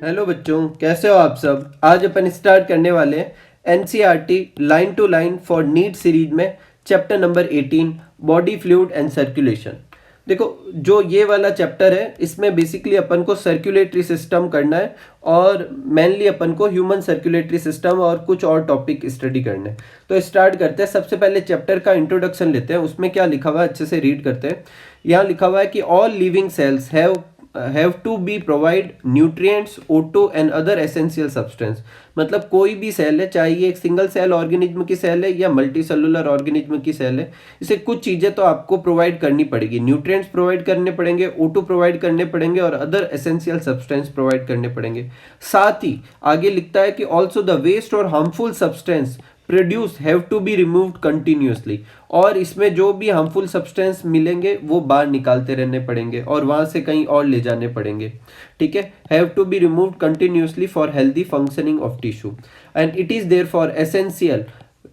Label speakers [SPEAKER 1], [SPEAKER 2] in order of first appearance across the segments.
[SPEAKER 1] Hello बच्चों, कैसे हो आप सब। आज अपन स्टार्ट करने वाले हैं NCERT line to line for NEET series में chapter number 18 body fluid and circulation. देखो, जो ये वाला चैप्टर है इसमें बेसिकली अपन को सर्कुलेटरी सिस्टम करना है और मेनली अपन को ह्यूमन सर्कुलेटरी सिस्टम और कुछ और टॉपिक स्टडी करने हैं। तो स्टार्ट करते हैं। सबसे पहले चैप्टर का इंट्रोडक्शन लेते हैं। उसमें क्या लिखा हुआ है अच्छे से रीड करते हैं। यहाँ लिखा हुआ है कि all living cells have to be provide nutrients, O2 and other essential substance. मतलब कोई भी सेल है, चाहे ये एक सिंगल सेल ऑर्गेनिज्म की सेल है या मल्टी सेलुलर ऑर्गेनिज्म की सेल है, इसे कुछ चीज़ें तो आपको प्रोवाइड करनी पड़ेगी। न्यूट्रिएंट्स प्रोवाइड करने पड़ेंगे, O2 प्रोवाइड करने पड़ेंगे और अदर एसेंशियल सब्सटेंस प्रोवाइड करने पड़ेंगे। साथ ही आगे लिखता है कि ऑल्सो द वेस्ट और harmful substance produce have to be removed continuously. और इसमें जो भी हार्मफुल सब्सटेंस मिलेंगे वो बाहर निकालते रहने पड़ेंगे और वहां से कहीं और ले जाने पड़ेंगे। ठीक है, have to be removed continuously for healthy functioning of tissue and it is therefore essential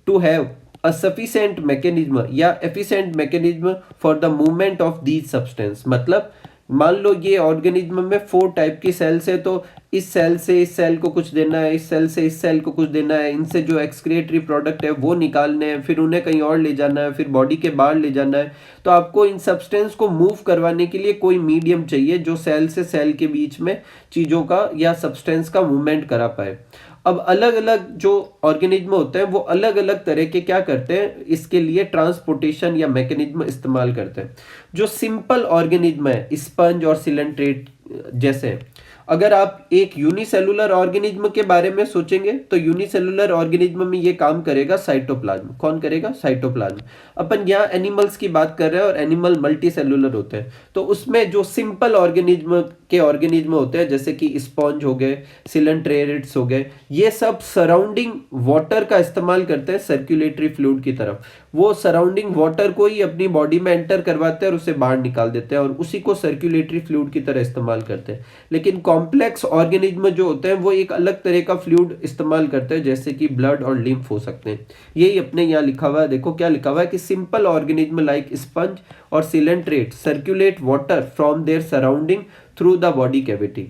[SPEAKER 1] to have a sufficient mechanism या efficient mechanism for the movement of these substance। मतलब मान लो ये ऑर्गेनिज्म में 4 टाइप की sales है, तो इस cell से इस सेल को कुछ देना है, इस सेल से इस सेल को कुछ देना है, इनसे जो एक्सक्रिएटरी प्रोडक्ट है वो निकालने हैं, फिर उन्हें कहीं और ले जाना है, फिर बॉडी के बाहर ले जाना है। तो आपको इन सब्सटेंस को मूव करवाने के लिए कोई मीडियम चाहिए जो सेल से सेल के बीच में चीज़ों का या सब्सटेंस का मूवमेंट करा पाए। अब अलग अलग जो ऑर्गेनिज्म होते हैं वो अलग अलग तरह के क्या करते हैं, इसके लिए ट्रांसपोर्टेशन या मैकेनिज्म इस्तेमाल करते हैं। जो सिंपल ऑर्गेनिज्म है, स्पंज और सिलेंट्रेट जैसे, अगर आप एक यूनिसेलुलर ऑर्गेनिज्म के बारे में सोचेंगे तो यूनिसेलुलर ऑर्गेनिज्म में ये काम करेगा साइटोप्लाज्म। कौन करेगा? साइटोप्लाज्म। अपन यहाँ एनिमल्स की बात कर रहे हैं और एनिमल मल्टी सेलुलर होते हैं, तो उसमें जो सिंपल ऑर्गेनिज्म होते हैं जैसे कि स्पॉन्ज हो गए, सिलेंट्रेट्स हो गए, ये सब सराउंडिंग वाटर का इस्तेमाल करते हैं सर्कुलेटरी फ्लूइड की तरफ। वो सराउंडिंग वाटर को ही अपनी बॉडी में एंटर करवाते हैं और उसे बाहर निकाल देते हैं और उसी को सर्कुलेटरी फ्लूइड की तरह इस्तेमाल करते हैं। लेकिन कॉम्प्लेक्स ऑर्गेनिज्म जो होते हैं वो एक अलग तरह का फ्लूइड इस्तेमाल करते हैं, जैसे कि ब्लड और लिम्फ हो सकते हैं। यही अपने यहाँ लिखा हुआ है। देखो क्या लिखा हुआ है कि सिंपल ऑर्गेनिज्म लाइक स्पंज और coelenterate circulate water from their surrounding through the body cavity,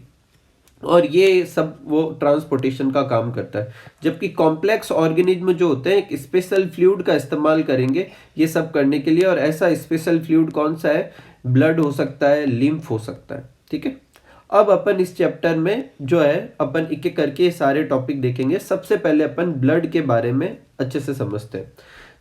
[SPEAKER 1] और ये सब वो ट्रांसपोर्टेशन का काम करता है। जबकि कॉम्प्लेक्स ऑर्गेनिज्म जो होते हैं एक स्पेशल फ्लूइड का इस्तेमाल करेंगे ये सब करने के लिए, और ऐसा स्पेशल फ्लूइड कौन सा है? ब्लड हो सकता है, लिम्फ हो सकता है। ठीक है, अब अपन इस चैप्टर में जो है अपन एक एक करके सारे टॉपिक देखेंगे। सबसे पहले अपन ब्लड के बारे में अच्छे से समझते हैं।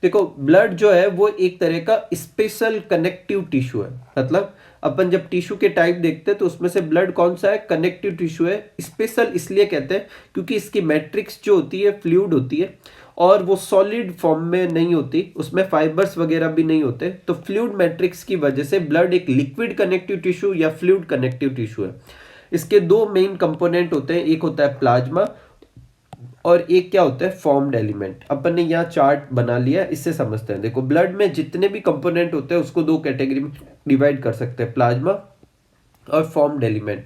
[SPEAKER 1] देखो, ब्लड जो है वो एक तरह का स्पेशल कनेक्टिव टिश्यू है। मतलब अपन जब टिश्यू के टाइप देखते हैं तो उसमें से ब्लड कौन सा है? कनेक्टिव टिश्यू है। स्पेशल इसलिए कहते हैं क्योंकि इसकी मैट्रिक्स जो होती है फ्लूइड होती है और वो सॉलिड फॉर्म में नहीं होती, उसमें फाइबर्स वगैरह भी नहीं होते। तो फ्लूइड मैट्रिक्स की वजह से ब्लड एक लिक्विड कनेक्टिव टिश्यू या फ्लूइड कनेक्टिव टिश्यू है। इसके दो मेन कंपोनेंट होते हैं, एक होता है प्लाज्मा और एक क्या होता है? Formed element. अपन ने यहाँ चार्ट बना लिया, इससे समझते हैं। देखो, ब्लड में जितने भी कंपोनेंट होते हैं उसको दो कैटेगरी में डिवाइड कर सकते हैं, प्लाज्मा और फॉर्म्ड एलिमेंट।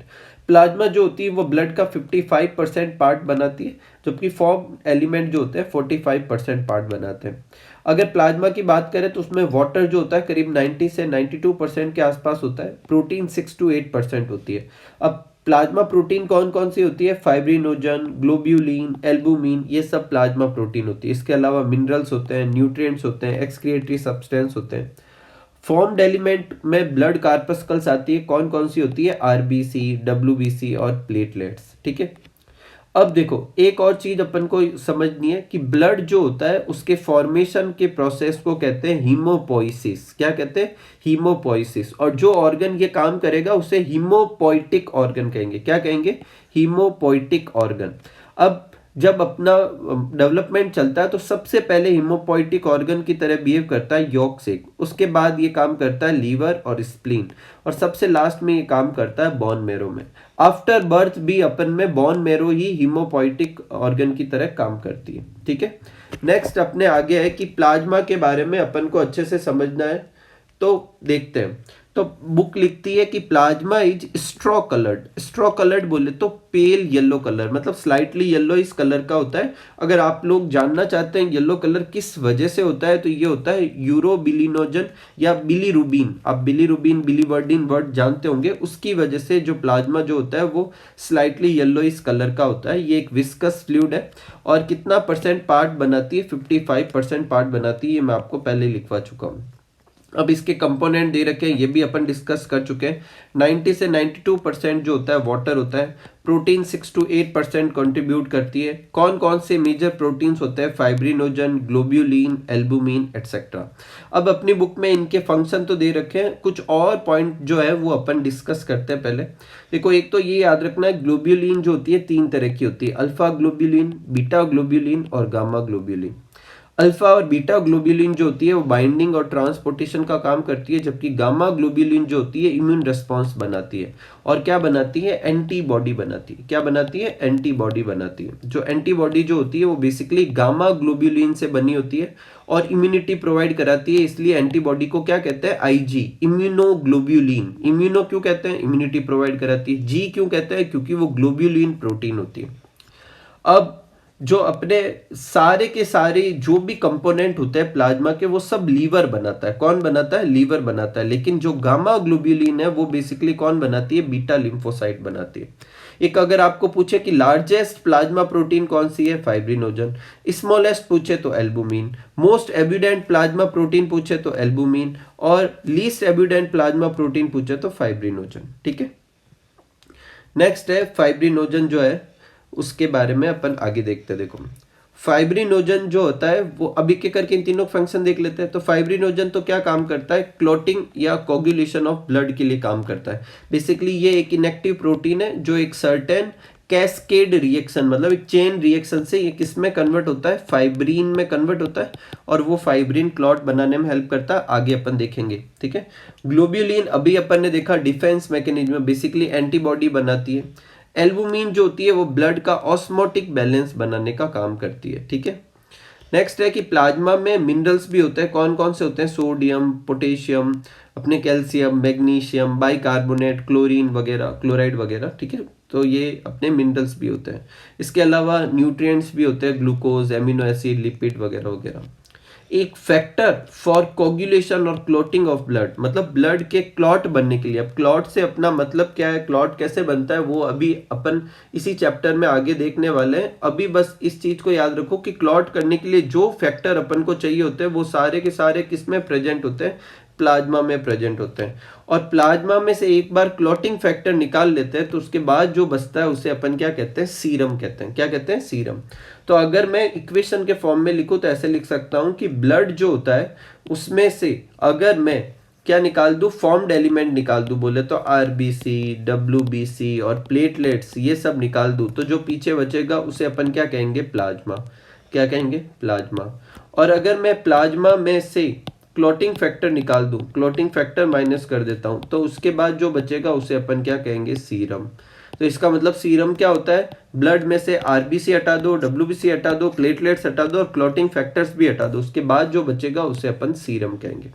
[SPEAKER 1] प्लाज्मा जो होती है वो ब्लड का 55% पार्ट बनाती है, जबकि फॉर्म एलिमेंट जो होते हैं 45% पार्ट बनाते हैं। अगर प्लाज्मा की बात करें तो उसमें वाटर जो होता है करीब 90 से 92% के आसपास होता है, प्रोटीन 6 to 8% होती है। अब प्लाज्मा प्रोटीन कौन कौन सी होती है? फाइब्रिनोजन, ग्लोब्यूलिन, एल्बुमिन, ये सब प्लाज्मा प्रोटीन होती है। इसके अलावा मिनरल्स होते हैं, न्यूट्रिएंट्स होते हैं, एक्सक्रिएटरी सब्सटेंस होते हैं। फॉर्म्ड एलिमेंट में ब्लड कार्पस्कल्स आती है। कौन कौन सी होती है? आरबीसी, डब्ल्यूबीसी और प्लेटलेट्स। ठीक है, अब देखो एक और चीज अपन को समझनी है कि ब्लड जो होता है उसके फॉर्मेशन के प्रोसेस को कहते हैं हीमोपोइसिस। क्या कहते हैं? हीमोपोइसिस। और जो ऑर्गन ये काम करेगा उसे हीमोपोइटिक ऑर्गन कहेंगे। क्या कहेंगे? Haemopoietic organ. अब जब अपना डेवलपमेंट चलता है तो सबसे पहले हीमोपोइटिक ऑर्गन की तरह बिहेव करता है यॉर्क सेक, उसके बाद ये काम करता है लीवर और स्प्लीन, और सबसे लास्ट में ये काम करता है बोन मैरो में। आफ्टर बर्थ भी अपन में बोन मैरो ही हीमोपोइटिक ऑर्गन की तरह काम करती है। ठीक है, नेक्स्ट अपने आगे है कि प्लाज्मा के बारे में अपन को अच्छे से समझना है, तो देखते हैं। तो बुक लिखती है कि प्लाज्मा इज स्ट्रॉ कलर्ड बोले तो पेल येलो कलर, मतलब स्लाइटली येलो इस कलर का होता है। अगर आप लोग जानना चाहते हैं येलो कलर किस वजह से होता है तो ये होता है यूरोबिलिनोजन या बिलीरुबिन, आप बिलीरुबिन बिलीवर्डिन वर्ड जानते होंगे, उसकी वजह से जो प्लाज्मा जो होता है वो स्लाइटली येलो इस कलर का होता है। ये एक विस्कस फ्लूइड है और कितना परसेंट पार्ट बनाती है, 55% पार्ट बनाती है, ये मैं आपको पहले लिखवा चुका हूँ। अब इसके कंपोनेंट दे रखे हैं, ये भी अपन डिस्कस कर चुके हैं। 90 से 92% जो होता है वाटर होता है। प्रोटीन 6 to 8% कंट्रीब्यूट करती है। कौन कौन से मेजर प्रोटीन्स होते हैं, फाइब्रिनोजन, ग्लोब्यूलिन, एल्बुमिन एटसेट्रा। अब अपनी बुक में इनके फंक्शन तो दे रखे हैं, कुछ और पॉइंट जो है वो अपन डिस्कस करते हैं। पहले देखो, एक तो ये याद रखना है ग्लोब्यूलिन जो होती है 3 तरह की होती है, अल्फा ग्लोब्यूलिन, बीटा ग्लोब्यूलिन और गामा ग्लोब्यूलिन। अल्फा और बीटा ग्लोब्यूलिन जो होती है वो बाइंडिंग और ट्रांसपोर्टेशन का काम करती है, जबकि गामा ग्लोब्यूलिन जो होती है इम्यून रिस्पॉन्स बनाती है। और क्या बनाती है, एंटीबॉडी बनाती है। क्या बनाती है, एंटीबॉडी बनाती है। जो एंटीबॉडी जो होती है वो बेसिकली गामा ग्लोब्यूलिन से बनी होती है और इम्यूनिटी प्रोवाइड कराती है, इसलिए एंटीबॉडी को क्या कहते हैं, आईजी, इम्यूनोग्लोब्यूलिन। इम्यूनो क्यों कहते हैं, इम्यूनिटी प्रोवाइड कराती है। जी क्यों कहते हैं, क्योंकि वो ग्लोब्यूलिन प्रोटीन होती है। अब जो अपने सारे के सारे जो भी कंपोनेंट होते हैं प्लाज्मा के वो सब लीवर बनाता है। कौन बनाता है, लीवर बनाता है। लेकिन जो गामा ग्लोब्यूलिन है वो बेसिकली कौन बनाती है, बीटा लिम्फोसाइट बनाती है। एक अगर आपको पूछे कि लार्जेस्ट प्लाज्मा प्रोटीन कौन सी है, फाइब्रिनोजन। स्मॉलेस्ट पूछे तो albumin. Most abundant plasma protein पूछे तो एल्बुमिन, और लीस्ट एब्यूडेंट प्लाज्मा प्रोटीन पूछे तो फाइब्रिनोजन। ठीक है, नेक्स्ट है फाइब्रिनोजन जो है उसके बारे में अपन आगे देखते हैं। देखो, फाइब्रिनोजन जो होता है वो अभी के करके इन तीनों फंक्शन देख लेते हैं। तो फाइब्रिनोजन तो क्या काम करता है, क्लॉटिंग या कोगुलेशन ऑफ ब्लड के लिए काम करता है। बेसिकली ये एक इनएक्टिव प्रोटीन है जो एक सर्टेन कैस्केड रिएक्शन, मतलब एक चेन रिएक्शन से ये किस में कन्वर्ट होता है, फाइब्रिन में कन्वर्ट होता है, और वो फाइब्रिन क्लॉट बनाने में हेल्प करता है। आगे अपन देखेंगे। ठीक है, ग्लोब्यूलिन अभी अपन ने देखा डिफेंस मैकेनिज्म, बेसिकली एंटीबॉडी बनाती है। एल्बुमिन जो होती है वो ब्लड का ऑस्मोटिक बैलेंस बनाने का काम करती है। ठीक है, नेक्स्ट है कि प्लाज्मा में मिनरल्स भी होते हैं। कौन कौन से होते हैं, सोडियम, पोटेशियम, अपने कैल्शियम, मैग्नीशियम, बाइकार्बोनेट, क्लोरीन वगैरह, क्लोराइड वगैरह। ठीक है, तो ये अपने मिनरल्स भी होते हैं। इसके अलावा न्यूट्रिएंट्स भी होते हैं, ग्लूकोज, एमिनो एसिड, लिपिड वगैरह वगैरह। एक फैक्टर फॉर कोगुलेशन और क्लॉटिंग ऑफ ब्लड, मतलब ब्लड के क्लॉट बनने के लिए। अब क्लॉट से अपना मतलब क्या है, क्लॉट कैसे बनता है वो अभी अपन इसी चैप्टर में आगे देखने वाले हैं। अभी बस इस चीज को याद रखो कि क्लॉट करने के लिए जो फैक्टर अपन को चाहिए होते हैं वो सारे के सारे किस में प्रेजेंट होते हैं, प्लाज्मा में प्रेजेंट होते हैं। और प्लाज्मा में से एक बार क्लॉटिंग फैक्टर निकाल लेते हैं तो उसके बाद जो बचता है उसे अपन क्या कहते हैं, सीरम कहते हैं। क्या कहते हैं, सीरम। तो अगर मैं इक्वेशन के फॉर्म में लिखूं तो ऐसे लिख सकता हूं कि ब्लड जो होता है उसमें से अगर मैं क्या निकाल दूं, फॉर्म्ड एलिमेंट निकाल दूं, बोले तो आरबीसी, डब्ल्यूबीसी और प्लेटलेट्स ये सब निकाल दूं, तो जो पीछे बचेगा उसे अपन क्या कहेंगे, प्लाज्मा। क्या कहेंगे, प्लाज्मा। और अगर मैं प्लाज्मा में से क्लॉटिंग फैक्टर निकाल दूं, क्लॉटिंग फैक्टर माइनस कर देता हूं, तो उसके बाद जो बचेगा उसे अपन क्या कहेंगे, सीरम। तो इसका मतलब सीरम क्या होता है, ब्लड में से आरबीसी हटा दो, डब्ल्यूबीसी हटा दो, प्लेटलेट्स हटा दो और क्लॉटिंग फैक्टर्स भी हटा दो, उसके बाद जो बचेगा उसे अपन सीरम कहेंगे।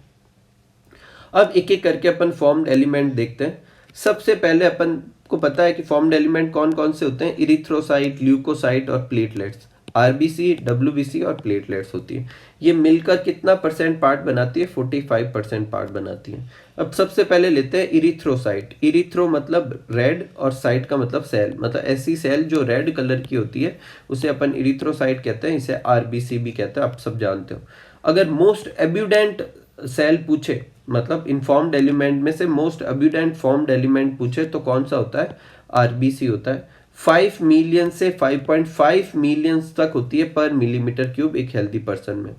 [SPEAKER 1] अब एक एक करके अपन फॉर्म्ड एलिमेंट देखते हैं। सबसे पहले अपन को पता है कि फॉर्म्ड एलिमेंट कौन कौन से होते हैं, इरिथ्रोसाइट, ल्यूकोसाइट और प्लेटलेट्स। आरबीसी, डब्ल्यूबीसी और प्लेटलेट्स होती है। ये मिलकर कितना परसेंट पार्ट बनाती है, 45% पार्ट बनाती है। अब सबसे पहले लेते हैं इरिथ्रोसाइट। इरिथ्रो मतलब रेड और साइट का मतलब सेल, मतलब ऐसी सेल जो रेड कलर की होती है उसे अपन इरिथ्रोसाइट कहते हैं, इसे आरबीसी भी कहते हैं, आप सब जानते हो। अगर मोस्ट एब्यूडेंट सेल पूछे, मतलब इनफॉर्म्ड एलिमेंट में से मोस्ट एब्यूडेंट फॉर्म्ड एलिमेंट पूछे तो कौन सा होता है, आरबीसी होता है। 5 मिलियन से 5.5 मिलियन तक होती है पर मिलीमीटर क्यूब एक हेल्दी पर्सन में।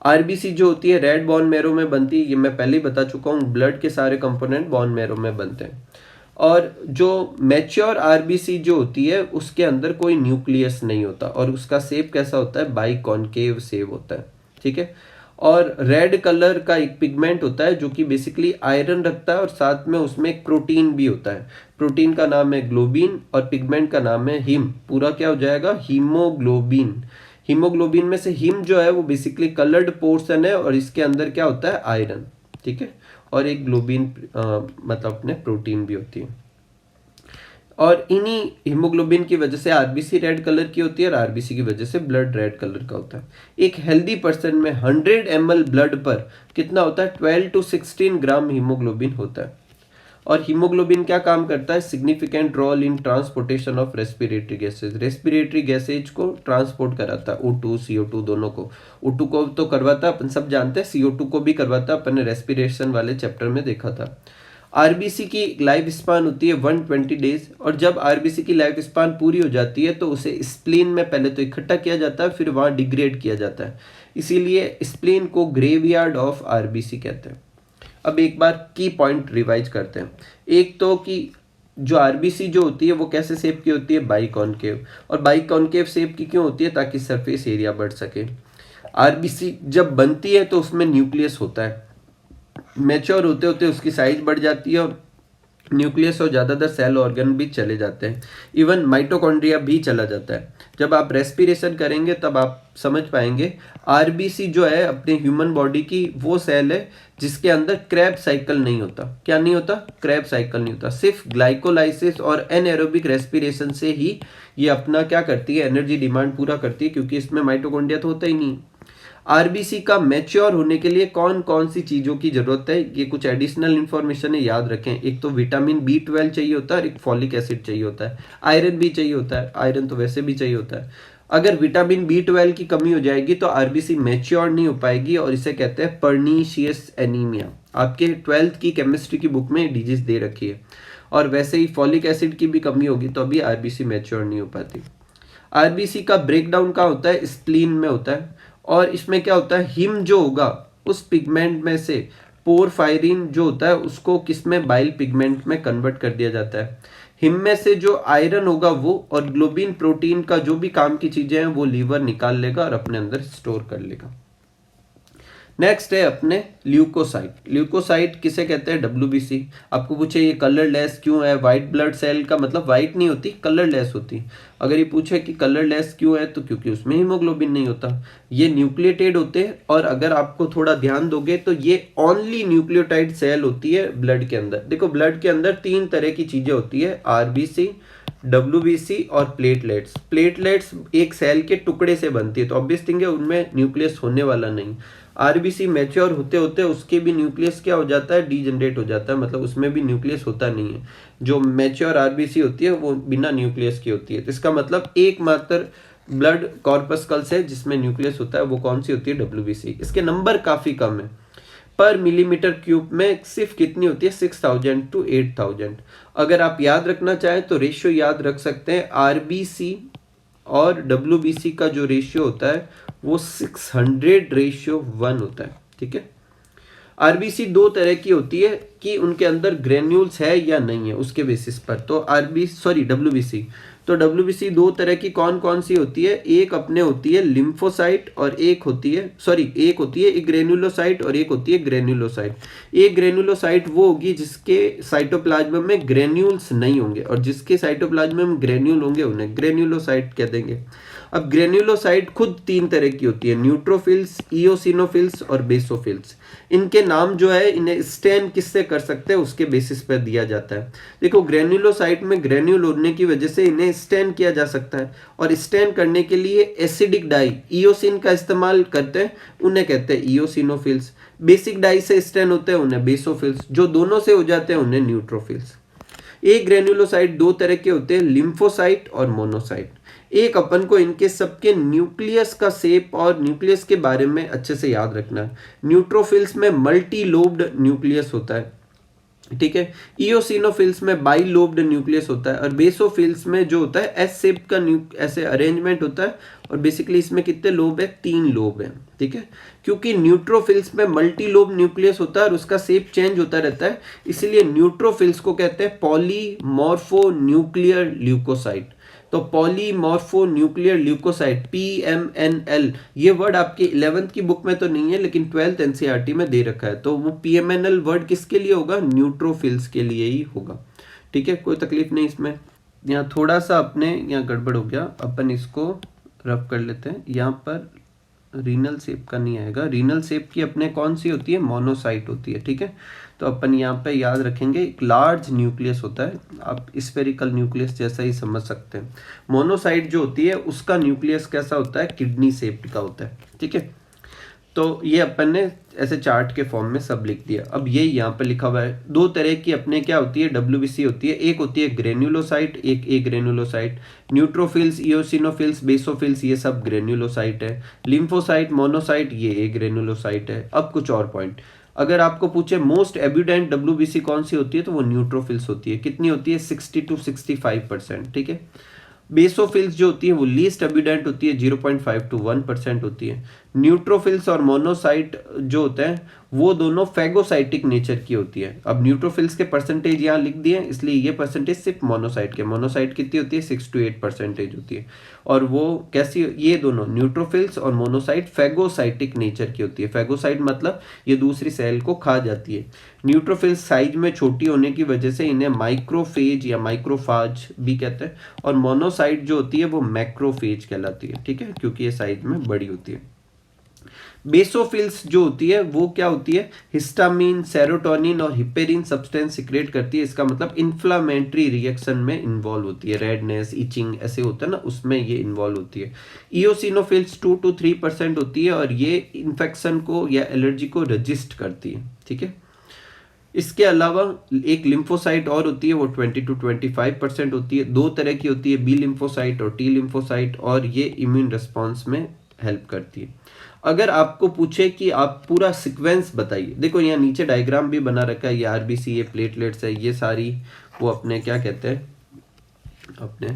[SPEAKER 1] आरबीसी जो होती है रेड बोन मैरो में बनती है, ये मैं पहले ही बता चुका हूँ, ब्लड के सारे कंपोनेंट बोन मैरो में बनते हैं। और जो मैच्योर आरबीसी जो होती है उसके अंदर कोई न्यूक्लियस नहीं होता और उसका शेप कैसा होता है, बाइकॉनकेव शेप होता है। ठीक है, और रेड कलर का एक पिगमेंट होता है जो कि बेसिकली आयरन रखता है और साथ में उसमें एक प्रोटीन भी होता है। प्रोटीन का नाम है ग्लोबिन और पिगमेंट का नाम है हिम। पूरा क्या हो जाएगा, हीमोग्लोबिन। हीमोग्लोबिन में से हिम जो है वो बेसिकली कलर्ड पोर्शन है और इसके अंदर क्या होता है, आयरन। ठीक है, और एक ग्लोबिन मतलब अपने प्रोटीन भी होती है। और इन्हीं हीमोग्लोबिन की वजह से आरबीसी रेड कलर की होती है और आरबीसी की वजह से ब्लड रेड कलर का होता है। एक हेल्दी पर्सन में 100 ml ब्लड पर कितना होता है? 12 to 16 ग्राम हीमोग्लोबिन होता है। और हीमोग्लोबिन क्या काम करता है? Significant role in transportation of respiratory gases. Respiratory gases को ट्रांसपोर्ट कराता है, O2 CO2 दोनों को। O2 को तो करवाता है, अपन सब जानते हैं, CO2 को भी करवाता है, अपन ने रेस्पिरेशन वाले चैप्टर में देखा था। आरबीसी की लाइफ स्पान होती है 120 डेज, और जब आरबीसी की लाइफ स्पान पूरी हो जाती है तो उसे स्प्लीन में पहले तो इकट्ठा किया जाता है, फिर वहाँ डिग्रेड किया जाता है। इसीलिए स्प्लीन को ग्रेवयार्ड ऑफ आरबीसी कहते हैं। अब एक बार की पॉइंट रिवाइज करते हैं। एक तो कि जो आरबीसी जो होती है वो कैसे शेप की होती है? बाइकॉनकेव। और बाइकॉनकेव शेप की क्यों होती है? ताकि सरफेस एरिया बढ़ सके। आरबीसी जब बनती है तो उसमें न्यूक्लियस होता है, मैच्योर होते होते उसकी साइज बढ़ जाती है और न्यूक्लियस और ज़्यादातर सेल ऑर्गन भी चले जाते हैं, इवन माइटोकॉन्ड्रिया भी चला जाता है। जब आप रेस्पिरेशन करेंगे तब आप समझ पाएंगे आरबीसी जो है अपने ह्यूमन बॉडी की वो सेल है जिसके अंदर क्रैब साइकिल नहीं होता। क्या नहीं होता? क्रैब साइकिल नहीं होता। सिर्फ ग्लाइकोलाइसिस और एनएरोबिक रेस्पिरेशन से ही ये अपना क्या करती है? एनर्जी डिमांड पूरा करती है, क्योंकि इसमें माइटोकॉन्ड्रिया तो होता ही नहीं। आरबीसी का मैच्योर होने के लिए कौन कौन सी चीज़ों की ज़रूरत है? ये कुछ एडिशनल इन्फॉर्मेशन है, याद रखें। एक तो विटामिन B12 चाहिए होता है और एक फॉलिक एसिड चाहिए होता है। आयरन भी चाहिए होता है, आयरन तो वैसे भी चाहिए होता है। अगर विटामिन B12 की कमी हो जाएगी तो आरबीसी मैच्योर नहीं हो पाएगी और इसे कहते हैं पर्नीशियस एनीमिया। आपके 12th की केमिस्ट्री की बुक में डिजीज दे रखी है। और वैसे ही फॉलिक एसिड की भी कमी होगी तो अभी आरबीसी मैच्योर नहीं हो पाती। आरबीसी का ब्रेकडाउन का होता है? स्प्लीन में होता है। और इसमें क्या होता है? हिम जो होगा उस पिगमेंट में से पोरफायरिन जो होता है उसको किसमें? बाइल पिगमेंट में कन्वर्ट कर दिया जाता है। हिम में से जो आयरन होगा वो और ग्लोबिन प्रोटीन का जो भी काम की चीजें हैं वो लीवर निकाल लेगा और अपने अंदर स्टोर कर लेगा। नेक्स्ट है अपने ल्यूकोसाइट। ल्यूकोसाइट किसे कहते हैं? WBC। आपको पूछे ये कलरलेस क्यों है? वाइट ब्लड सेल का मतलब वाइट नहीं होती, कलरलेस होती। अगर ये पूछे कि कलरलेस क्यों है तो क्योंकि उसमें हीमोग्लोबिन नहीं होता। ये न्यूक्लियोटाइड होते हैं और अगर आपको थोड़ा ध्यान दोगे तो ये ओनली न्यूक्लियोटाइड सेल होती है ब्लड के अंदर। देखो ब्लड के अंदर 3 तरह की चीजें होती है, आरबीसी, WBC और प्लेटलेट्स। प्लेटलेट्स एक सेल के टुकड़े से बनती है तो ऑब्वियस थिंग है उनमें न्यूक्लियस होने वाला नहीं। आरबीसी मैच्योर होते होते उसके भी न्यूक्लियस क्या हो जाता है? डीजनरेट हो जाता है, मतलब उसमें भी न्यूक्लियस होता नहीं है। जो मैच्योर आरबीसी होती है वो बिना न्यूक्लियस की होती है। तो इसका मतलब एकमात्र ब्लड कॉर्पस्कल्स है जिसमें न्यूक्लियस होता है, वो कौन सी होती है? WBC। इसके नंबर काफी कम है, पर मिलीमीटर क्यूब में सिर्फ कितनी होती है? 6000 to 8000। अगर आप याद रखना चाहें तो रेशियो याद रख सकते हैं। आरबीसी और WBC का जो रेशियो होता है वो 600:1 होता है। ठीक है। आरबीसी 2 तरह की होती है कि उनके अंदर ग्रेन्यूल्स है या नहीं है उसके बेसिस पर। तो WBC तो WBC 2 तरह की कौन कौन सी होती है? एक अपने होती है लिम्फोसाइट और एक होती है एक ग्रेन्युलोसाइट और एक होती है ग्रेन्युलोसाइट। एक ग्रेन्युलोसाइट वो होगी जिसके साइटोप्लाज्म में ग्रेन्यूल्स नहीं होंगे और जिसके साइटोप्लाज्म में ग्रेन्यूल होंगे उन्हें ग्रेन्युलोसाइट कह देंगे। अब ग्रेन्युलोसाइट खुद 3 तरह की होती है, न्यूट्रोफिल्स, इओसिनोफिल्स और बेसोफिल्स। इनके नाम जो है इन्हें स्टेन किससे कर सकते हैं उसके बेसिस पर दिया जाता है। देखो ग्रेन्युलोसाइट में ग्रेन्यूल होने की वजह से इन्हें स्टेन किया जा सकता है और स्टेन करने के लिए एसिडिक डाई इओसिन का इस्तेमाल करते हैं, उन्हें कहते हैं इओसिनोफिल्स। बेसिक डाई से स्टेन होते हैं उन्हें बेसोफिल्स, जो दोनों से हो जाते हैं उन्हें न्यूट्रोफिल्स। एक ग्रेन्युलोसाइट 2 तरह के होते हैं, लिम्फोसाइट और मोनोसाइट। एक अपन को इनके सबके न्यूक्लियस का शेप और न्यूक्लियस के बारे में अच्छे से याद रखना है। न्यूट्रोफिल्स में मल्टी लोब्ड न्यूक्लियस होता है, ठीक है। इओसिनोफिल्स में बाई लोब्ड न्यूक्लियस होता है और बेसोफिल्स में जो होता है एस शेप का ऐसे अरेंजमेंट होता है और बेसिकली इसमें कितने लोब है? 3 लोब है, ठीक है। क्योंकि न्यूट्रोफिल्स में मल्टी लोब न्यूक्लियस होता है और उसका शेप चेंज होता रहता है, इसलिए न्यूट्रोफिल्स को कहते हैं पॉलीमॉर्फो न्यूक्लियर ल्यूकोसाइट। तो पॉलीमॉर्फो न्यूक्लियर ल्यूकोसाइट PMNL, ये वर्ड आपके 11th की बुक में तो नहीं है लेकिन 12th NCERT में दे रखा है। तो वो PMNL वर्ड किसके लिए होगा? न्यूट्रोफिल्स के लिए ही होगा, ठीक है। कोई तकलीफ नहीं इसमें। यहाँ थोड़ा सा अपने यहाँ गड़बड़ हो गया, अपन इसको रब कर लेते हैं। यहाँ पर रीनल सेप का नहीं आएगा, रीनल सेप की अपने कौन सी होती है, मोनोसाइट होती है, ठीक है। तो अपन यहाँ पे याद रखेंगे एक लार्ज न्यूक्लियस होता है, आप स्फेरिकल न्यूक्लियस जैसा ही समझ सकते हैं। मोनोसाइट जो होती है उसका न्यूक्लियस कैसा होता है, किडनी शेप्ड का होता है, ठीक है। तो ये अपन ने ऐसे चार्ट के फॉर्म में सब लिख दिया। अब ये यहाँ पे लिखा हुआ है, दो तरह की अपने क्या होती है, डब्ल्यूबीसी होती है। एक होती है ग्रेन्युलोसाइट, एक ए ग्रेन्युलोसाइट। न्यूट्रोफिल्स, इओसिनोफिल्स, बेसोफिल्स ये सब ग्रेन्युलोसाइट है। लिम्फोसाइट, मोनोसाइट ये ए ग्रेन्युलोसाइट है। अब कुछ और पॉइंट, अगर आपको पूछे मोस्ट एब्यूडेंट डब्ल्यूबीसी कौन सी होती है, तो वो न्यूट्रोफिल्स होती है। कितनी होती है, 60 to 65%, ठीक है। बेसोफिल्स जो होती है वो लीस्ट एबिडेंट होती है, 0.5 to 1% होती है। न्यूट्रोफिल्स और मोनोसाइट जो होते हैं वो दोनों फैगोसाइटिक नेचर की होती है। अब न्यूट्रोफिल्स के परसेंटेज यहाँ लिख दिए, इसलिए ये परसेंटेज सिर्फ मोनोसाइट के। मोनोसाइट कितनी होती है, 6 to 8% होती है। और वो कैसी, ये दोनों न्यूट्रोफिल्स और मोनोसाइट फैगोसाइटिक नेचर की होती है। फैगोसाइट मतलब ये दूसरी सेल को खा जाती है। न्यूट्रोफिल्स साइज में छोटी होने की वजह से इन्हें माइक्रोफेज या माइक्रोफाज भी कहते हैं। और मोनोसाइट जो होती है वो मैक्रोफेज कहलाती है, ठीक है, क्योंकि ये साइज में बड़ी होती है। बेसोफिल्स जो होती है वो क्या होती है, हिस्टामिन, सेरोटोनिन और हिपेरिन सब्सटेंस सिक्रेट करती है। इसका मतलब इन्फ्लामेटरी रिएक्शन में इन्वॉल्व होती है, रेडनेस, इचिंग ऐसे होता है ना, उसमें ये इन्वॉल्व होती है। इओसिनोफिल्स 2 to 3% होती है और ये इन्फेक्शन को या एलर्जी को रजिस्ट करती है, ठीक है। इसके अलावा एक लिम्फोसाइट और होती है, वो 20 to 25% होती है। दो तरह की होती है, बी लिम्फोसाइट और टी लिम्फोसाइट, और ये इम्यून रिस्पॉन्स में हेल्प करती है। अगर आपको पूछे कि आप पूरा सीक्वेंस बताइए, देखो यहाँ नीचे डायग्राम भी बना रखा है, ये आरबीसी, ये प्लेटलेट्स है, ये सारी वो अपने क्या कहते हैं, अपने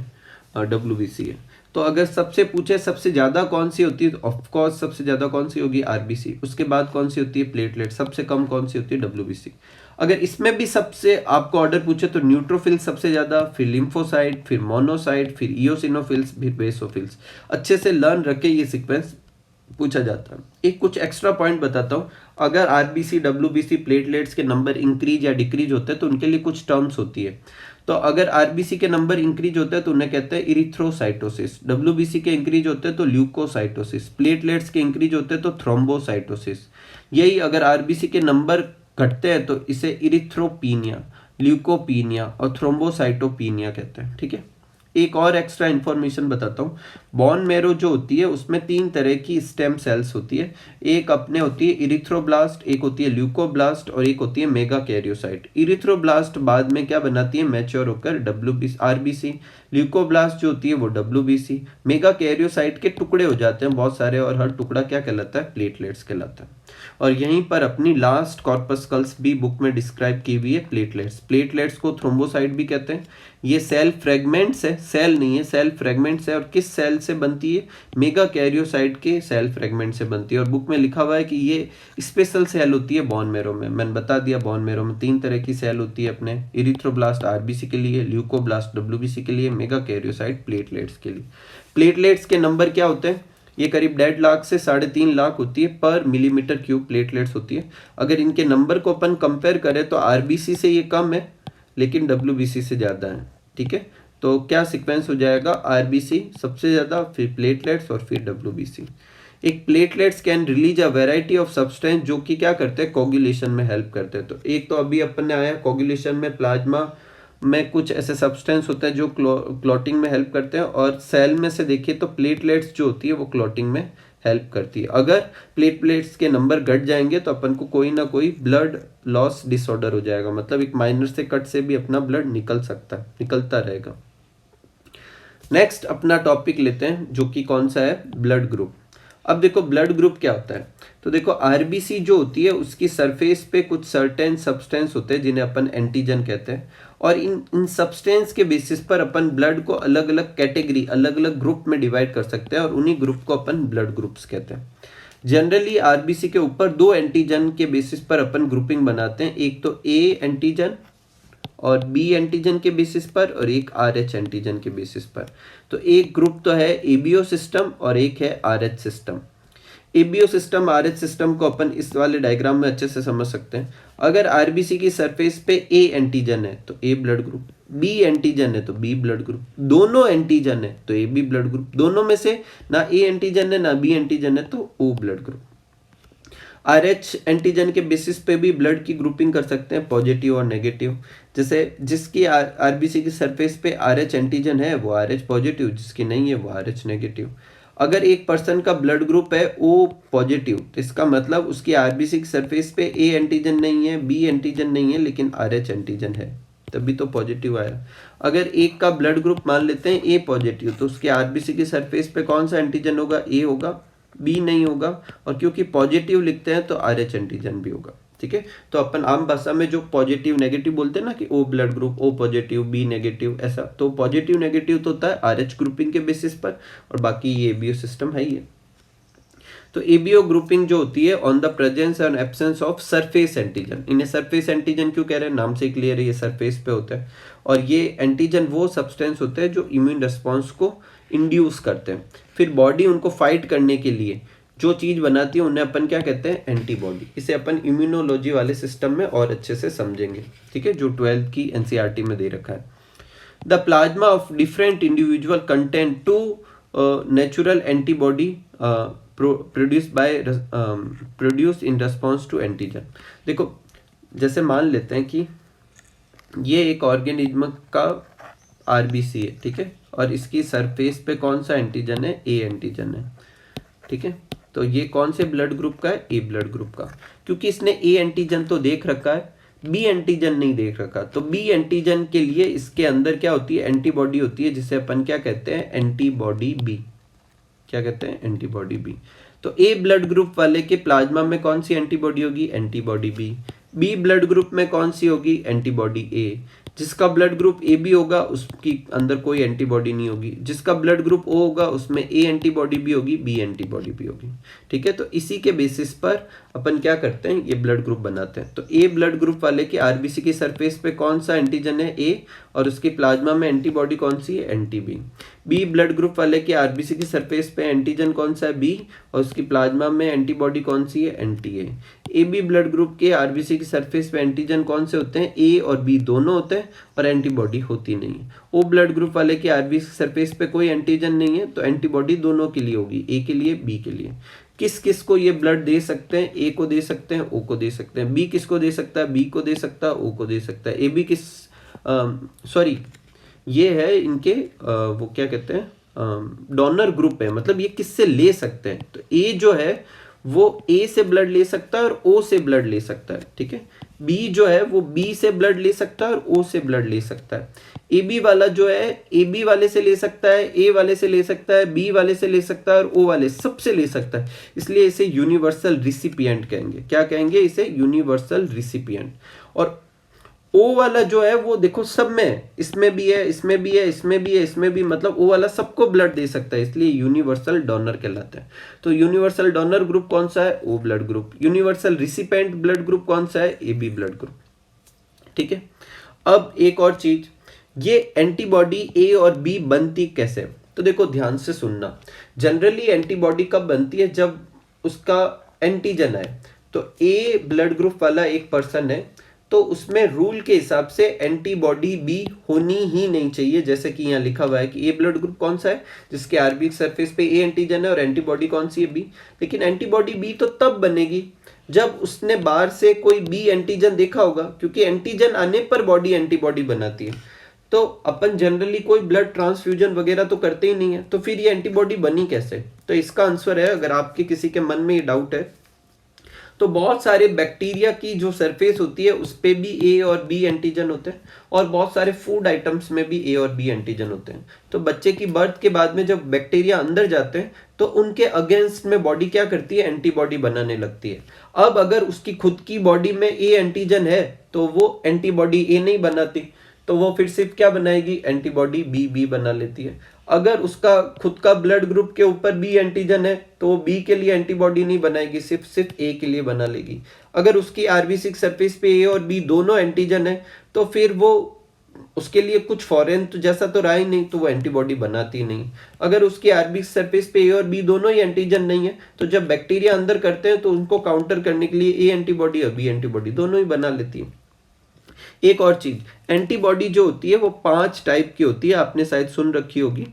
[SPEAKER 1] डब्ल्यूबीसी है। तो अगर सबसे पूछे सबसे ज़्यादा कौन सी होती है, तो ऑफकोर्स सबसे ज़्यादा कौन सी होगी, आरबीसी। उसके बाद कौन सी होती है, प्लेटलेट। सबसे कम कौन सी होती है, डब्ल्यूबीसी। अगर इसमें भी सबसे आपको ऑर्डर पूछे तो न्यूट्रोफिल्स सबसे ज़्यादा, फिर लिम्फोसाइट, फिर मोनोसाइट, फिर इओसिनोफिल्स, फिर बेसोफिल्स। अच्छे से लर्न रखे, ये सीक्वेंस पूछा जाता है। एक कुछ एक्स्ट्रा पॉइंट बताता हूँ, अगर आरबीसी, डब्ल्यूबीसी, प्लेटलेट्स के नंबर इंक्रीज या डिक्रीज होते हैं तो उनके लिए कुछ टर्म्स होती है। तो अगर आरबीसी के नंबर इंक्रीज होते हैं तो उन्हें कहते हैं इरिथ्रोसाइटोसिस, डब्ल्यूबीसी के इंक्रीज होते हैं तो ल्यूकोसाइटोसिस, प्लेटलेट्स के इंक्रीज होते हैं तो थ्रोम्बोसाइटोसिस। यही अगर आरबीसी के नंबर घटते हैं तो इसे इरिथ्रोपीनिया, ल्यूकोपीनिया और थ्रोम्बोसाइटोपीनिया कहते हैं, ठीक है। एक और एक्स्ट्रा इन्फॉर्मेशन बताता हूँ, बोन मैरो जो होती है उसमें 3 तरह की स्टेम सेल्स होती है। एक अपने होती है इरिथ्रोब्लास्ट, एक होती है ल्यूकोब्लास्ट और एक होती है मेगा कैरियोसाइट। इरिथ्रोब्लास्ट बाद में क्या बनाती है, मैच्योर होकर डब्ल्यूबीसी, आरबीसी। ल्यूकोब्लास्ट जो होती है वो डब्ल्यूबीसी। मेगा कैरियोसाइट के टुकड़े हो जाते हैं बहुत सारे, और हर टुकड़ा क्या कहलाता है, प्लेटलेट्स कहलाता है। और यहीं पर अपनी लास्ट कॉर्पस्कल्स भी बुक में डिस्क्राइब की हुई है, प्लेटलेट्स। प्लेटलेट्स को थ्रोम्बोसाइट भी कहते हैं। ये सेल फ्रेगमेंट्स है, सेल नहीं है, सेल फ्रेगमेंट्स है। और किस सेल से बनती है, मेगा कैरियोसाइट के सेल फ्रेगमेंट से बनती है। और बुक में लिखा हुआ है कि ये स्पेशल सेल होती है बोन मैरो में। मैंने बता दिया, बोन मैरो में 3 तरह की सेल होती है अपने, इरिथ्रोब्लास्ट आरबीसी के लिए, ल्यूकोब्लास्ट डब्ल्यूबीसी के लिए, मेगा कैरियोसाइट प्लेटलेट्स के लिए। प्लेटलेट्स के नंबर क्या होते हैं, ये करीब 1.5 लाख से 3.5 लाख होती है पर मिलीमीटर क्यूब प्लेटलेट्स होती है। अगर इनके नंबर को अपन कंपेयर करें तो आरबीसी से ये कम है लेकिन डब्ल्यूबीसी से ज़्यादा है, ठीक है। तो क्या सीक्वेंस हो जाएगा, आरबीसी सबसे ज़्यादा, फिर प्लेटलेट्स और फिर डब्ल्यूबीसी। एक platelets can release a variety of substance जो कि क्या करते हैं, कोगुलेशन में हेल्प करते हैं। तो एक तो अभी अपन ने आया कोगुलेशन में, प्लाज्मा में कुछ ऐसे सब्सटेंस होते हैं जो क्लॉटिंग में हेल्प करते हैं। और सेल में से देखिए तो प्लेटलेट्स जो होती है वो क्लॉटिंग में हेल्प करती है। अगर प्लेटलेट्स के नंबर घट जाएंगे तो अपन को कोई ना कोई ब्लड लॉस डिसऑर्डर हो जाएगा, मतलब एक माइनर से कट से भी अपना ब्लड निकल सकता है, निकलता रहेगा। नेक्स्ट अपना टॉपिक लेते हैं जो कि कौन सा है, ब्लड ग्रुप। अब देखो ब्लड ग्रुप क्या होता है, तो देखो आरबीसी जो होती है उसकी सरफेस पे कुछ सर्टेन सब्सटेंस होते हैं जिन्हें अपन एंटीजन कहते हैं। और इन सब्सटेंस के बेसिस पर अपन ब्लड को अलग अलग कैटेगरी, अलग अलग ग्रुप में डिवाइड कर सकते हैं और उन्हीं ग्रुप को अपन ब्लड ग्रुप्स कहते हैं। जनरली आरबीसी के ऊपर 2 एंटीजन के बेसिस पर अपन ग्रुपिंग बनाते हैं, एक तो ए एंटीजन और बी एंटीजन के बेसिस पर, और एक आरएच एंटीजन के बेसिस पर। तो एक ग्रुप तो है एबीओ सिस्टम और एक है RH system. ABO system RH system को अपन इस वाले डायग्राम में अच्छे से समझ सकते हैं। अगर आरबीसी की सरफेस पे ए एंटीजन है तो ए ब्लड ग्रुप, बी एंटीजन है तो बी ब्लड ग्रुप, दोनों एंटीजन है तो ए बी ब्लड ग्रुप, दोनों में से ना ए एंटीजन है ना बी एंटीजन है तो O blood group. Rh antigen के बेसिस पे भी ब्लड की ग्रुपिंग कर सकते हैं, पॉजिटिव और नेगेटिव। जैसे जिसकी आरबीसी की सरफेस पे आरएच एंटीजन है वो आरएच पॉजिटिव, जिसकी नहीं है वो आरएच नेगेटिव। अगर एक पर्सन का ब्लड ग्रुप है ओ पॉजिटिव तो इसका मतलब उसकी आरबीसी की सरफेस पे ए एंटीजन नहीं है, बी एंटीजन नहीं है, लेकिन आरएच एंटीजन है, तभी तो पॉजिटिव आया। अगर एक का ब्लड ग्रुप मान लेते हैं ए पॉजिटिव तो उसके आरबीसी की सरफेस पे कौन सा एंटीजन होगा, ए होगा, बी नहीं होगा, और क्योंकि पॉजिटिव लिखते हैं तो आरएच एंटीजन भी होगा। ठीक है, तो अपन आम भाषा में जो पॉजिटिव नेगेटिव बोलते हैं ना कि O blood group, O positive, B negative, ऐसा, तो पॉजिटिव नेगेटिव तो होता है आरएच ग्रुपिंग के बेसिस पर, और बाकी ये एबीओ सिस्टम है ही है। तो एबीओ ग्रुपिंग जो होती है on the presence and absence of surface antigen. इन्हें सरफेस एंटीजन क्यों कह रहे हैं, नाम से क्लियर है, ये सरफेस पे होता है, और ये एंटीजन वो सब्सटेंस होते हैं जो इम्यून रिस्पॉन्स को इंड्यूस करते हैं। फिर बॉडी उनको फाइट करने के लिए जो चीज बनाती है उन्हें अपन क्या कहते हैं, एंटीबॉडी। इसे अपन इम्यूनोलॉजी वाले सिस्टम में और अच्छे से समझेंगे, ठीक है, जो 12th की एनसीईआरटी में दे रखा है। The plasma of different individual content to natural antibody produce in response to antigen. देखो जैसे मान लेते हैं कि ये एक ऑर्गेनिज्म का आरबीसी है, ठीक है, और इसकी सरफेस पे कौन सा एंटीजन है, ए एंटीजन है, ठीक है। तो ये कौन से ब्लड ग्रुप का है, ए ब्लड ग्रुप का, क्योंकि इसने ए एंटीजन तो देख रखा है, बी एंटीजन नहीं देख रखा। तो बी एंटीजन के लिए इसके अंदर क्या होती है, एंटीबॉडी होती है, जिसे अपन क्या कहते हैं, एंटीबॉडी बी। क्या कहते हैं, एंटीबॉडी बी। तो ए ब्लड ग्रुप वाले के प्लाज्मा में कौन सी एंटीबॉडी होगी, antibody B. B blood group में कौन सी होगी, एंटीबॉडी ए। जिसका ब्लड ग्रुप ए बी होगा उसकी अंदर कोई एंटीबॉडी नहीं होगी। जिसका ब्लड ग्रुप ओ होगा उसमें ए एंटीबॉडी भी होगी, बी एंटीबॉडी भी होगी, ठीक है। तो इसी के बेसिस पर अपन क्या करते हैं, ये ब्लड ग्रुप बनाते हैं। तो ए ब्लड ग्रुप वाले के आरबीसी की सरफेस पे कौन सा एंटीजन है, ए, और उसकी प्लाज्मा में एंटीबॉडी कौन सी है, anti B. B blood group वाले के आरबीसी की सरफेस पे एंटीजन कौन सा है, बी, और उसकी प्लाज्मा में एंटीबॉडी कौन सी है, anti A. A B blood group के आरबीसी की सरफेस पे एंटीजन कौन से होते हैं, ए और बी दोनों होते हैं, और एंटीबॉडी होती नहीं है। ओ ब्लड ग्रुप वाले के आरबीसी की सरफेस पे कोई एंटीजन नहीं है, तो एंटीबॉडी दोनों के लिए होगी, ए के लिए, बी के लिए। किस किस को ये ब्लड दे सकते हैं, ए को दे सकते हैं, ओ को दे सकते हैं। बी किसको दे सकता है, बी को दे सकता है, ओ को दे सकता है। ए बी किस सॉरी ये है इनके वो क्या कहते हैं, डोनर ग्रुप है, मतलब ये किससे ले सकते हैं। तो ए जो है वो ए से ब्लड ले सकता है और ओ से ब्लड ले सकता है, ठीक है। बी जो है वो बी से ब्लड ले सकता है और ओ से ब्लड ले सकता है। ए बी वाला जो है ए बी वाले से ले सकता है, ए वाले से ले सकता है, बी वाले से ले सकता है और ओ वाले सबसे ले सकता है। इसलिए इसे यूनिवर्सल रिसिपिएंट कहेंगे। क्या कहेंगे, इसे यूनिवर्सल रिसिपिएंट। और ओ वाला जो है वो देखो सब में, इसमें भी है, इसमें भी है, इसमें भी है, इसमें भी, मतलब ओ वाला सबको ब्लड दे सकता है, इसलिए यूनिवर्सल डोनर कहलाता है। तो यूनिवर्सल डोनर ग्रुप कौन सा है, O blood group. Universal recipient blood group कौन सा है, ए बी ब्लड ग्रुप, ठीक है। अब एक और चीज, ये एंटीबॉडी ए और बी बनती कैसे, तो देखो ध्यान से सुनना। जनरली एंटीबॉडी कब बनती है, जब उसका एंटीजन है। तो ए ब्लड ग्रुप वाला एक पर्सन है तो उसमें रूल के हिसाब से एंटीबॉडी बी होनी ही नहीं चाहिए, जैसे कि यहाँ लिखा हुआ है कि ए ब्लड ग्रुप कौन सा है, जिसके आरबी सरफेस पे ए एंटीजन है और एंटीबॉडी कौन सी है, बी। लेकिन एंटीबॉडी बी तो तब बनेगी जब उसने बाहर से कोई बी एंटीजन देखा होगा, क्योंकि एंटीजन आने पर बॉडी एंटीबॉडी बनाती है। तो अपन जनरली कोई ब्लड ट्रांसफ्यूजन वगैरह तो करते ही नहीं है, तो फिर ये एंटीबॉडी बनी कैसे। तो इसका आंसर है, अगर आपके किसी के मन में ये डाउट है, तो बहुत सारे बैक्टीरिया की जो सरफेस होती है उस पे भी ए और बी एंटीजन होते हैं, और बहुत सारे फूड आइटम्स में भी ए और बी एंटीजन होते हैं। तो बच्चे की बर्थ के बाद में जब बैक्टीरिया अंदर जाते हैं तो उनके अगेंस्ट में बॉडी क्या करती है, एंटीबॉडी बनाने लगती है। अब अगर उसकी खुद की बॉडी में ए एंटीजन है तो वो एंटीबॉडी ए नहीं बनाती, तो वो फिर सिर्फ क्या बनाएगी, एंटीबॉडी बी बी बना लेती है। अगर उसका खुद का ब्लड ग्रुप के ऊपर बी एंटीजन है तो वो बी के लिए एंटीबॉडी नहीं बनाएगी, सिर्फ ए के लिए बना लेगी। अगर उसकी आरबीसी सरफेस पे ए और बी दोनों एंटीजन है तो फिर वो उसके लिए कुछ फॉरेन तो जैसा तो रहा ही नहीं, तो वो एंटीबॉडी बनाती नहीं। अगर उसकी आरबीसी सरफेस पे ए और बी दोनों ही एंटीजन नहीं है, तो जब बैक्टीरिया अंदर करते हैं तो उनको काउंटर करने के लिए ए एंटीबॉडी और बी एंटीबॉडी दोनों ही बना लेती है। एक और चीज, एंटीबॉडी जो होती है वो 5 टाइप की होती है, आपने शायद सुन रखी होगी।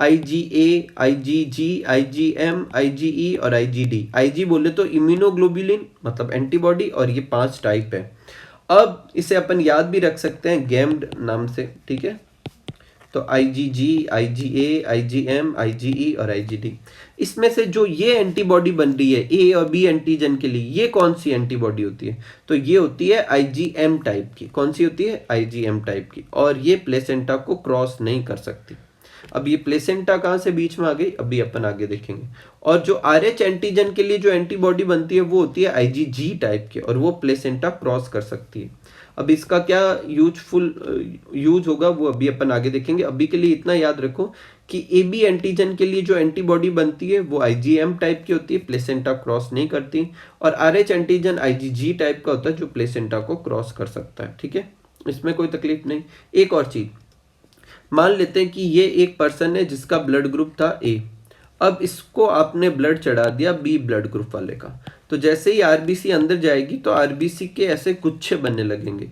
[SPEAKER 1] IgA, IgG, IgM, IgE और IgD। IG बोले तो इम्यूनोग्लोबुलिन मतलब एंटीबॉडी, और ये 5 टाइप है। अब इसे अपन याद भी रख सकते हैं गैम्ड नाम से, ठीक है। तो IgG, IgA, IgM, IgE और IgD। इसमें से जो ये एंटीबॉडी बन रही है ए और बी एंटीजन के लिए, ये कौन सी एंटीबॉडी होती है? तो ये होती है IgM टाइप की। कौन सी होती है? IgM टाइप की। और ये प्लेसेंटा को क्रॉस नहीं कर सकती। अब ये प्लेसेंटा कहाँ से बीच में आ गई, अभी अपन आगे देखेंगे। और जो RH एंटीजन के लिए जो एंटीबॉडी बनती है वो होती है IgG टाइप की, और वो प्लेसेंटा क्रॉस कर सकती है। अब इसका क्या यूज होगा वो अभी अपन आगे देखेंगे। अभी के लिए इतना याद रखो कि AB एंटीजन के लिए जो एंटीबॉडी बनती है वो IgM टाइप की होती है, प्लेसेंटा क्रॉस नहीं करती। और RH एंटीजन IgG टाइप का होता है जो प्लेसेंटा को क्रॉस कर सकता है, ठीक है, इसमें कोई तकलीफ नहीं। एक और चीज, मान लेते हैं कि ये एक पर्सन है जिसका ब्लड ग्रुप था ए। अब इसको आपने ब्लड चढ़ा दिया बी ब्लड ग्रुप वाले का, तो जैसे ही आरबीसी अंदर जाएगी तो आरबीसी के ऐसे गुच्छे बनने लगेंगे,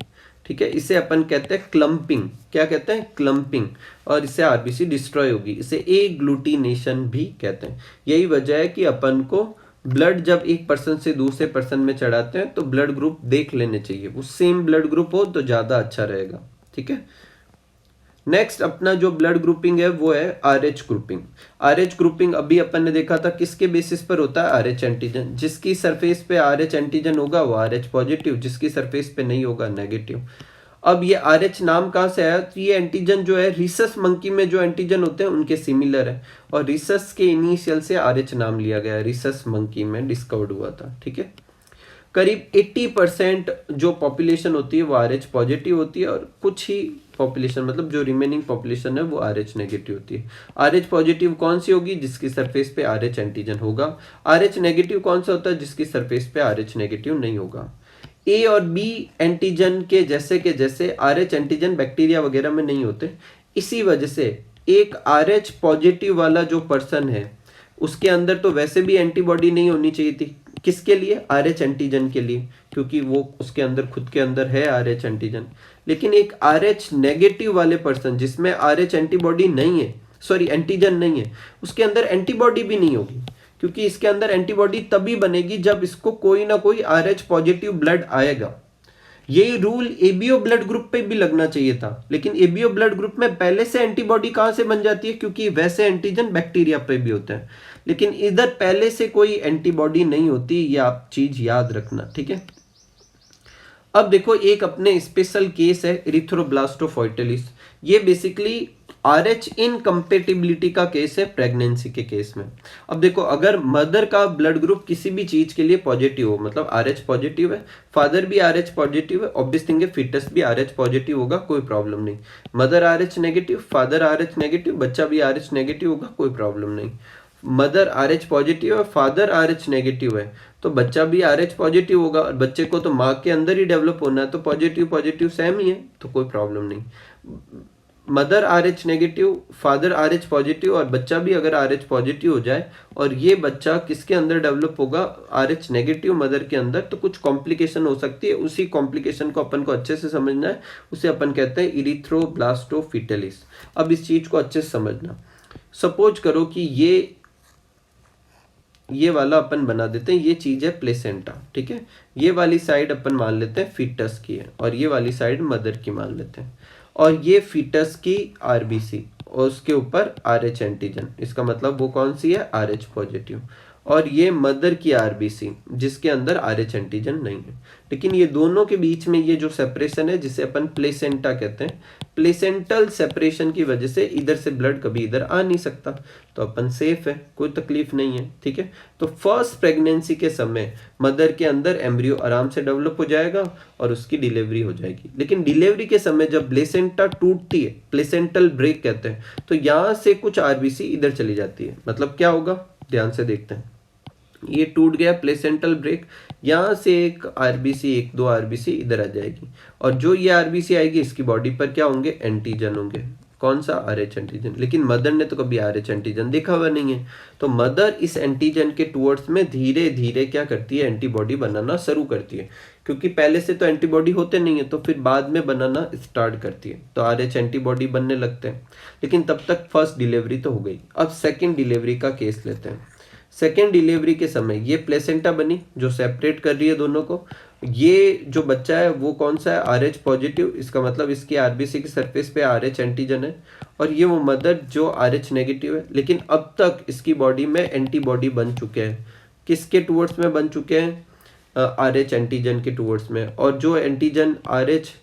[SPEAKER 1] ठीक है। इसे अपन कहते हैं क्लम्पिंग। क्या कहते हैं? क्लम्पिंग। और इससे आरबीसी डिस्ट्रॉय होगी। इसे एग्लूटिनेशन भी कहते हैं। यही वजह है कि अपन को ब्लड जब एक पर्सन से दूसरे पर्सन में चढ़ाते हैं तो ब्लड ग्रुप देख लेने चाहिए, वो सेम ब्लड ग्रुप हो तो ज्यादा अच्छा रहेगा, ठीक है। नेक्स्ट अपना जो ब्लड ग्रुपिंग है वो है RH ग्रुपिंग। RH ग्रुपिंग अभी अपन ने देखा था किसके बेसिस पर होता है? RH antigen. जिसकी सरफेस पे RH एंटीजन होगा वो RH पॉजिटिव, जिसकी सरफेस पे नहीं होगा नेगेटिव। अब ये RH नाम कहाँ से आया? तो ये एंटीजन जो है रिसस मंकी में जो एंटीजन होते हैं उनके सिमिलर है, और रिसस के इनिशियल से RH नाम लिया गया है, रिसस मंकी में डिस्कवर्ड हुआ था, ठीक है। करीब 80% जो पॉपुलेशन होती है वो RH पॉजिटिव होती है, और कुछ ही पॉपुलेशन मतलब जो रिमेनिंग पॉपुलेशन है वो RH नेगेटिव होती है। RH पॉजिटिव कौन सी होगी? जिसकी सरफेस पे RH एंटीजन होगा। RH नेगेटिव कौन सा होता है? जिसकी सरफेस पे RH नेगेटिव नहीं होगा। ए और बी एंटीजन के जैसे RH एंटीजन बैक्टीरिया वगैरह में नहीं होते। इसी वजह से एक RH पॉजिटिव वाला जो पर्सन है उसके अंदर तो वैसे भी एंटीबॉडी नहीं होनी चाहिए थी। किसके लिए? RH एंटीजन के लिए, क्योंकि वो उसके अंदर खुद के अंदर है RH एंटीजन। लेकिन एक RH नेगेटिव वाले पर्सन जिसमें RH एंटीबॉडी नहीं है, सॉरी एंटीजन नहीं है, उसके अंदर एंटीबॉडी भी नहीं होगी, क्योंकि इसके अंदर एंटीबॉडी तभी बनेगी जब इसको कोई ना कोई RH पॉजिटिव ब्लड आएगा। यही रूल एबीओ ब्लड ग्रुप पे भी लगना चाहिए था, लेकिन एबीओ ब्लड ग्रुप में पहले से एंटीबॉडी कहां से बन जाती है? क्योंकि वैसे एंटीजन बैक्टीरिया पे भी होते हैं, लेकिन इधर पहले से कोई एंटीबॉडी नहीं होती। ये आप चीज याद रखना, ठीक है। अब देखो एक अपने स्पेशल केस है इरिथ्रोब्लास्टोफोइटिलिस। ये बेसिकली RH इनकम्पेटिबिलिटी का केस है प्रेगनेंसी के केस में। अब देखो अगर मदर का ब्लड ग्रुप किसी भी चीज के लिए पॉजिटिव हो, मतलब RH पॉजिटिव है, फादर भी RH पॉजिटिव है, ऑब्वियस थिंग है फीटस भी RH पॉजिटिव होगा, कोई प्रॉब्लम नहीं। Mother RH negative, father RH negative, बच्चा भी RH नेगेटिव होगा, कोई प्रॉब्लम नहीं। मदर RH पॉजिटिव है, फादर RH नेगेटिव है, तो बच्चा भी RH पॉजिटिव होगा, और बच्चे को तो माँ के अंदर ही डेवलप होना है, तो पॉजिटिव पॉजिटिव सेम ही है, तो कोई प्रॉब्लम नहीं। Mother RH negative, father RH positive, और बच्चा भी अगर RH पॉजिटिव हो जाए और ये बच्चा किसके अंदर डेवलप होगा? RH नेगेटिव मदर के अंदर, तो कुछ कॉम्प्लिकेशन हो सकती है। उसी कॉम्प्लिकेशन को अपन को अच्छे से समझना है, उसे अपन कहते हैं इरिथ्रोब्लास्टोफिटिलिस। अब इस चीज को अच्छे से समझना। सपोज करो कि ये वाला अपन बना देते हैं, ये चीज है प्लेसेंटा, ठीक है। ये वाली साइड अपन मान लेते हैं फीटस की है, और ये वाली साइड मदर की मान लेते हैं, और ये फीटस की आरबीसी और उसके ऊपर RH एंटीजन, इसका मतलब वो कौन सी है? RH positive. और ये मदर की आरबीसी जिसके अंदर RH एंटीजन नहीं है। लेकिन ये दोनों के बीच में ये जो सेपरेशन है जिसे अपन प्लेसेंटा कहते हैं, प्लेसेंटल सेपरेशन की वजह से इधर से ब्लड कभी इधर आ नहीं सकता, तो अपन सेफ है, कोई तकलीफ नहीं है, ठीक है। तो फर्स्ट प्रेगनेंसी के समय मदर के अंदर एम्ब्रियो आराम से डेवलप हो जाएगा और उसकी डिलीवरी हो जाएगी। लेकिन डिलीवरी के समय जब प्लेसेंटा टूटती है, प्लेसेंटल ब्रेक कहते हैं, तो यहाँ से कुछ आरबीसी इधर चली जाती है। मतलब क्या होगा? ध्यान से देखते हैं। ये टूट गया प्लेसेंटल ब्रेक, यहाँ से एक आरबीसी, एक दो आरबीसी इधर आ जाएगी, और जो ये आरबीसी आएगी इसकी बॉडी पर क्या होंगे, एंटीजन होंगे। कौन सा, आरएच एंटीजन। लेकिन मदर ने तो कभी आरएच एंटीजन देखा हुआ नहीं है, तो मदर इस एंटीजन के टूवर्ड्स में धीरे धीरे क्या करती है, एंटीबॉडी बनाना शुरू करती है, क्योंकि पहले से तो एंटीबॉडी होते नहीं है, तो फिर बाद में बनाना स्टार्ट करती है, तो आरएच एंटीबॉडी बनने लगते हैं। लेकिन तब तक फर्स्ट डिलीवरी तो हो गई। अब सेकेंड डिलीवरी का केस लेते हैं। सेकेंड डिलीवरी के समय ये प्लेसेंटा बनी जो सेपरेट कर रही है दोनों को। ये जो बच्चा है वो कौन सा है, आरएच पॉजिटिव, इसका मतलब इसकी आरबीसी की सरफेस पे आरएच एंटीजन है। और ये वो मदर जो आरएच नेगेटिव है, लेकिन अब तक इसकी बॉडी में एंटीबॉडी बन चुके हैं। किसके टूवर्ड्स में बन चुके हैं, आरएच एंटीजन के टूवर्ड्स में। और जो एंटीजन आरएच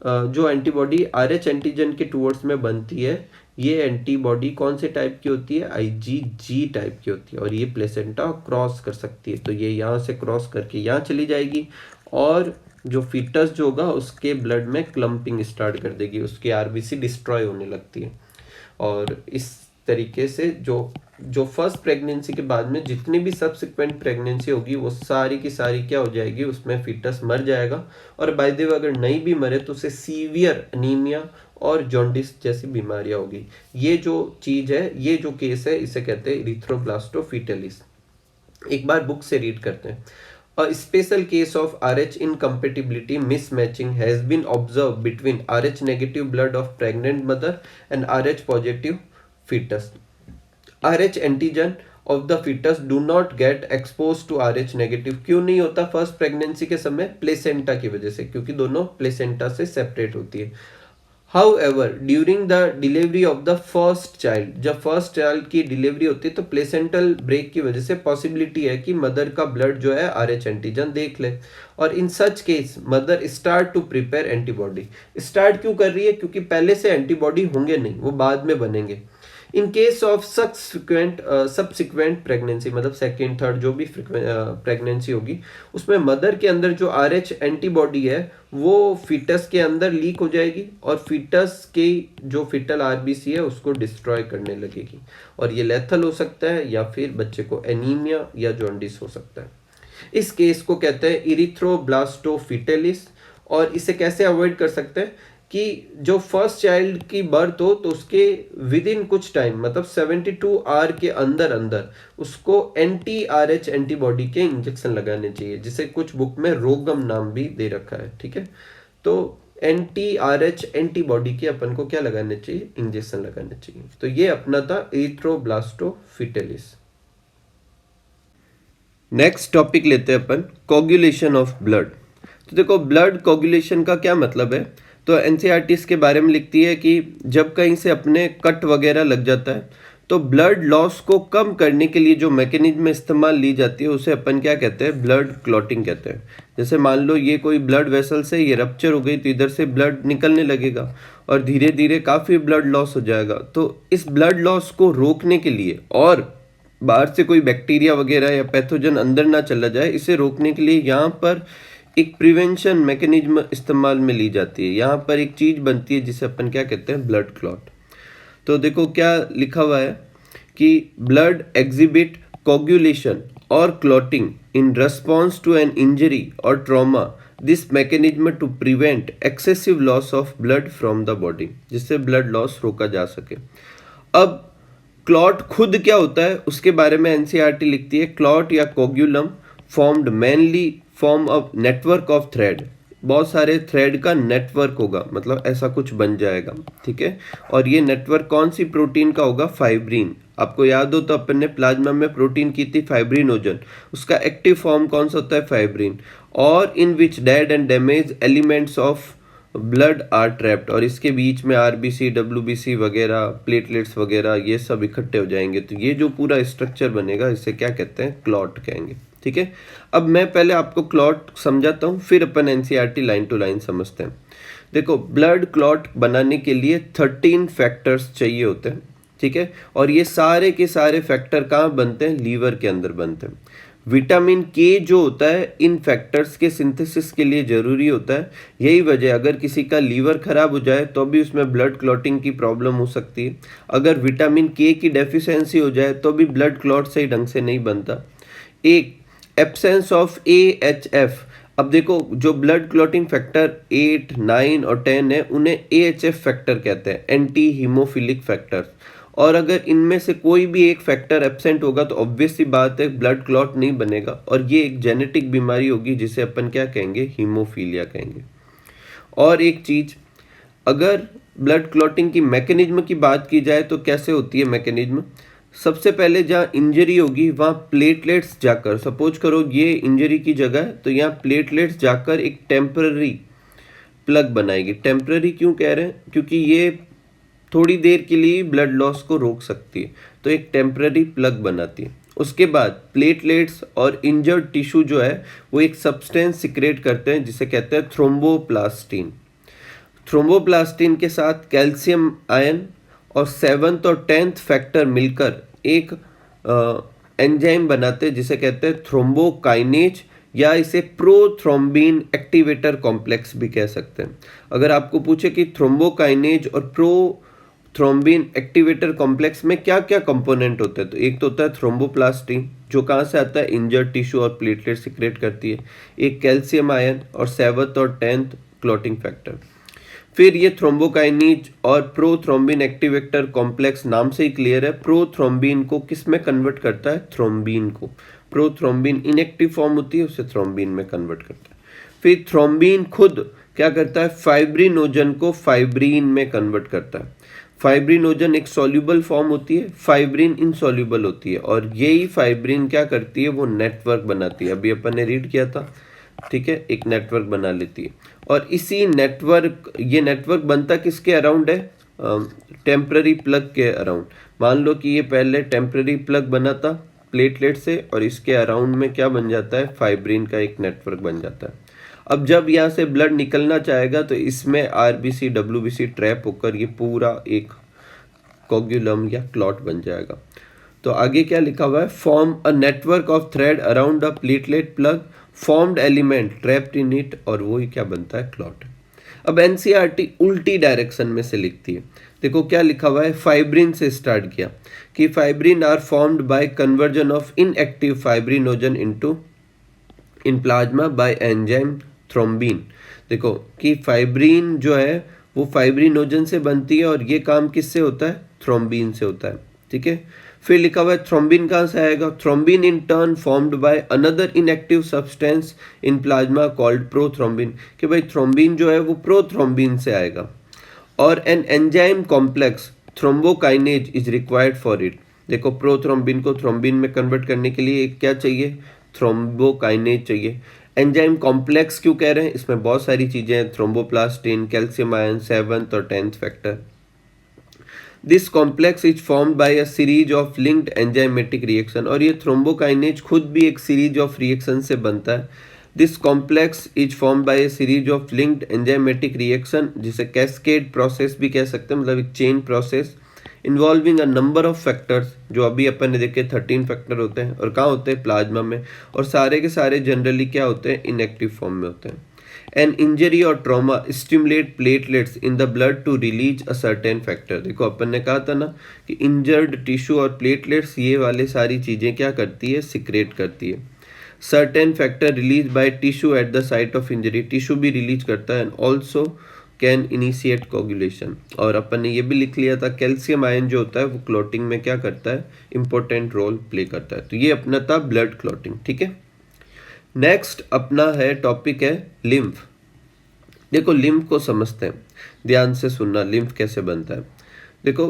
[SPEAKER 1] जो एंटीबॉडी आरएच एंटीजन के टूवर्ड्स में बनती है, ये एंटीबॉडी कौन से टाइप की होती है, आईजीजी टाइप की होती है, और ये प्लेसेंटा क्रॉस कर सकती है। तो ये यहाँ से क्रॉस करके यहाँ चली जाएगी, और जो फीटस जो होगा उसके ब्लड में क्लम्पिंग स्टार्ट कर देगी, उसकी आरबीसी डिस्ट्रॉय होने लगती है। और इस तरीके से जो फर्स्ट प्रेगनेंसी के बाद में जितनी भी सब्सिक्वेंट प्रेगनेंसी होगी वो सारी की सारी क्या हो जाएगी, उसमें फीटस मर जाएगा। और बाय द वे अगर नहीं भी मरे तो उसे सीवियर एनीमिया और जॉन्डिस जैसी बीमारियां होगी। ये जो चीज है, ये जो केस है, इसे कहते हैं इरिथ्रोब्लास्टोफिटेलिस। एक बार बुक से रीड करते हैं। A special case of RH incompatibility mismatching has been observed between RH negative blood of pregnant mother and RH positive fetus. RH antigen of the fetus do not get exposed to RH negative। क्यों नहीं होता first pregnancy के समय, placenta की वजह से, क्योंकि दोनों प्लेसेंटा से सेपरेट होती है। However, during the delivery of the first child, जब फर्स्ट चाइल्ड की डिलीवरी होती है तो प्लेसेंटल ब्रेक की वजह से पॉसिबिलिटी है कि मदर का ब्लड जो है आरएच एंटीजन देख ले, और in such case mother start to prepare antibody. Start क्यों कर रही है, क्योंकि पहले से एंटीबॉडी होंगे नहीं, वो बाद में बनेंगे। In case of subsequent pregnancy, मतलब सेकेंड थर्ड जो भी प्रेगनेंसी होगी, उसमें मदर के अंदर जो आरएच एंटीबॉडी है वो फीटस के अंदर लीक हो जाएगी, और फीटस की जो फीटल आरबीसी है उसको डिस्ट्रॉय करने लगेगी, और ये लेथल हो सकता है या फिर बच्चे को एनीमिया या जॉन्डिस हो सकता है। इस केस को कहते हैं इरिथ्रोब्लास्टोफिटेलिस। और इसे कैसे अवॉइड कर सकते हैं कि जो फर्स्ट चाइल्ड की बर्थ हो तो उसके विद इन कुछ टाइम, मतलब 72 आवर के अंदर अंदर उसको एंटी आरएच एंटीबॉडी के इंजेक्शन लगाने चाहिए, जिसे कुछ बुक में रोगम नाम भी दे रखा है। ठीक है, तो एंटी आरएच एंटीबॉडी के अपन को क्या लगाने चाहिए, इंजेक्शन लगाने चाहिए। तो ये अपना था इरिथ्रोब्लास्टोफिटेलिस। नेक्स्ट टॉपिक लेते हैं अपन, कोगुलेशन ऑफ ब्लड। तो देखो ब्लड कोगुलेशन का क्या मतलब है, तो एनसीईआरटी इसके बारे में लिखती है कि जब कहीं से अपने कट वगैरह लग जाता है तो ब्लड लॉस को कम करने के लिए जो मैकेनिज्म इस्तेमाल ली जाती है उसे अपन क्या कहते हैं, ब्लड क्लॉटिंग कहते हैं। जैसे मान लो ये कोई ब्लड वेसल से ये रप्चर हो गई तो इधर से ब्लड निकलने लगेगा और धीरे धीरे काफ़ी ब्लड लॉस हो जाएगा। तो इस ब्लड लॉस को रोकने के लिए और बाहर से कोई बैक्टीरिया वगैरह या पैथोजन अंदर ना चला जाए, इसे रोकने के लिए यहाँ पर एक प्रिवेंशन मैकेनिज्म इस्तेमाल में ली जाती है। यहाँ पर एक चीज़ बनती है जिसे अपन क्या कहते हैं, ब्लड क्लॉट। तो देखो क्या लिखा हुआ है कि ब्लड एग्जिबिट कोगुलेशन और clotting in response to an injury और trauma, this mechanism to prevent excessive loss of blood from the body, जिससे ब्लड लॉस रोका जा सके। अब क्लॉट खुद क्या होता है उसके बारे में एनसीईआरटी लिखती है, क्लॉट या coagulum formed mainly form of network of thread, बहुत सारे थ्रेड का नेटवर्क होगा, मतलब ऐसा कुछ बन जाएगा। ठीक है, और ये नेटवर्क कौन सी प्रोटीन का होगा, फाइब्रिन। आपको याद हो तो अपन ने प्लाज्मा में प्रोटीन की थी फाइब्रिनोजन, उसका एक्टिव फॉर्म कौन सा होता है, फाइब्रिन। और in which dead and damage elements of blood are trapped, और इसके बीच में आरबीसी, डब्ल्यूबीसी वगैरह, प्लेटलेट्स वगैरह ये सब इकट्ठे हो जाएंगे। तो ये जो पूरा स्ट्रक्चर बनेगा इसे क्या कहते हैं, क्लॉट कहेंगे। ठीक है, अब मैं पहले आपको क्लॉट समझाता हूँ, फिर अपन एनसीईआरटी लाइन टू लाइन समझते हैं। देखो ब्लड क्लॉट बनाने के लिए 13 फैक्टर्स चाहिए होते हैं। ठीक है, और ये सारे के सारे फैक्टर कहाँ बनते हैं, लीवर के अंदर बनते हैं। विटामिन के जो होता है इन फैक्टर्स के सिंथेसिस के लिए ज़रूरी होता है। यही वजह, अगर किसी का लीवर खराब हो जाए तो भी उसमें ब्लड क्लॉटिंग की प्रॉब्लम हो सकती है। अगर विटामिन के की डेफिशिएंसी हो जाए तो भी ब्लड क्लॉट सही ढंग से नहीं बनता। एक एब्सेंस ऑफ AHF। अब देखो जो ब्लड क्लॉटिंग फैक्टर 8, 9 और 10 है उन्हें AHF फैक्टर कहते हैं, एंटी हीमोफिलिक फैक्टर। और अगर इनमें से कोई भी एक फैक्टर एब्सेंट होगा तो ऑब्वियस सी बात है ब्लड क्लॉट नहीं बनेगा, और ये एक जेनेटिक बीमारी होगी जिसे अपन क्या कहेंगे, हीमोफीलिया कहेंगे। और एक चीज, अगर ब्लड क्लॉटिंग की मैकेनिज्म की बात की जाए तो कैसे होती है मैकेनिज्म। सबसे पहले जहाँ इंजरी होगी वहाँ प्लेटलेट्स जाकर, सपोज करो ये इंजरी की जगह है तो यहाँ प्लेटलेट्स जाकर एक टेम्पररी प्लग बनाएगी। टेम्पररी क्यों कह रहे हैं, क्योंकि ये थोड़ी देर के लिए ब्लड लॉस को रोक सकती है, तो एक टेम्पररी प्लग बनाती है। उसके बाद प्लेटलेट्स और इंजर्ड टिश्यू जो है वो एक सब्सटेंस सिक्रेट करते हैं जिसे कहते हैं थ्रोम्बोप्लास्टिन। थ्रोम्बोप्लास्टिन के साथ कैल्शियम आयन और 7th और 10th फैक्टर मिलकर एक एंजाइम बनाते हैं जिसे कहते हैं थ्रोम्बोकाइनेज, या इसे प्रोथ्रोम्बिन एक्टिवेटर कॉम्प्लेक्स भी कह सकते हैं। अगर आपको पूछे कि थ्रोम्बोकाइनेज और प्रोथ्रोम्बिन एक्टिवेटर कॉम्प्लेक्स में क्या क्या कंपोनेंट होते हैं, तो एक तो होता है थ्रोम्बोप्लास्टिन जो कहाँ से आता है, इंजर्ड टिश्यू और प्लेटलेट सिक्रेट करती है, एक कैल्शियम आयन और 7th और 10th क्लॉटिंग फैक्टर। फिर ये थ्रोम्बोकाइनेज और प्रोथ्रोम्बिन एक्टिवेटर कॉम्प्लेक्स नाम से ही क्लियर है, प्रोथ्रोम्बिन को किस में कन्वर्ट करता है, थ्रोम्बिन को। प्रोथ्रोम्बिन इनएक्टिव फॉर्म होती है उसे थ्रोम्बिन में कन्वर्ट करता है। फिर थ्रोम्बिन खुद क्या करता है, फाइब्रिनोजन को फाइब्रिन में कन्वर्ट करता है। फाइब्रिनोजन एक सॉल्युबल फॉर्म होती है, फाइब्रिन इनसॉल्युबल होती है, और यही फाइब्रिन क्या करती है, वो नेटवर्क बनाती है। अभी अपन ने रीड किया था, ठीक है, एक नेटवर्क बना लेती है। और इसी नेटवर्क, ये नेटवर्क बनता किसके अराउंड है, टेम्पररी प्लग के अराउंड। मान लो कि ये पहले टेम्पररी प्लग बना था प्लेटलेट से, और इसके अराउंड में क्या बन जाता है, फाइब्रिन का एक नेटवर्क बन जाता है। अब जब यहाँ से ब्लड निकलना चाहेगा तो इसमें RBC WBC ट्रैप होकर ये पूरा एक कोगुलम या क्लॉट बन जाएगा। तो आगे क्या लिखा हुआ है, form a network of thread around a platelet plug, formed element trapped in it, और वही क्या बनता है, क्लॉट। अब NCERT उल्टी डायरेक्शन में से लिखती है। देखो क्या लिखा हुआ है, फाइब्रिन से स्टार्ट किया कि fibrin are formed by conversion of inactive fibrinogen into in plasma by enzyme thrombin. देखो कि फाइब्रिन जो है वो फाइब्रिनोजन से बनती है, और ये काम किससे होता है, थ्रोम्बिन से होता है, ठीक है। फिर लिखा हुआ है थ्रोम्बिन कहाँ से आएगा, thrombin in turn formed by another inactive substance in plasma called prothrombin, कि भाई थ्रोम्बिन जो है वो प्रोथ्रोम्बिन से आएगा। और an enzyme complex thrombokinase is required for it. देखो प्रोथ्रोम्बिन को थ्रोम्बिन में कन्वर्ट करने के लिए एक क्या चाहिए, थ्रोम्बोकाइनेज चाहिए। एंजाइम कॉम्प्लेक्स क्यों कह रहे हैं, इसमें बहुत सारी चीजें हैं, थ्रोम्बोप्लास्टिन, कैल्शियम आयन, 7th और 10th factor. This complex is formed by a series of linked enzymatic reaction, और ये थ्रोम्बोकाइनेज खुद भी एक सीरीज ऑफ रिएक्शन से बनता है। This complex is formed by a series of linked enzymatic reaction, जिसे कैस्केड प्रोसेस भी कह सकते हैं, मतलब एक chain process involving a number of factors, जो अभी अपन ने देखे 13 फैक्टर होते हैं, और कहाँ होते हैं, प्लाज्मा में, और सारे के सारे जनरली क्या होते हैं, इनएक्टिव फॉर्म में होते हैं। एन इंजरी और trauma stimulate platelets in the blood to release a certain factor. देखो अपन ने कहा था ना कि इंजर्ड टिश्यू और प्लेटलेट्स ये वाले सारी चीज़ें क्या करती है, सिक्रेट करती है। Certain factor release by tissue at the site of injury, tissue भी रिलीज करता है, and also can initiate coagulation. और अपन ने ये भी लिख लिया था कैल्शियम आयन जो होता है वो क्लॉटिंग में क्या करता है, इंपॉर्टेंट रोल प्ले करता है। तो ये अपना था ब्लड क्लॉटिंग, ठीक है। नेक्स्ट अपना है टॉपिक है लिम्फ। देखो लिम्फ को समझते हैं, ध्यान से सुनना, लिम्फ कैसे बनता है। देखो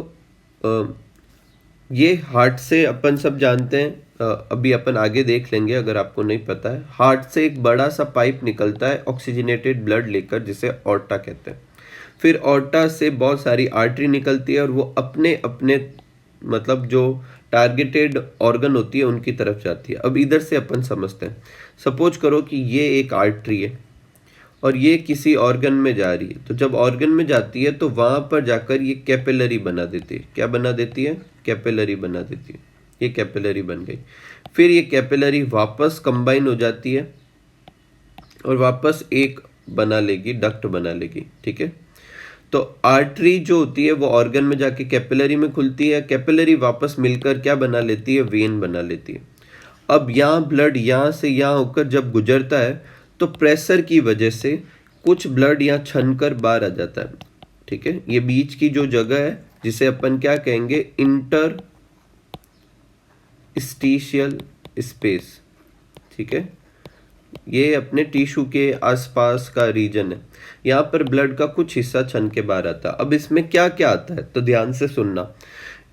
[SPEAKER 1] ये हार्ट से अपन सब जानते हैं, अभी अपन आगे देख लेंगे अगर आपको नहीं पता है। हार्ट से एक बड़ा सा पाइप निकलता है ऑक्सीजनेटेड ब्लड लेकर, जिसे ऑर्टा कहते हैं। फिर ऑर्टा से बहुत सारी आर्टरी निकलती है, और वो अपने अपने मतलब जो टारगेटेड ऑर्गन होती है उनकी तरफ जाती है। अब इधर से अपन समझते हैं, सपोज करो कि ये एक आर्टरी है और ये किसी ऑर्गन में जा रही है, तो जब ऑर्गन में जाती है तो वहाँ पर जाकर ये कैपिलरी बना देती है। क्या बना देती है, कैपिलरी बना देती है। ये कैपिलरी बन गई। फिर ये कैपिलरी वापस कंबाइन हो जाती है और वापस एक बना लेगी, डक्ट बना लेगी, ठीक है। तो आर्टरी जो होती है वो ऑर्गन में जाके कैपिलरी में खुलती है, कैपिलरी वापस मिलकर क्या बना लेती है, वेन बना लेती है। अब यहाँ ब्लड यहाँ से यहाँ होकर जब गुजरता है तो प्रेशर की वजह से कुछ ब्लड यहाँ छन कर बाहर आ जाता है, ठीक है। ये बीच की जो जगह है जिसे अपन क्या कहेंगे, इंटरस्टिशियल स्पेस, ठीक है। ये अपने टिश्यू के आसपास का रीजन है, यहाँ पर ब्लड का कुछ हिस्सा छन के बाहर आता है। अब इसमें क्या क्या आता है तो ध्यान से सुनना।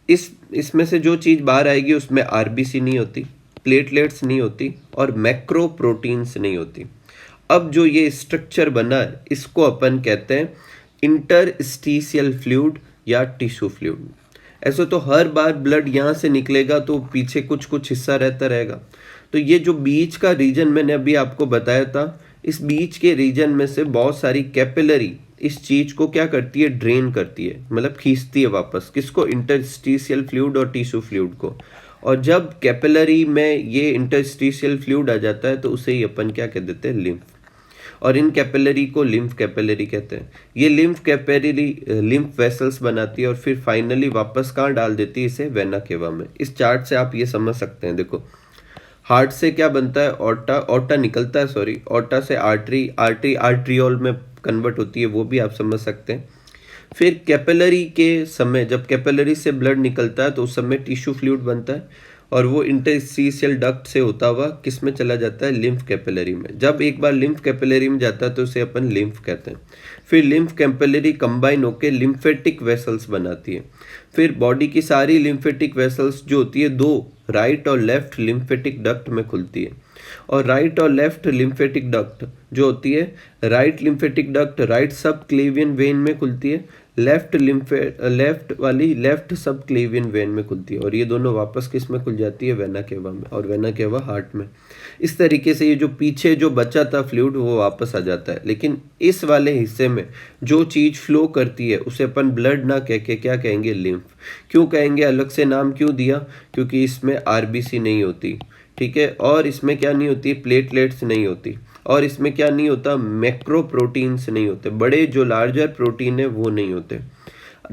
[SPEAKER 1] इसमें से जो चीज़ बाहर आएगी उसमें आरबीसी नहीं होती, प्लेटलेट्स नहीं होती और मैक्रो प्रोटीन्स नहीं होती। अब जो ये स्ट्रक्चर बना है इसको अपन कहते हैं इंटरस्टिशियल फ्लूइड या टिश्यू फ्लूइड। ऐसे तो हर बार ब्लड यहाँ से निकलेगा तो पीछे कुछ कुछ हिस्सा रहता रहेगा। तो ये जो बीच का रीजन मैंने अभी आपको बताया था, इस बीच के रीजन में से बहुत सारी कैपिलरी इस चीज को क्या करती है, ड्रेन करती है, मतलब खींचती है वापस। किसको, इंटरस्टिशियल फ्लूइड और टिश्यू फ्लूइड को। और जब कैपिलरी में ये इंटरस्टिशियल फ्लूइड आ जाता है तो उसे ही अपन क्या कह देते हैं, लिम्फ। और इन कैपिलरी को लिम्फ कैपिलरी कहते हैं। ये लिम्फ कैपिलरी लिम्फ वेसल्स बनाती है और फिर फाइनली वापस कहाँ डाल देती है, इसे वेना केवा में। इस चार्ट से आप ये समझ सकते हैं। देखो, हार्ट से क्या बनता है, ऑर्टा निकलता है, ऑर्टा से आर्टरी आर्ट्रियोल में कन्वर्ट होती है, वो भी आप समझ सकते हैं। फिर कैपिलरी के समय, जब कैपिलरी से ब्लड निकलता है तो उस समय टिश्यू फ्लूइड बनता है और वो इंटरस्टिशियल डक्ट से होता हुआ किस में चला जाता है, लिम्फ कैपिलरी में। जब एक बार लिम्फ कैपिलरी में जाता है तो उसे अपन लिम्फ कहते हैं। फिर लिम्फ कैपिलरी कंबाइन होकर लिम्फेटिक वेसल्स बनाती है। फिर बॉडी की सारी लिम्फेटिक वेसल्स जो होती है दो, राइट और लेफ्ट लिम्फेटिक डक्ट में खुलती है। और राइट और लेफ्ट लिम्फेटिक डक्ट जो होती है, राइट लिम्फेटिक डक्ट राइट सब क्लेवियन वेन में खुलती है, लेफ्ट वाली लेफ्ट सब क्लेवियन वेन में खुलती है। और ये दोनों वापस किस में खुल जाती है, वेना केवा में, और वेना केवा हार्ट में। इस तरीके से ये जो पीछे जो बचा था फ्लूइड वो वापस आ जाता है। लेकिन इस वाले हिस्से में जो चीज़ फ्लो करती है उसे अपन ब्लड ना कह के क्या कहेंगे, लिम्फ। क्यों कहेंगे, अलग से नाम क्यों दिया, क्योंकि इसमें आरबीसी नहीं होती, ठीक है। और इसमें क्या नहीं होती, प्लेटलेट्स नहीं होती। और इसमें क्या नहीं होता, मैक्रो प्रोटीन्स नहीं होते, बड़े जो लार्जर प्रोटीन है वो नहीं होते।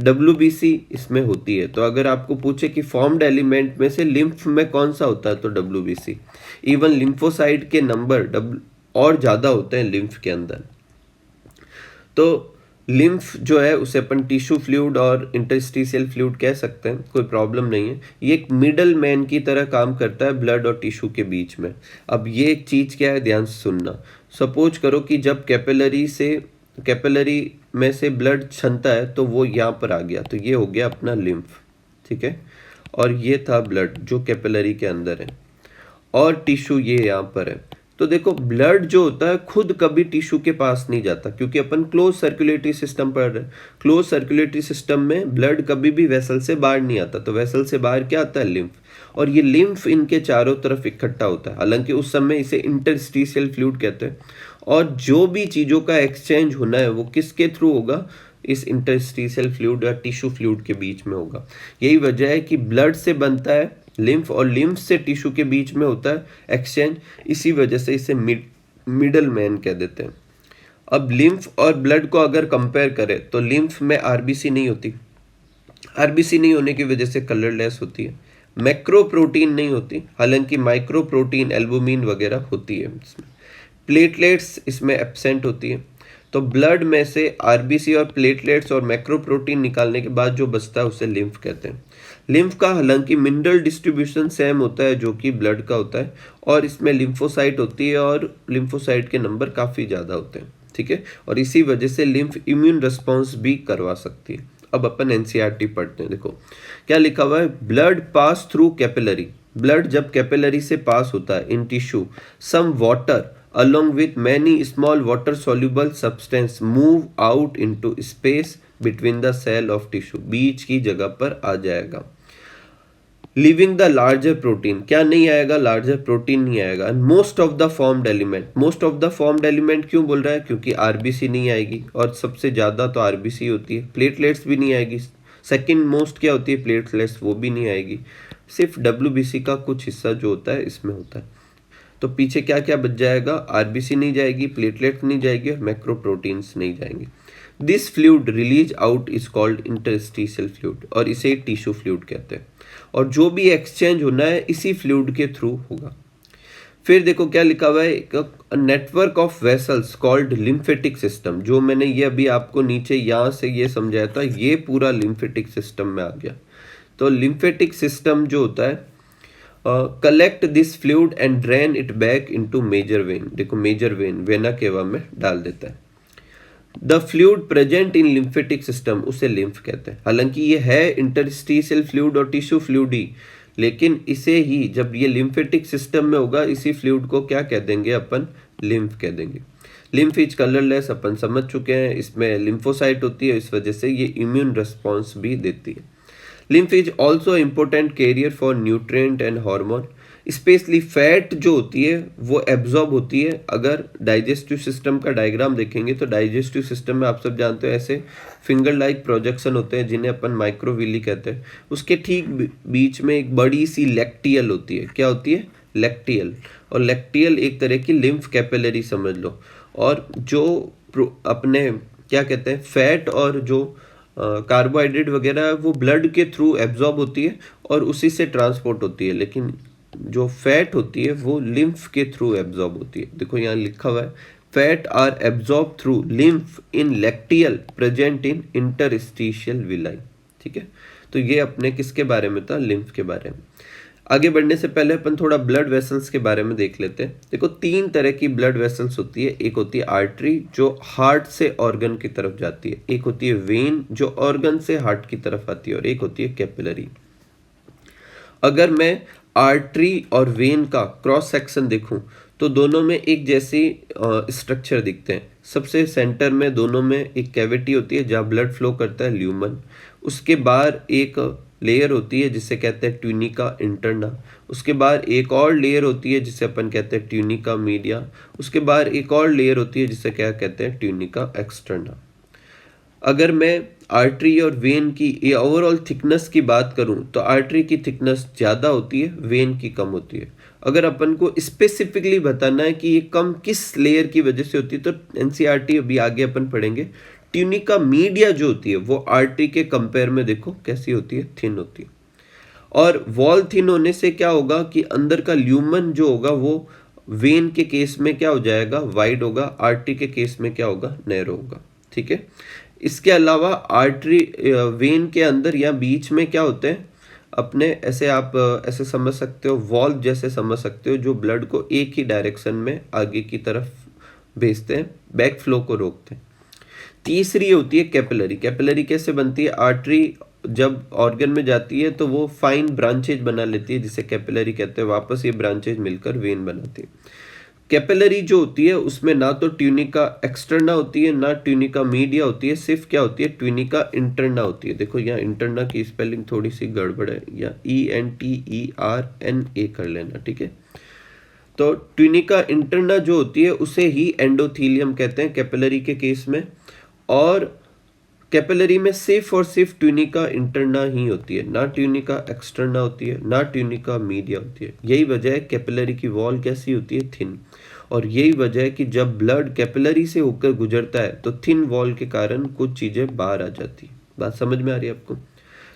[SPEAKER 1] WBC इसमें होती है। तो अगर आपको पूछे कि फॉर्म्ड एलिमेंट में से लिम्फ में कौन सा होता है तो WBC। इवन लिम्फोसाइट के नंबर और ज़्यादा होते हैं लिम्फ के अंदर। तो लिम्फ जो है उसे अपन टिश्यू फ्लूइड और इंटरस्टिशियल फ्लूइड कह सकते हैं, कोई प्रॉब्लम नहीं है। ये एक मिडल मैन की तरह काम करता है ब्लड और टिश्यू के बीच में। अब ये एक चीज़ क्या है, ध्यान से सुनना। सपोज करो कि जब कैपिलरी में से ब्लड छनता है तो वो यहाँ पर आ गया, तो ये हो गया अपना लिम्फ, ठीक है। और ये था ब्लड जो कैपिलरी के अंदर है, और टिश्यू ये यहाँ पर है। तो देखो, ब्लड जो होता है खुद कभी टिश्यू के पास नहीं जाता, क्योंकि अपन क्लोज सर्कुलेटरी सिस्टम पढ़ रहे हैं। क्लोज सर्कुलेटरी सिस्टम में ब्लड कभी भी वेसल से बाहर नहीं आता। तो वेसल से बाहर क्या आता है, लिम्फ। और ये लिम्फ इनके चारों तरफ इकट्ठा होता है। हालांकि उस समय इसे इंटरस्टिशियल फ्लूइड कहते हैं। और जो भी चीज़ों का एक्सचेंज होना है वो किसके थ्रू होगा, इस इंटरस्टिशियल फ्लूइड या टिश्यू फ्लूइड के बीच में होगा। यही वजह है कि ब्लड से बनता है लिम्फ और लिम्फ से टिश्यू के बीच में होता है एक्सचेंज। इसी वजह से इसे मिडल मैन कह देते हैं। अब लिम्फ और ब्लड को अगर कंपेयर करें तो लिम्फ में आरबीसी नहीं होती। आरबीसी नहीं होने की वजह से कलरलेस होती है। मैक्रो प्रोटीन नहीं होती, हालांकि माइक्रो प्रोटीन एल्बुमिन वगैरह होती है इसमें। प्लेटलेट्स इसमें एब्सेंट होती है। तो ब्लड में से आरबीसी और प्लेटलेट्स और मैक्रो प्रोटीन निकालने के बाद जो बचता है उसे लिम्फ कहते हैं। लिम्फ का हालांकि मिनरल डिस्ट्रीब्यूशन सेम होता है जो कि ब्लड का होता है, और इसमें लिम्फोसाइट होती है और लिम्फोसाइट के नंबर काफ़ी ज़्यादा होते हैं, ठीक है। और इसी वजह से लिम्फ इम्यून रिस्पॉन्स भी करवा सकती है। अब अपन एनसीईआरटी पढ़ते हैं। देखो क्या लिखा हुआ है, blood pass through capillary. Blood जब कैपिलरी से पास होता है in tissue, some water along with many small water soluble substance move out into space between the cell of tissue, बीच की जगह पर आ जाएगा। लिविंग द लार्जर प्रोटीन, क्या नहीं आएगा, लार्जर प्रोटीन नहीं आएगा। Most of the formed element, most of the formed element क्यों बोल रहा है, क्योंकि आरबीसी नहीं आएगी, और सबसे ज़्यादा तो आरबीसी होती है। प्लेटलेट्स भी नहीं आएगी। सेकंड मोस्ट क्या होती है, प्लेटलेट्स, वो भी नहीं आएगी। सिर्फ WBC का कुछ हिस्सा जो होता है इसमें होता है। तो पीछे क्या क्या बच जाएगा, आरबीसी नहीं जाएगी, प्लेटलेट नहीं जाएगी, और मैक्रो प्रोटीन्स नहीं जाएंगे। This fluid release out is called interstitial fluid, और इसे टिश्यू फ्लूइड कहते हैं। और जो भी एक्सचेंज होना है इसी फ्लूइड के थ्रू होगा, फिर देखो क्या लिखा हुआ है, एक network of vessels called lymphatic system. जो मैंने ये अभी आपको नीचे यहाँ से ये समझाया था, ये पूरा लिम्फेटिक सिस्टम में आ गया। तो लिम्फेटिक सिस्टम जो होता है, collect this fluid and drain it back into major vein. देखो मेजर वेन वेना केवा में डाल देता है। The fluid present in lymphatic system, उसे लिम्फ कहते हैं। हालांकि ये है इंटरस्टिशियल फ्लूइड और टिश्यू फ्लूइड ही, लेकिन इसे ही जब ये लिम्फेटिक सिस्टम में होगा, इसी फ्लूइड को क्या कह देंगे अपन, लिम्फ कह देंगे। लिम्फ इज कलरलेस, अपन समझ चुके हैं। इसमें लिम्फोसाइट होती है, इस वजह से ये इम्यून रिस्पॉन्स भी देती है। Lymph is also important carrier for nutrient and hormone. Specially fat जो होती है वो एब्जॉर्ब होती है। अगर डाइजेस्टिव सिस्टम का डायग्राम देखेंगे तो डाइजेस्टिव सिस्टम में आप सब जानते हो ऐसे फिंगर लाइक प्रोजेक्शन होते हैं जिन्हें अपन माइक्रोविली कहते हैं। उसके ठीक बीच में एक बड़ी सी लैक्टियल होती है। क्या होती है, लैक्टियल। और लैक्टियल एक तरह की लिम्फ कैपिलरी समझ लो। और जो अपने क्या कहते हैं फैट और जो कार्बोहाइड्रेट वगैरह वो ब्लड के थ्रू एब्जॉर्ब होती है और उसी से ट्रांसपोर्ट होती है, लेकिन जो फैट होती है वो लिम्फ के थ्रू एब्जॉर्ब होती है। देखो यहाँ लिखा हुआ है, fat are absorb through lymph in lacteal present in interstitial villi. ठीक है, तो ये अपने किसके बारे में था, लिम्फ के बारे में। आगे बढ़ने से पहले अपन थोड़ा ब्लड वेसल्स के बारे में देख लेते हैं। देखो 3 तरह की ब्लड वेसल्स होती है। एक होती है आर्टरी जो हार्ट से ऑर्गन की तरफ जाती है, एक होती है वेन जो ऑर्गन से हार्ट की तरफ आती है, और एक होती है कैपिलरी। अगर मैं आर्टरी और वेन का क्रॉस सेक्शन देखूं तो दोनों में एक जैसी स्ट्रक्चर दिखते हैं। सबसे सेंटर में दोनों में एक कैविटी होती है जहाँ ब्लड फ्लो करता है, ल्यूमन। उसके बाहर एक लेयर होती है जिसे कहते हैं ट्यूनिका इंटरना। उसके बाहर एक और लेयर होती है जिसे अपन कहते हैं ट्यूनिका मीडिया। उसके बाहर एक और लेयर होती है जिसे क्या कहते हैं, ट्यूनिका एक्सटर्ना। अगर मैं आर्टरी और वेन की ओवरऑल थिकनेस की बात करूं तो आर्टरी की थिकनेस ज़्यादा होती है, वेन की कम होती है। अगर अपन को स्पेसिफिकली बताना है कि ये कम किस लेयर की वजह से होती है तो एनसीईआरटी अभी आगे अपन पढ़ेंगे। ट्यूनिका मीडिया जो होती है वो आर्टरी के कंपेयर में देखो कैसी होती है, थिन होती है। और वॉल थिन होने से क्या होगा कि अंदर का ल्यूमन जो होगा वो वेन के केस में क्या हो जाएगा, वाइड होगा। आर्टरी के केस में क्या होगा, नैरो होगा। ठीक है, इसके अलावा आर्टरी वेन के अंदर या बीच में क्या होते हैं अपने, ऐसे आप ऐसे समझ सकते हो, वॉल्व जैसे समझ सकते हो जो ब्लड को एक ही डायरेक्शन में आगे की तरफ भेजते हैं, बैक फ्लो को रोकते हैं। तीसरी होती है कैपिलरी। कैपिलरी कैसे बनती है, आर्टरी जब ऑर्गन में जाती है तो वो फाइन ब्रांचेज बना लेती है जिसे कैपिलरी कहते हैं, वापस ये ब्रांचेज मिलकर वेन बनाती है। कैपिलरी जो होती है उसमें ना तो ट्यूनिका एक्सटर्ना होती है ना ट्यूनिका मीडिया होती है, सिर्फ क्या होती है, ट्यूनिका इंटरना होती है। देखो यहाँ इंटरना की स्पेलिंग थोड़ी सी गड़बड़ है, या ENTERNA कर लेना। ठीक है, तो ट्यूनिका इंटरना जो होती है उसे ही एंडोथीलियम कहते हैं कैपिलरी के केस में। और कैपिलरी में सिर्फ और सिर्फ ट्यूनिका इंटरना ही होती है, ना ट्यूनिका एक्सटर्ना होती है ना ट्यूनिका मीडिया होती है। यही वजह है कैपिलरी की वॉल कैसी होती है, थिन। और यही वजह है कि जब ब्लड कैपिलरी से होकर गुजरता है तो थिन वॉल के कारण कुछ चीज़ें बाहर आ जाती है। बात समझ में आ रही है आपको।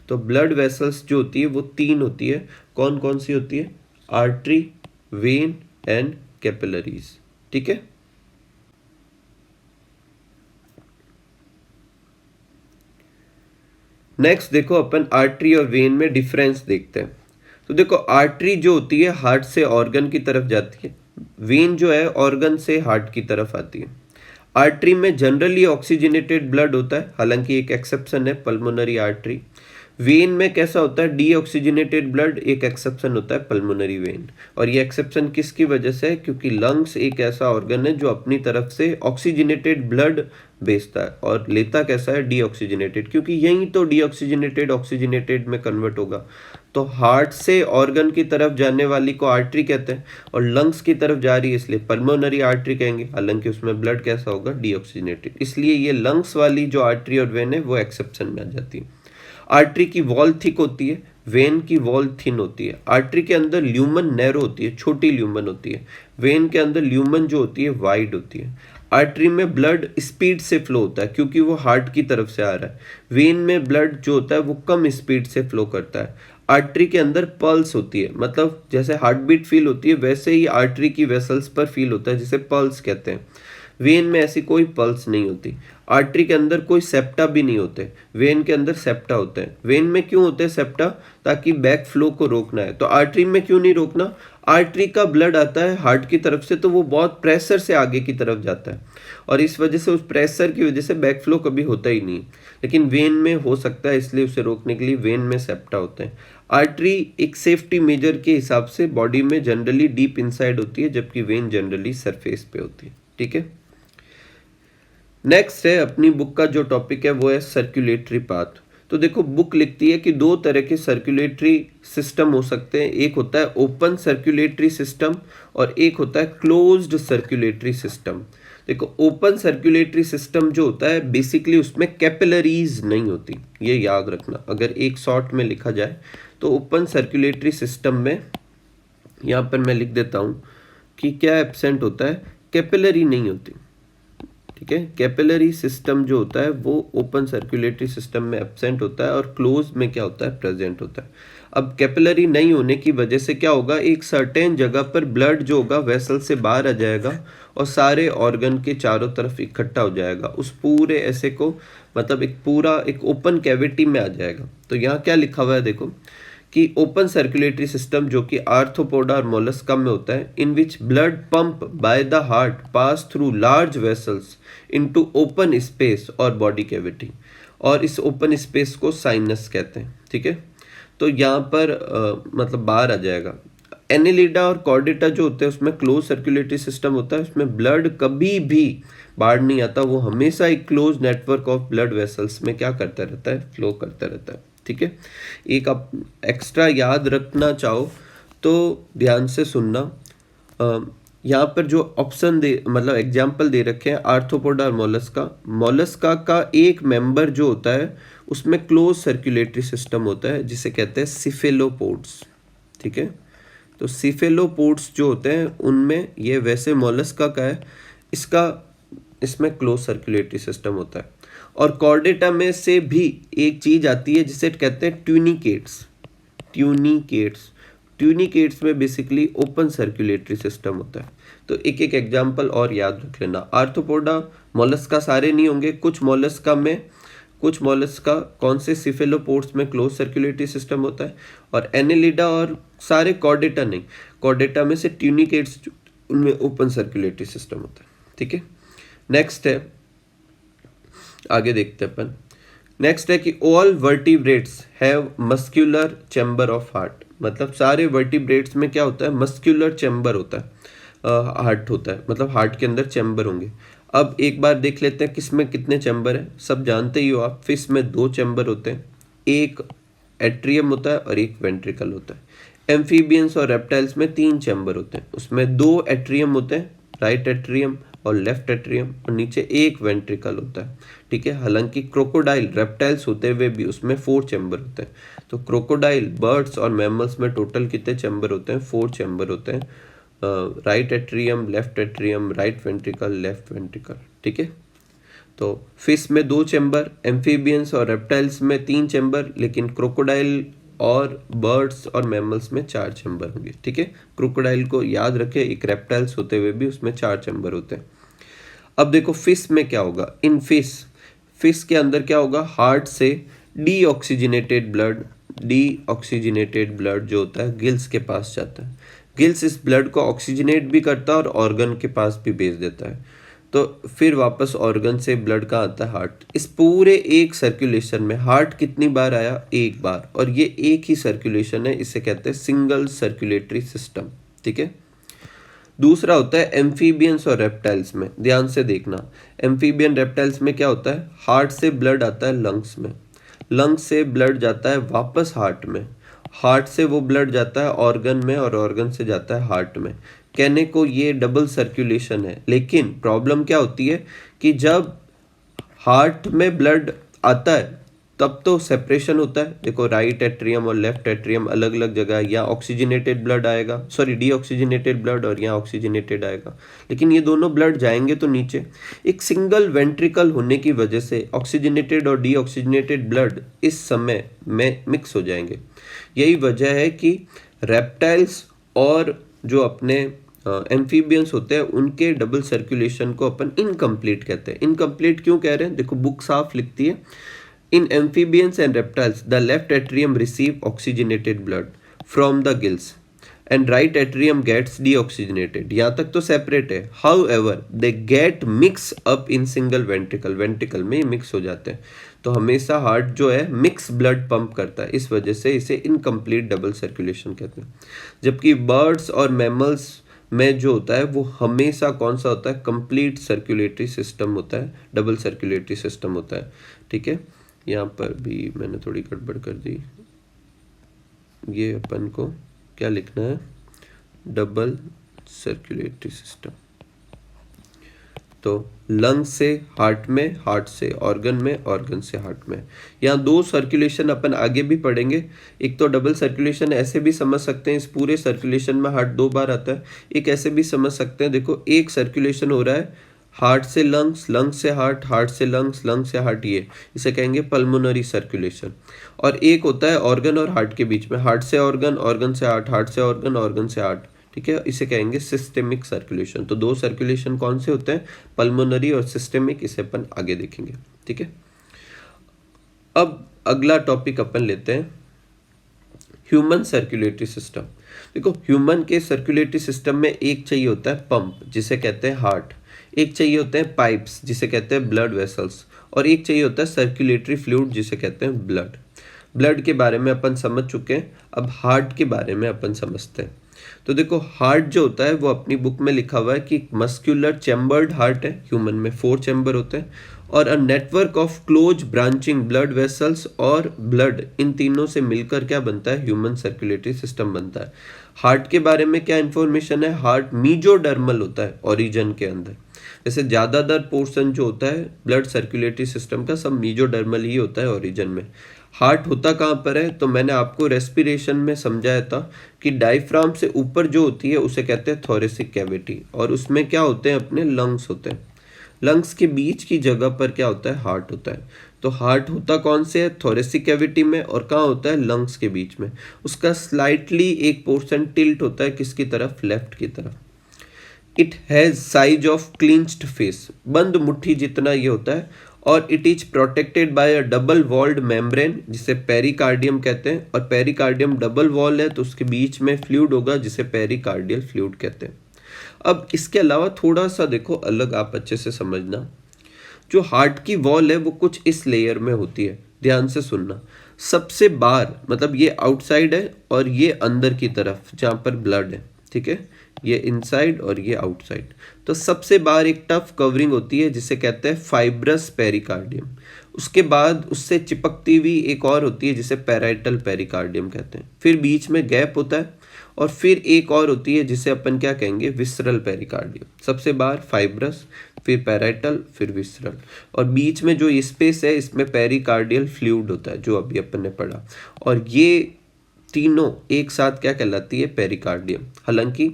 [SPEAKER 1] तो ब्लड वेसल्स जो होती है वो 3 होती है। कौन कौन सी होती है, आर्टरी, वेन एंड कैपिलरीज। ठीक है, नेक्स्ट देखो अपन आर्टरी और वेन में डिफरेंस देखते हैं। तो देखो आर्टरी जो होती है हार्ट से ऑर्गन की तरफ जाती है, वेन जो है ऑर्गन से हार्ट की तरफ आती है। आर्टरी में जनरली ऑक्सीजनेटेड ब्लड होता है, हालांकि एक एक्सेप्शन है, पल्मोनरी आर्टरी। वेन में कैसा होता है, डीऑक्सीजनेटेड ब्लड, एक एक्सेप्शन होता है, पल्मोनरी वेन। और ये एक्सेप्शन किसकी वजह से है, क्योंकि लंग्स एक ऐसा ऑर्गन है जो अपनी तरफ से ऑक्सीजनेटेड ब्लड भेजता है और लेता कैसा है, डीऑक्सीजनेटेड, क्योंकि यही तो डीऑक्सीजनेटेड ऑक्सीजनेटेड में कन्वर्ट होगा। तो हार्ट से ऑर्गन की तरफ जाने वाली को आर्टरी कहते हैं, और लंग्स की तरफ जा रही है इसलिए पल्मोनरी आर्टरी कहेंगे, हालांकि उसमें ब्लड कैसा होगा, डीऑक्सीजनेटेड। इसलिए ये लंग्स वाली जो आर्टरी और वेन है वो एक्सेप्शन में आ जाती है। आर्टरी की वॉल थिक होती है, वेन की वॉल थिन होती है। आर्टरी के अंदर ल्यूमन नैरो होती है, छोटी ल्यूमन होती है। वेन के अंदर ल्यूमन जो होती है वाइड होती है। आर्टरी में ब्लड स्पीड से फ्लो होता है क्योंकि वो हार्ट की तरफ से आ रहा है। वेन में ब्लड जो होता है वो कम स्पीड से फ्लो करता है। आर्टरी के अंदर पल्स होती है, मतलब जैसे हार्ट बीट फील होती है वैसे ही आर्टरी की वेसल्स पर फील होता है, जिसे पल्स कहते हैं। वेन में ऐसी कोई पल्स नहीं होती। आर्टरी के अंदर कोई सेप्टा भी नहीं होते, वेन के अंदर सेप्टा होते हैं। वेन में क्यों होते हैं सेप्टा? ताकि बैक फ्लो को रोकना है। तो आर्टरी में क्यों नहीं रोकना? आर्टरी का ब्लड आता है हार्ट की तरफ से, तो वो बहुत प्रेशर से आगे की तरफ जाता है और इस वजह से, उस प्रेशर की वजह से बैक फ्लो कभी होता ही नहीं। लेकिन वेन में हो सकता है, इसलिए उसे रोकने के लिए वेन में सेप्टा होते हैं। आर्टरी एक सेफ्टी मेजर के हिसाब से बॉडी में जनरली डीप इनसाइड होती है, जबकि वेन जनरली सरफेस पे होती है। ठीक है, नेक्स्ट है अपनी बुक का जो टॉपिक है वो है सर्कुलेटरी पाथ। तो देखो बुक लिखती है कि दो तरह के सर्कुलेटरी सिस्टम हो सकते हैं, एक होता है ओपन सर्कुलेटरी सिस्टम और एक होता है क्लोज्ड सर्कुलेटरी सिस्टम। देखो ओपन सर्कुलेटरी सिस्टम जो होता है बेसिकली उसमें कैपिलरीज नहीं होती, ये याद रखना। अगर एक शॉर्ट में लिखा जाए तो ओपन सर्कुलेटरी सिस्टम में यहाँ पर मैं लिख देता हूँ कि क्या एब्सेंट होता है, कैपिलरी नहीं होती। ठीक है, कैपिलरी सिस्टम जो होता है वो ओपन सर्कुलेटरी सिस्टम में एब्सेंट होता है और क्लोज में क्या होता है, प्रेजेंट होता है। अब कैपिलरी नहीं होने की वजह से क्या होगा, एक सर्टेन जगह पर ब्लड जो होगा वेसल से बाहर आ जाएगा और सारे ऑर्गन के चारों तरफ इकट्ठा हो जाएगा, उस पूरे ऐसे को मतलब एक पूरा एक ओपन कैविटी में आ जाएगा। तो यहाँ क्या लिखा हुआ है देखो कि ओपन सर्कुलेटरी सिस्टम जो कि आर्थ्रोपोडा और मोलस्का में होता है, in which blood pump by the heart pass through large vessels into open space और बॉडी कैविटी, और इस ओपन स्पेस को साइनस कहते हैं। ठीक है, तो यहाँ पर मतलब बाहर आ जाएगा। एनेलिडा और कॉर्डेटा जो होते हैं उसमें क्लोज सर्कुलेटरी सिस्टम होता है, उसमें ब्लड कभी भी बाहर नहीं आता, वो हमेशा एक close network of blood vessels में क्या करता रहता है, फ्लो करता रहता है। ठीक है, एक आप एक्स्ट्रा याद रखना चाहो तो ध्यान से सुनना। यहाँ पर जो ऑप्शन दे मतलब एग्जाम्पल दे रखे हैं आर्थ्रोपोडा और मोलस्का। मोलस्का का एक मेंबर जो होता है उसमें क्लोज सर्कुलेटरी सिस्टम होता है जिसे कहते हैं सिफेलोपोड्स। ठीक है, तो सिफेलोपोड्स जो होते हैं उनमें ये वैसे मोलस्का का है, इसमें क्लोज सर्कुलेटरी सिस्टम होता है। और कॉर्डेटा में से भी एक चीज आती है जिसे कहते हैं ट्यूनिकेट्स। ट्यूनिकेट्स में बेसिकली ओपन सर्कुलेटरी सिस्टम होता है। तो एक एक एग्जांपल और याद रख लेना। आर्थ्रोपोडा मोलस्का सारे नहीं होंगे, कुछ मोलस्का कौन से सिफेलोपोड्स में क्लोज सर्कुलेटरी सिस्टम होता है, और एनेलिडा और सारे कॉर्डेटा नहीं, कॉर्डेटा में से ट्यूनिकेट्स उनमें ओपन सर्कुलेटरी सिस्टम होता है। ठीक है, नेक्स्ट है, आगे देखते हैं अपन। नेक्स्ट है कि all vertebrates have muscular chamber of heart. मतलब सारे वर्टिब्रेट्स में क्या होता है, मस्क्यूलर चैम्बर होता है, हार्ट होता है, मतलब हार्ट के अंदर चैम्बर होंगे। अब एक बार देख लेते हैं किस में कितने चैम्बर है। सब जानते ही हो आप, फिश में 2 चैम्बर होते हैं, एक एट्रियम होता है और एक वेंट्रिकल होता है। एम्फीबियंस और रेप्टाइल्स में 3 चैम्बर होते हैं, उसमें 2 एट्रियम होते हैं, राइट एट्रियम और लेफ्ट एट्रियम, और नीचे एक वेंट्रिकल होता है। ठीक है, हालांकि क्रोकोडाइल रेप्टाइल्स होते हुए भी उसमें 4 चैम्बर होते हैं। तो क्रोकोडाइल, बर्ड्स और मैमल्स में टोटल कितने चैम्बर होते हैं, 4 चैम्बर होते हैं, right atrium, left atrium, right ventricle, left ventricle. ठीक है, तो फिश में 2 चैम्बर, एम्फीबियंस और रेप्टाइल्स में 3 चैम्बर, लेकिन क्रोकोडाइल और बर्ड्स और मैमल्स में 4 चैम्बर होंगे। ठीक है, क्रोकोडाइल को याद रखें, एक रेप्टाइल्स होते हुए भी उसमें 4 चैम्बर होते हैं। अब देखो फिश में क्या होगा, इन फिश के अंदर क्या होगा, हार्ट से डीऑक्सीजनेटेड ब्लड जो होता है गिल्स के पास जाता है। गिल्स इस ब्लड को ऑक्सीजनेट भी करता है और ऑर्गन के पास भी भेज देता है, तो फिर वापस ऑर्गन से ब्लड का आता है हार्ट। इस पूरे एक सर्कुलेशन में हार्ट कितनी बार आया, एक बार, और ये एक ही सर्कुलेशन है, इसे कहते हैं सिंगल सर्कुलेटरी सिस्टम। ठीक है, दूसरा होता है एम्फीबियंस और रेप्टाइल्स में। ध्यान से देखना, एम्फीबियन रेप्टाइल्स में क्या होता है, हार्ट से ब्लड आता है लंग्स में, लंग्स से ब्लड जाता है वापस हार्ट में, हार्ट से वो ब्लड जाता है ऑर्गन में और ऑर्गन से जाता है हार्ट में। कहने को ये डबल सर्कुलेशन है, लेकिन प्रॉब्लम क्या होती है कि जब हार्ट में ब्लड आता है तब तो सेपरेशन होता है। देखो राइट एट्रियम और लेफ्ट एट्रियम अलग अलग जगह है, यहाँ ऑक्सीजनेटेड ब्लड आएगा, सॉरी डीऑक्सीजनेटेड ब्लड, और यहाँ ऑक्सीजनेटेड आएगा, लेकिन ये दोनों ब्लड जाएंगे तो नीचे। एक सिंगल वेंट्रिकल होने की वजह से ऑक्सीजनेटेड और डीऑक्सीजनेटेड ब्लड इस समय में मिक्स हो जाएंगे। यही वजह है कि रेप्टाइल्स और जो अपने एम्फीबियंस होते हैं उनके डबल सर्कुलेशन को अपन इनकम्प्लीट कहते हैं। इनकम्प्लीट क्यों कह रहे हैं? देखो बुक साफ लिखती है, in amphibians and reptiles the left atrium receive oxygenated blood from the gills and right atrium gets deoxygenated. यहाँ तक तो सेपरेट है, however they get mix up in single ventricle, ventricle में मिक्स हो जाते हैं। तो हमेशा हार्ट जो है मिक्स ब्लड पंप करता है, इस वजह से इसे इनकम्प्लीट डबल सर्कुलेशन कहते हैं। जबकि बर्ड्स और मैमल्स में जो होता है वो हमेशा कौन सा होता है? कंप्लीट सर्कुलेटरी सिस्टम होता है, डबल सर्कुलेटरी सिस्टम होता है। ठीक है, यहाँ पर भी मैंने थोड़ी गड़बड़ कर दी, ये अपन को क्या लिखना है? Double circulatory system. तो लंग से हार्ट में, हार्ट से ऑर्गन में, ऑर्गन से हार्ट में। यहाँ दो सर्कुलेशन अपन आगे भी पढ़ेंगे। एक तो डबल सर्कुलेशन ऐसे भी समझ सकते हैं, इस पूरे सर्कुलेशन में हार्ट 2 बार आता है। एक ऐसे भी समझ सकते हैं, देखो एक सर्कुलेशन हो रहा है हार्ट से लंग्स, लंग्स से हार्ट, हार्ट से लंग्स, लंग्स से हार्ट, ये इसे कहेंगे पल्मोनरी सर्कुलेशन। और एक होता है ऑर्गन और हार्ट के बीच में, हार्ट से ऑर्गन, ऑर्गन से हार्ट, हार्ट से ऑर्गन, ऑर्गन से हार्ट। ठीक है, इसे कहेंगे सिस्टेमिक सर्कुलेशन। तो दो सर्कुलेशन कौन से होते हैं? पल्मोनरी और सिस्टेमिक, इसे अपन आगे देखेंगे। ठीक है, अब अगला टॉपिक अपन लेते हैं ह्यूमन सर्कुलेटरी सिस्टम। देखो ह्यूमन के सर्कुलेटरी सिस्टम में एक चाहिए होता है पंप, जिसे कहते हैं हार्ट, एक चाहिए होते हैं पाइप्स, जिसे कहते हैं ब्लड वेसल्स, और एक चाहिए होता है सर्कुलेटरी फ्लूइड, जिसे कहते हैं ब्लड। ब्लड के बारे में अपन समझ चुके हैं, अब हार्ट के बारे में अपन समझते हैं। तो देखो हार्ट जो होता है वो अपनी बुक में लिखा हुआ है कि मस्क्यूलर चैम्बर्ड हार्ट है, ह्यूमन में 4 चैम्बर होते हैं, और a network of close branching blood vessels और ब्लड, इन तीनों से मिलकर क्या बनता है? ह्यूमन सर्कुलेटरी सिस्टम बनता है। हार्ट के बारे में क्या इन्फॉर्मेशन है? हार्ट मीजोडर्मल होता है ओरिजिन के अंदर, जैसे ज़्यादातर पोर्शन जो होता है ब्लड सर्कुलेटरी सिस्टम का सब मीजोडर्मल ही होता है ओरिजिन में। हार्ट होता कहाँ पर है? तो मैंने आपको रेस्पिरेशन में समझाया था कि डायफ्राम से ऊपर जो होती है उसे कहते हैं थोरेसिक कैविटी, और उसमें क्या होते हैं? अपने लंग्स होते हैं। लंग्स के बीच की जगह पर क्या होता है? हार्ट होता है। तो हार्ट होता कौन से है? थोरेसिक कैविटी में, और कहाँ होता है? लंग्स के बीच में। उसका स्लाइटली 1% टिल्ट होता है किसकी तरफ? लेफ्ट की तरफ। It has size of clenched fist, बंद मुट्ठी जितना ये होता है, और it is protected by a double walled membrane, जिसे पेरिकार्डियम कहते हैं। और पेरिकार्डियम डबल वॉल है तो उसके बीच में फ्लूइड होगा, जिसे पेरिकार्डियल फ्लूइड कहते हैं। अब इसके अलावा थोड़ा सा देखो अलग, आप अच्छे से समझना, जो हार्ट की वॉल है वो कुछ इस लेयर में होती है, ध्यान से सुनना। सबसे बाहर मतलब ये आउटसाइड है और ये अंदर की तरफ जहाँ पर ब्लड है, ठीक है, ये इनसाइड और ये आउटसाइड। तो सबसे बाहर एक टफ कवरिंग होती है जिसे कहते हैं फाइब्रस पेरिकार्डियम। उसके बाद उससे चिपकती हुई एक और होती है जिसे पैराइटल पेरिकार्डियम कहते हैं। फिर बीच में गैप होता है, और फिर एक और होती है जिसे अपन क्या कहेंगे? Visceral pericardium. सबसे बाहर फाइब्रस, फिर पैराइटल, फिर विसरल, और बीच में जो स्पेस है इसमें पेरिकार्डियल फ्लूइड होता है, जो अभी अपन ने पढ़ा। और ये तीनों एक साथ क्या कहलाती है? पेरिकार्डियम। हालांकि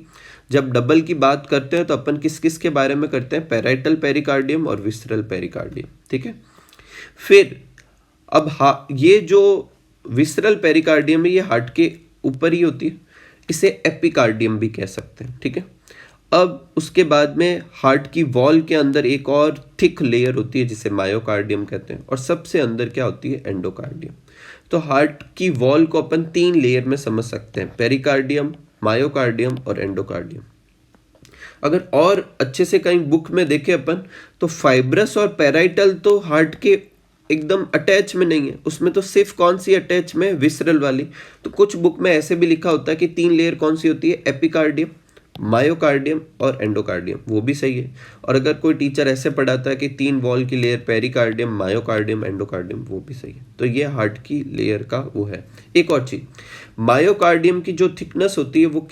[SPEAKER 1] जब डबल की बात करते हैं तो अपन किस किस के बारे में करते हैं? पैराइटल पेरिकार्डियम और विसरल पेरिकार्डियम, ठीक है। फिर अब ये जो विसरल पेरिकार्डियम है ये हार्ट के ऊपर ही होती है, इसे एपिकार्डियम भी कह सकते हैं, ठीक है। अब उसके बाद में हार्ट की वॉल के अंदर एक और थिक लेयर होती है जिसे मायोकार्डियम कहते हैं, और सबसे अंदर क्या होती है? एंडोकार्डियम। तो हार्ट की वॉल को अपन 3 लेयर में समझ सकते हैं, पेरिकार्डियम, मायोकार्डियम और एंडोकार्डियम। अगर और अच्छे से कहीं बुक में देखें अपन तो फाइब्रस और पैराइटल तो हार्ट के एकदम अटैच में नहीं है, उसमें तो सिर्फ कौन सी अटैच में? विसरल वाली। तो कुछ बुक में ऐसे भी लिखा होता है कि 3 लेयर कौन सी होती है? एपिकार्डियम, मायोकार्डियम और एंडोकार्डियम, वो भी सही है। और अगर कोई टीचर ऐसे पढ़ाता है कि 3 वॉल की लेयर, पेरिकार्डियम, मायोकार्डियम, एंडोकार्डियम, वो भी सही है। तो ये हार्ट की लेयर का वो है। एक और चीज, मायोकार्डियम की जो थिकनेस होती है वो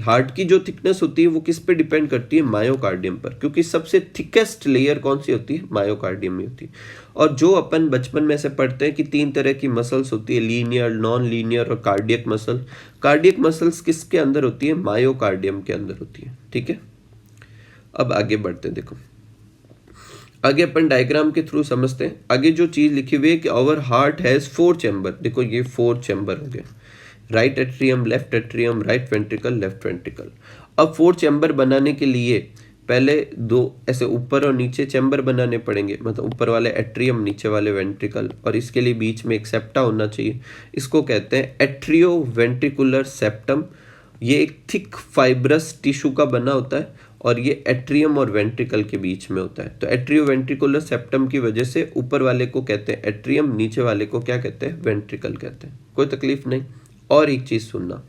[SPEAKER 1] हार्ट की जो थिकनेस होती है वो किस पे डिपेंड करती है? मायोकार्डियम पर, क्योंकि सबसे थिकेस्ट लेयर कौन सी होती है? मायोकार्डियम में होती है। और जो अपन बचपन में से पढ़ते हैं कि 3 तरह की मसल्स होती है, लीनियर, नॉन लीनियर और कार्डियक मसल। कार्डियक मसल्स किसके अंदर होती है? मायोकार्डियम के अंदर होती है। ठीक है, अब आगे बढ़ते हैं। देखो आगे अपन डायग्राम के थ्रू समझते हैं। आगे जो चीज लिखी हुई है कि आवर हार्ट हैज 4 चैम्बर। देखो ये 4 चैम्बर हो गए, right atrium, left atrium, right ventricle, left ventricle. अब 4 चैम्बर बनाने के लिए पहले 2 ऐसे ऊपर और नीचे चैम्बर बनाने पड़ेंगे, मतलब ऊपर वाले एट्रियम, नीचे वाले वेंट्रिकल, और इसके लिए बीच में एक सेप्टा होना चाहिए। इसको कहते हैं एट्रियो वेंट्रिकुलर सेप्टम। ये एक थिक फाइब्रस टिश्यू का बना होता है और ये एट्रियम और वेंट्रिकल के बीच में होता है। तो एट्रियो वेंट्रिकुलर सेप्टम की वजह से ऊपर वाले को कहते हैं एट्रियम, नीचे वाले को क्या कहते हैं? वेंट्रिकल कहते हैं। कोई तकलीफ नहीं। और एक चीज सुनना,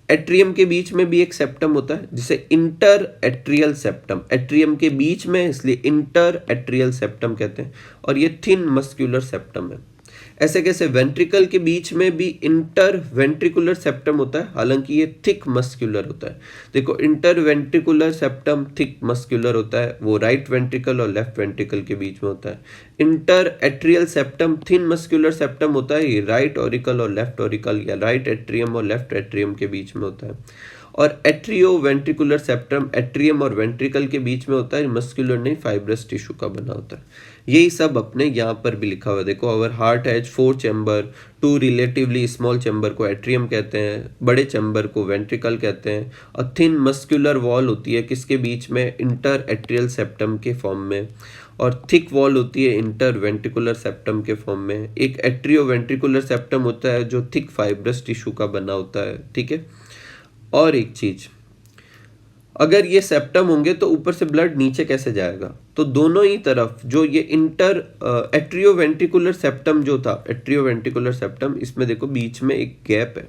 [SPEAKER 1] एट्रियम के बीच में भी एक सेप्टम होता है जिसे इंटर एट्रियल सेप्टम, एट्रियम के बीच में इसलिए इंटर एट्रियल सेप्टम कहते हैं, और ये थिन मस्क्यूलर सेप्टम है। ऐसे कैसे? वेंट्रिकल के बीच में भी इंटर वेंट्रिकुलर सेप्टम होता है, हालांकि ये थिक मस्क्यूलर होता है। देखो inter ventricular septum thick muscular होता है, वो राइट वेंट्रिकल और लेफ्ट वेंट्रिकल के बीच में होता है। Inter atrial septum thin muscular septum होता है, ये राइट ऑरिकल और लेफ्ट ऑरिकल या राइट एट्रियम और लेफ्ट एट्रियम के बीच में होता है। और एट्रियो वेंट्रिकुलर सेप्टम एट्रियम और वेंट्रिकल के बीच में होता है, मस्क्यूलर नहीं, फाइब्रस टिश्यू का बना होता है। यही सब अपने यहाँ पर भी लिखा हुआ है। देखो our heart has 4 chamber, 2 relatively small chamber को एट्रियम कहते हैं, बड़े चैम्बर को वेंट्रिकल कहते हैं, और थिन मस्क्यूलर वॉल होती है किसके बीच में? इंटर एट्रियल सेप्टम के फॉर्म में, और थिक वॉल होती है इंटर वेंट्रिकुलर सेप्टम के फॉर्म में। एक एट्रियो वेंट्रिकुलर सेप्टम होता है जो थिक फाइब्रस टिश्यू का बना होता है। ठीक है, और एक चीज, अगर ये सेप्टम होंगे तो ऊपर से ब्लड नीचे कैसे जाएगा? तो दोनों ही तरफ जो ये इंटर एट्रियो वेंट्रिकुलर सेप्टम जो था, एट्रियो वेंट्रिकुलर सेप्टम, इसमें देखो बीच में एक गैप है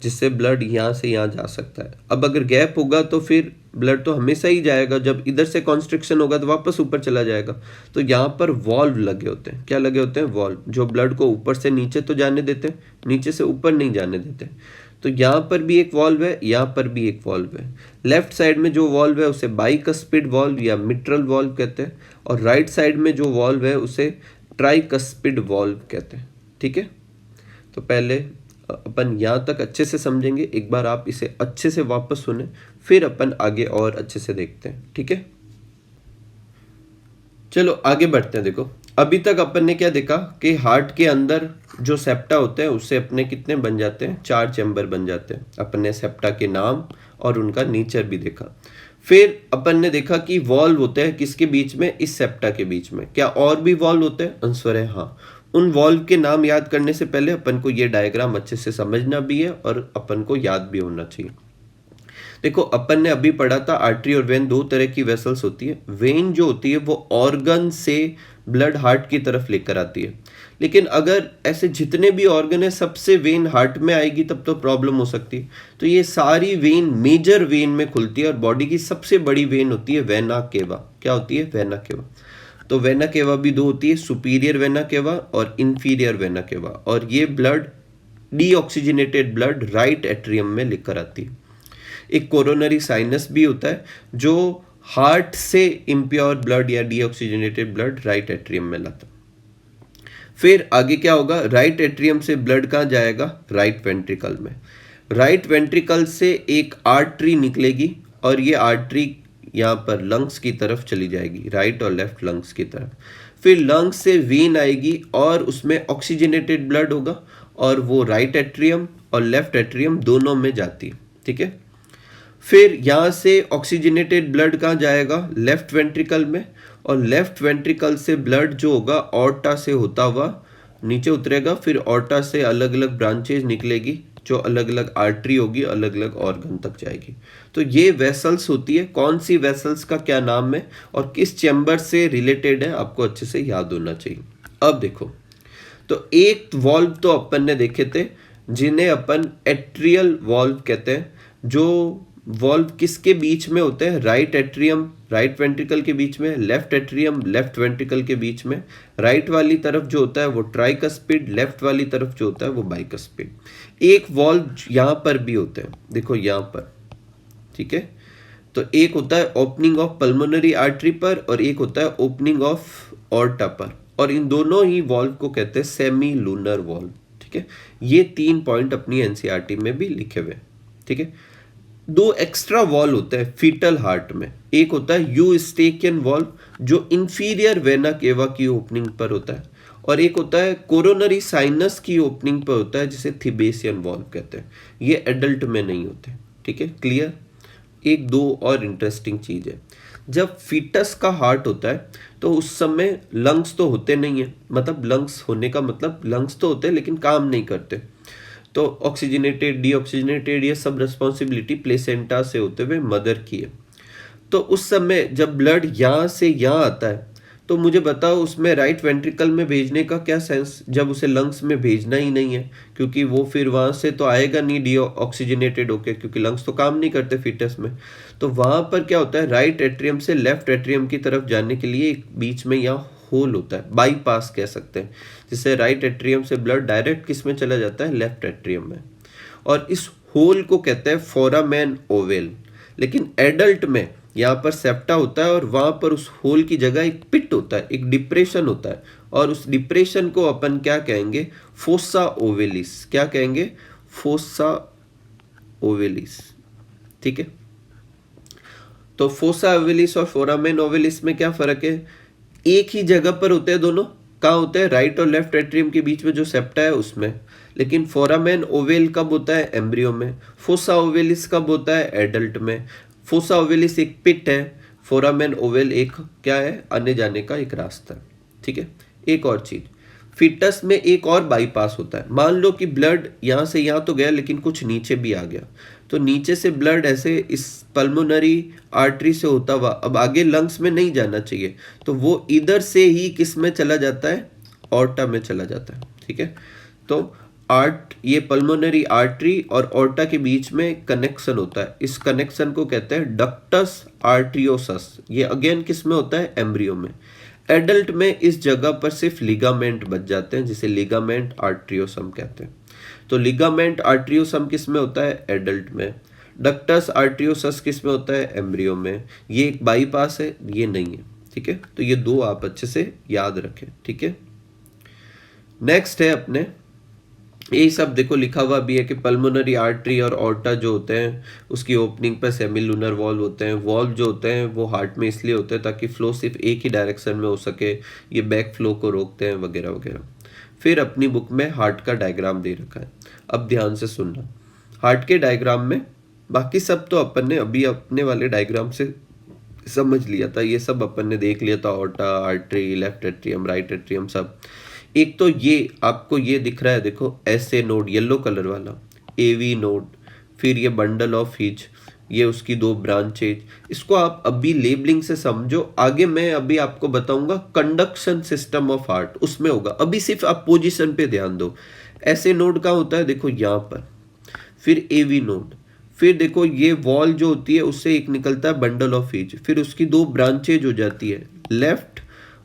[SPEAKER 1] जिससे ब्लड यहाँ से यहाँ जा सकता है। अब अगर गैप होगा तो फिर ब्लड तो हमेशा ही जाएगा, जब इधर से कॉन्स्ट्रिक्शन होगा तो वापस ऊपर चला जाएगा। तो यहाँ पर वॉल्व लगे होते हैं। क्या लगे होते हैं? वॉल्व, जो ब्लड को ऊपर से नीचे तो जाने देते हैं, नीचे से ऊपर नहीं जाने देते। तो यहाँ पर भी एक वॉल्व है, यहाँ पर भी एक वॉल्व है। लेफ्ट साइड में जो वॉल्व है उसे बाइकस्पिड वॉल्व या मिट्रल वॉल्व कहते हैं, और राइट साइड में जो वॉल्व है उसे ट्राइकस्पिड वॉल्व कहते हैं। ठीक है, तो पहले अपन यहाँ तक अच्छे से समझेंगे, एक बार आप इसे अच्छे से वापस सुने, फिर अपन आगे और अच्छे से देखते हैं। ठीक है, चलो आगे बढ़ते हैं। देखो अभी तक अपन ने क्या देखा कि हार्ट के अंदर जो सेप्टा होते हैं उससे अपने कितने बन जाते हैं? 4 चैम्बर बन जाते हैं। अपन ने सेप्टा के नाम और उनका नेचर भी देखा। फिर अपन ने देखा कि वॉल्व होते हैं किसके बीच में? इस सेप्टा के बीच में। क्या और भी वॉल्व होते हैं? आंसर है हाँ। उन वॉल्व के नाम याद करने से पहले अपन को ये डायग्राम अच्छे से समझना भी है और अपन को याद भी होना चाहिए। देखो अपन ने अभी पढ़ा था आर्टरी और वेन 2 तरह की वेसल्स होती है। वेन जो होती है वो ऑर्गन से ब्लड हार्ट की तरफ लेकर आती है, लेकिन अगर ऐसे जितने भी ऑर्गन है सबसे वेन हार्ट में आएगी तब तो प्रॉब्लम हो सकती है। तो ये सारी वेन मेजर वेन में खुलती है, और बॉडी की सबसे बड़ी वेन होती है वेना केवा। क्या होती है? Vena cava. तो वेना केवा भी 2 होती है, सुपीरियर वेना केवा और इंफीरियर वेना केवा, और ये blood deoxygenated blood right atrium में लेकर आती है। एक कोरोनरी साइनस भी होता है जो हार्ट से इम्प्योर ब्लड या डीऑक्सीजनेटेड ब्लड राइट एट्रियम में लाता। फिर आगे क्या होगा? राइट एट्रियम से ब्लड कहाँ जाएगा? राइट वेंट्रिकल में। राइट वेंट्रिकल से एक आर्टरी निकलेगी और ये आर्टरी यहाँ पर लंग्स की तरफ चली जाएगी, राइट और लेफ्ट लंग्स की तरफ। फिर लंग्स से वेन आएगी और उसमें ऑक्सीजनेटेड ब्लड होगा, और वो राइट एट्रियम और लेफ्ट एट्रियम दोनों में जाती है। ठीक है, फिर यहाँ से ऑक्सीजनेटेड ब्लड कहाँ जाएगा? लेफ्ट वेंट्रिकल में, और लेफ्ट वेंट्रिकल से ब्लड जो होगा ऑर्टा से होता हुआ नीचे उतरेगा। फिर ऑर्टा से अलग अलग ब्रांचेज निकलेगी जो अलग अलग आर्टरी होगी, अलग अलग ऑर्गन तक जाएगी। तो ये वेसल्स होती है। कौन सी वेसल्स का क्या नाम है और किस चैम्बर से रिलेटेड है आपको अच्छे से याद होना चाहिए। अब देखो, तो एक वॉल्व तो अपन ने देखे थे जिन्हें अपन एट्रियल वॉल्व कहते हैं, जो वॉल्व किसके बीच में होते हैं? राइट एट्रियम राइट वेंट्रिकल के बीच में, लेफ्ट एट्रियम लेफ्ट वेंट्रिकल के बीच में। राइट वाली तरफ जो होता है वो ट्राइकस्पिड, लेफ्ट वाली तरफ जो होता है वो बाइकस्पिड। एक वॉल्व यहाँ पर भी होते हैं, देखो यहाँ पर, ठीक है। तो एक होता है ओपनिंग ऑफ पल्मोनरी आर्टरी पर और एक होता है ओपनिंग ऑफ ऑर्टा पर, और इन दोनों ही वॉल्व को कहते हैं सेमी लूनर वॉल्व, ठीक है। ये 3 पॉइंट अपनी एनसीईआरटी में भी लिखे हुए, ठीक है। 2 एक्स्ट्रा वॉल्व होते हैं फीटल हार्ट में। एक होता है यूस्टेकियन वॉल्व जो इंफीरियर वेना केवा की ओपनिंग पर होता है, और एक होता है कोरोनरी साइनस की ओपनिंग पर होता है जिसे थिबेसियन वॉल्व कहते हैं। ये एडल्ट में नहीं होते, ठीक है, क्लियर। एक दो और इंटरेस्टिंग चीज है, जब फीटस का हार्ट होता है तो उस समय लंग्स तो होते नहीं है, मतलब लंग्स होने का मतलब लंग्स तो होते हैं लेकिन काम नहीं करते, तो ऑक्सीजनेटेड डीऑक्सीजनेटेड ये सब रिस्पॉन्सिबिलिटी प्लेसेंटा से होते हुए मदर की है। तो उस समय जब ब्लड यहाँ से यहाँ आता है तो मुझे बताओ उसमें राइट वेंट्रिकल में भेजने का क्या सेंस, जब उसे लंग्स में भेजना ही नहीं है, क्योंकि वो फिर वहाँ से तो आएगा नहीं डीऑक्सीजनेटेड होके, क्योंकि लंग्स तो काम नहीं करते फीटस में। तो वहाँ पर क्या होता है, राइट एट्रियम से लेफ्ट एट्रियम की तरफ जाने के लिए एक बीच में यहाँ होल होता है, बाईपास कह सकते हैं, जिससे राइट एट्रियम से ब्लड डायरेक्ट किस में चला जाता है, लेफ्ट एट्रियम में। और इस होल को कहते हैं फोरामेन ओवेल। लेकिन एडल्ट में यहाँ पर सेप्टा होता है और वहाँ पर उस होल की जगह एक पिट होता है, एक डिप्रेशन होता है, और उस डिप्रेशन को अपन क्या कहेंगे, फोसा ओवेलिस। क्या कहेंगे, फोसा ओवेलिस, ठीक है। तो फोसा ओवेलिस और फोरामेन ओवेलिस में क्या फर्क है, एक ही जगह पर होते हैं दोनों। कहाँ होते हैं, राइट और लेफ्ट एट्रियम के बीच में जो सेप्टा है उसमें। लेकिन फोरामेन ओवेल कब होता है, एम्ब्रियो में। फोसा ओवेलिस कब होता है, एडल्ट में। फोसा ओवेलिस एक पिट है, फोरामेन ओवेल एक क्या है, आने जाने का एक रास्ता, ठीक है। एक और चीज, फीटस में एक और बाईपास होता है। मान लो कि ब्लड यहाँ से यहाँ तो गया लेकिन कुछ नीचे भी आ गया, तो नीचे से ब्लड ऐसे इस पल्मोनरी आर्टरी से होता हुआ अब आगे लंग्स में नहीं जाना चाहिए, तो वो इधर से ही किस में चला जाता है, ऑर्टा में चला जाता है, ठीक है। तो ये पल्मोनरी आर्टरी और ऑर्टा के बीच में कनेक्शन होता है, इस कनेक्शन को कहते हैं डक्टस आर्ट्रियोसस। ये अगेन किस में होता है, एम्ब्रियो में। एडल्ट में इस जगह पर सिर्फ लिगामेंट बच जाते हैं, जिसे लिगामेंट आर्ट्रियोसम कहते हैं। तो लिगामेंट आर्ट्रियोसम किस में होता है, एडल्ट में। डक्टस आर्ट्रियोसस किस में होता है, एम्ब्रियो में। ये एक बाईपास है, ये नहीं है, ठीक है। तो ये दो आप अच्छे से याद रखें, ठीक है। नेक्स्ट है अपने, यही सब देखो लिखा हुआ भी है कि पल्मोनरी आर्टरी और ऑर्टा जो होते हैं उसकी ओपनिंग पर सेमीलूनर वॉल्व होते हैं। वॉल्व जो होते हैं वो हार्ट में इसलिए होते हैं ताकि फ्लो सिर्फ एक ही डायरेक्शन में हो सके, ये बैक फ्लो को रोकते हैं वगैरह वगैरह। फिर अपनी बुक में हार्ट का डायग्राम दे रखा है, अब ध्यान से सुनना। हार्ट के डायग्राम में बाकी सब तो अपन ने अभी अपने वाले डायग्राम से समझ लिया था, ये सब अपन ने देख लिया था, aorta, artery, left atrium, right atrium सब। एक तो ये आपको ये दिख रहा है, देखो ऐसे नोड येलो कलर वाला, एवी नोड, फिर ये बंडल ऑफ हिज, ये उसकी 2 ब्रांचेज। इसको आप अभी लेबलिंग से समझो, आगे मैं अभी आपको बताऊंगा कंडक्शन सिस्टम ऑफ हार्ट, उसमें होगा। अभी सिर्फ आप पोजीशन पे ध्यान दो। ऐसे नोड का होता है, देखो यहाँ पर, फिर एवी नोड, फिर देखो ये वॉल जो होती है उससे एक निकलता है बंडल ऑफ हिज, फिर उसकी 2 ब्रांचेज हो जाती है, लेफ्ट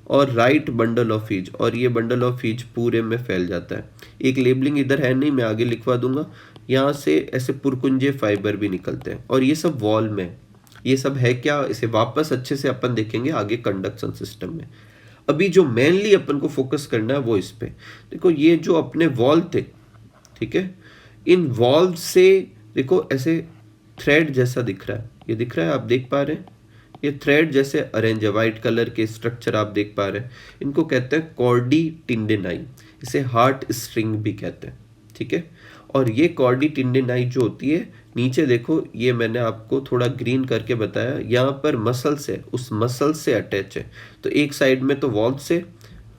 [SPEAKER 1] और राइट बंडल ऑफ हिज, और ये बंडल ऑफ हिज पूरे में फैल जाता है। एक लेबलिंग इधर है नहीं, मैं आगे लिखवा दूंगा। यहाँ से ऐसे पुरकुंजे फाइबर भी निकलते हैं, और ये सब वॉल में, ये सब है क्या, इसे वापस अच्छे से अपन देखेंगे आगे कंडक्शन सिस्टम में। अभी जो मेनली अपन को फोकस करना है वो इस पे। देखो ये जो अपने वॉल थे, ठीक है, इन वॉल्व से देखो ऐसे थ्रेड जैसा दिख रहा है, ये दिख रहा है, आप देख पा रहे हैं, ये थ्रेड जैसे अरेंज है, व्हाइट कलर के स्ट्रक्चर आप देख पा रहे हैं। इनको कहते हैं कॉर्डी टिंडेनाई, इसे हार्ट स्ट्रिंग भी कहते हैं, ठीक है। और ये कॉर्डी टिंडेनाई जो होती है, नीचे देखो, ये मैंने आपको थोड़ा ग्रीन करके बताया, यहाँ पर मसल्स है, उस मसल से अटैच है। तो एक साइड में तो वॉल्व से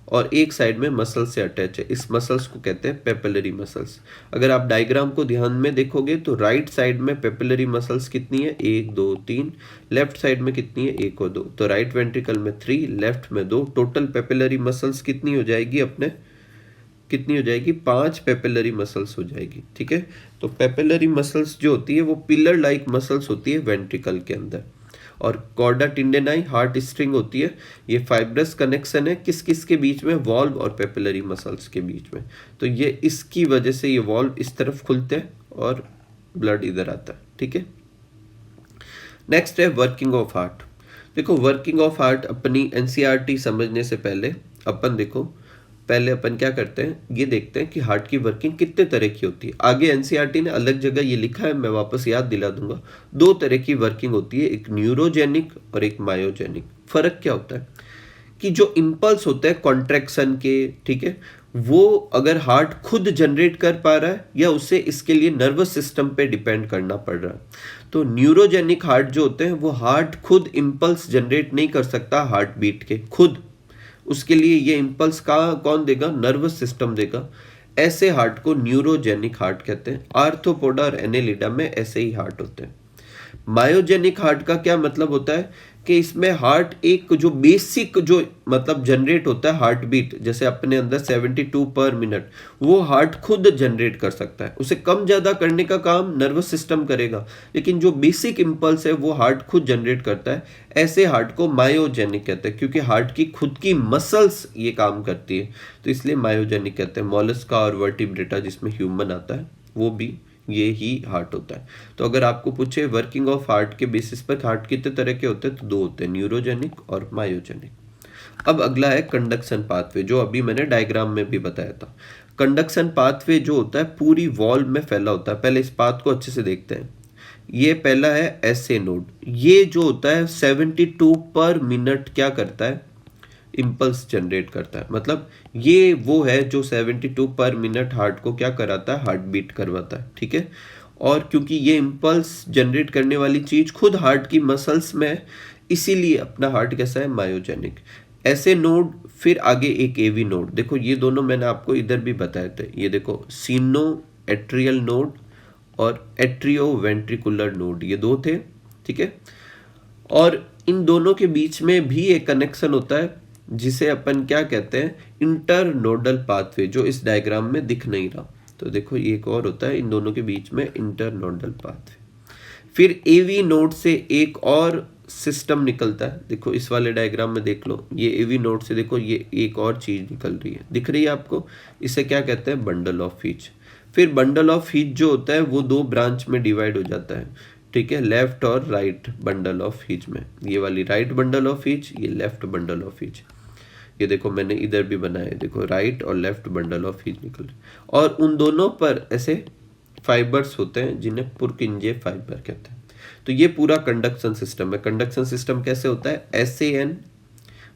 [SPEAKER 1] और एक साइड में मसल से अटैच है, इस मसल्स को कहते हैं पेपिलरी मसल्स। अगर आप डायग्राम को ध्यान में देखोगे तो राइट साइड में पेपिलरी मसल्स कितनी है, 1 2 3, लेफ्ट साइड में कितनी है, 1 और 2। तो राइट वेंट्रिकल में 3, लेफ्ट में 2, टोटल पेपिलरी मसल्स कितनी हो जाएगी अपने, कितनी हो जाएगी, 5 पेपिलरी मसल्स हो जाएगी। ठीक है, तो पेपिलरी मसल्स जो होती है वो पिलर लाइक मसल्स होती है वेंट्रिकल के अंदर। और कॉर्डा टेंडेनाई हार्ट स्ट्रिंग होती है, ये फाइब्रस कनेक्शन है किस किस के बीच में, वॉल्व और पेपिलरी मसल्स के बीच में। तो ये इसकी वजह से ये वॉल्व इस तरफ खुलते हैं और ब्लड इधर आता है। ठीक है, नेक्स्ट है वर्किंग ऑफ हार्ट। देखो वर्किंग ऑफ हार्ट अपनी एनसीईआरटी समझने से पहले अपन क्या करते हैं, ये देखते हैं कि हार्ट की वर्किंग कितने तरह की होती है। आगे एनसीईआरटी ने अलग जगह ये लिखा है, मैं वापस याद दिला दूंगा। 2 तरह की वर्किंग होती है, एक न्यूरोजेनिक और एक मायोजेनिक। फर्क क्या होता है कि जो इम्पल्स होते हैं कॉन्ट्रैक्शन के, ठीक है, वो अगर हार्ट खुद जनरेट कर पा रहा है या उसे इसके लिए नर्वस सिस्टम पे डिपेंड करना पड़ रहा है। तो न्यूरोजेनिक हार्ट जो होते हैं वो हार्ट खुद इम्पल्स जनरेट नहीं कर सकता हार्ट बीट के खुद, उसके लिए ये इम्पल्स कौन देगा, नर्वस सिस्टम देगा। ऐसे हार्ट को न्यूरोजेनिक हार्ट कहते हैं। आर्थ्रोपोडा और एनेलिडा में ऐसे ही हार्ट होते हैं। मायोजेनिक हार्ट का क्या मतलब होता है कि इसमें हार्ट एक जो बेसिक जो मतलब जनरेट होता है हार्ट बीट, जैसे अपने अंदर 72 पर मिनट, वो हार्ट खुद जनरेट कर सकता है। उसे कम ज्यादा करने का काम नर्वस सिस्टम करेगा, लेकिन जो बेसिक इंपल्स है वो हार्ट खुद जनरेट करता है। ऐसे हार्ट को मायोजेनिक कहते हैं, क्योंकि हार्ट की खुद की मसल्स ये काम करती है, तो इसलिए मायोजेनिक कहते हैं। मोलस्का और वर्टिब्रेटा जिसमें ह्यूमन आता है वो भी ये ही हार्ट होता है। तो अगर आपको पूछे वर्किंग ऑफ हार्ट के बेसिस पर हार्ट कितने तरह के होते हैं, तो 2 होते हैं, न्यूरोजेनिक और मायोजेनिक। अब अगला है कंडक्शन पाथवे, जो अभी मैंने डायग्राम में भी बताया था। कंडक्शन पाथवे जो होता है पूरी वॉल्व में फैला होता है। पहले इस पाथ को अच्छे से देखते हैं। ये पहला है एसए नोड, ये जो होता है 72 पर मिनट क्या करता है, इम्पल्स जनरेट करता है। मतलब ये वो है जो 72 पर मिनट हार्ट को क्या कराता है, हार्ट बीट करवाता है। ठीक है, और क्योंकि ये इम्पल्स जनरेट करने वाली चीज खुद हार्ट की मसल्स में है, इसीलिए अपना हार्ट कैसा है, मायोजेनिक। ऐसे नोड, फिर आगे एक एवी नोड। देखो ये दोनों मैंने आपको इधर भी बताए थे, ये देखो सीनो एट्रियल नोड और एट्रियो वेंट्रिकुलर नोड, ये 2 थे। ठीक है, और इन दोनों के बीच में भी एक कनेक्शन होता है जिसे अपन क्या कहते हैं, इंटरनोडल पाथवे, जो इस डायग्राम में दिख नहीं रहा। तो देखो ये एक और होता है इन दोनों के बीच में, इंटरनोडल पाथवे। फिर एवी नोड से एक और सिस्टम निकलता है। देखो इस वाले डायग्राम में देख लो, ये एवी नोड से देखो ये एक और चीज निकल रही है, दिख रही है आपको, इसे क्या कहते हैं, बंडल ऑफ हीच। फिर बंडल ऑफ हीच जो होता है वो 2 ब्रांच में डिवाइड हो जाता है। ठीक है, लेफ्ट और राइट बंडल ऑफ हीच में, ये वाली राइट बंडल ऑफ हीच, ये लेफ्ट बंडल ऑफ हीच। ये देखो मैंने इधर भी बनाया है, देखो राइट और लेफ्ट बंडल ऑफ हीच निकल रहे, और उन दोनों पर ऐसे फाइबर्स होते हैं जिन्हें पुरकिंजे फाइबर कहते हैं। तो ये पूरा कंडक्शन सिस्टम है। कंडक्शन सिस्टम कैसे होता है, एसएएन,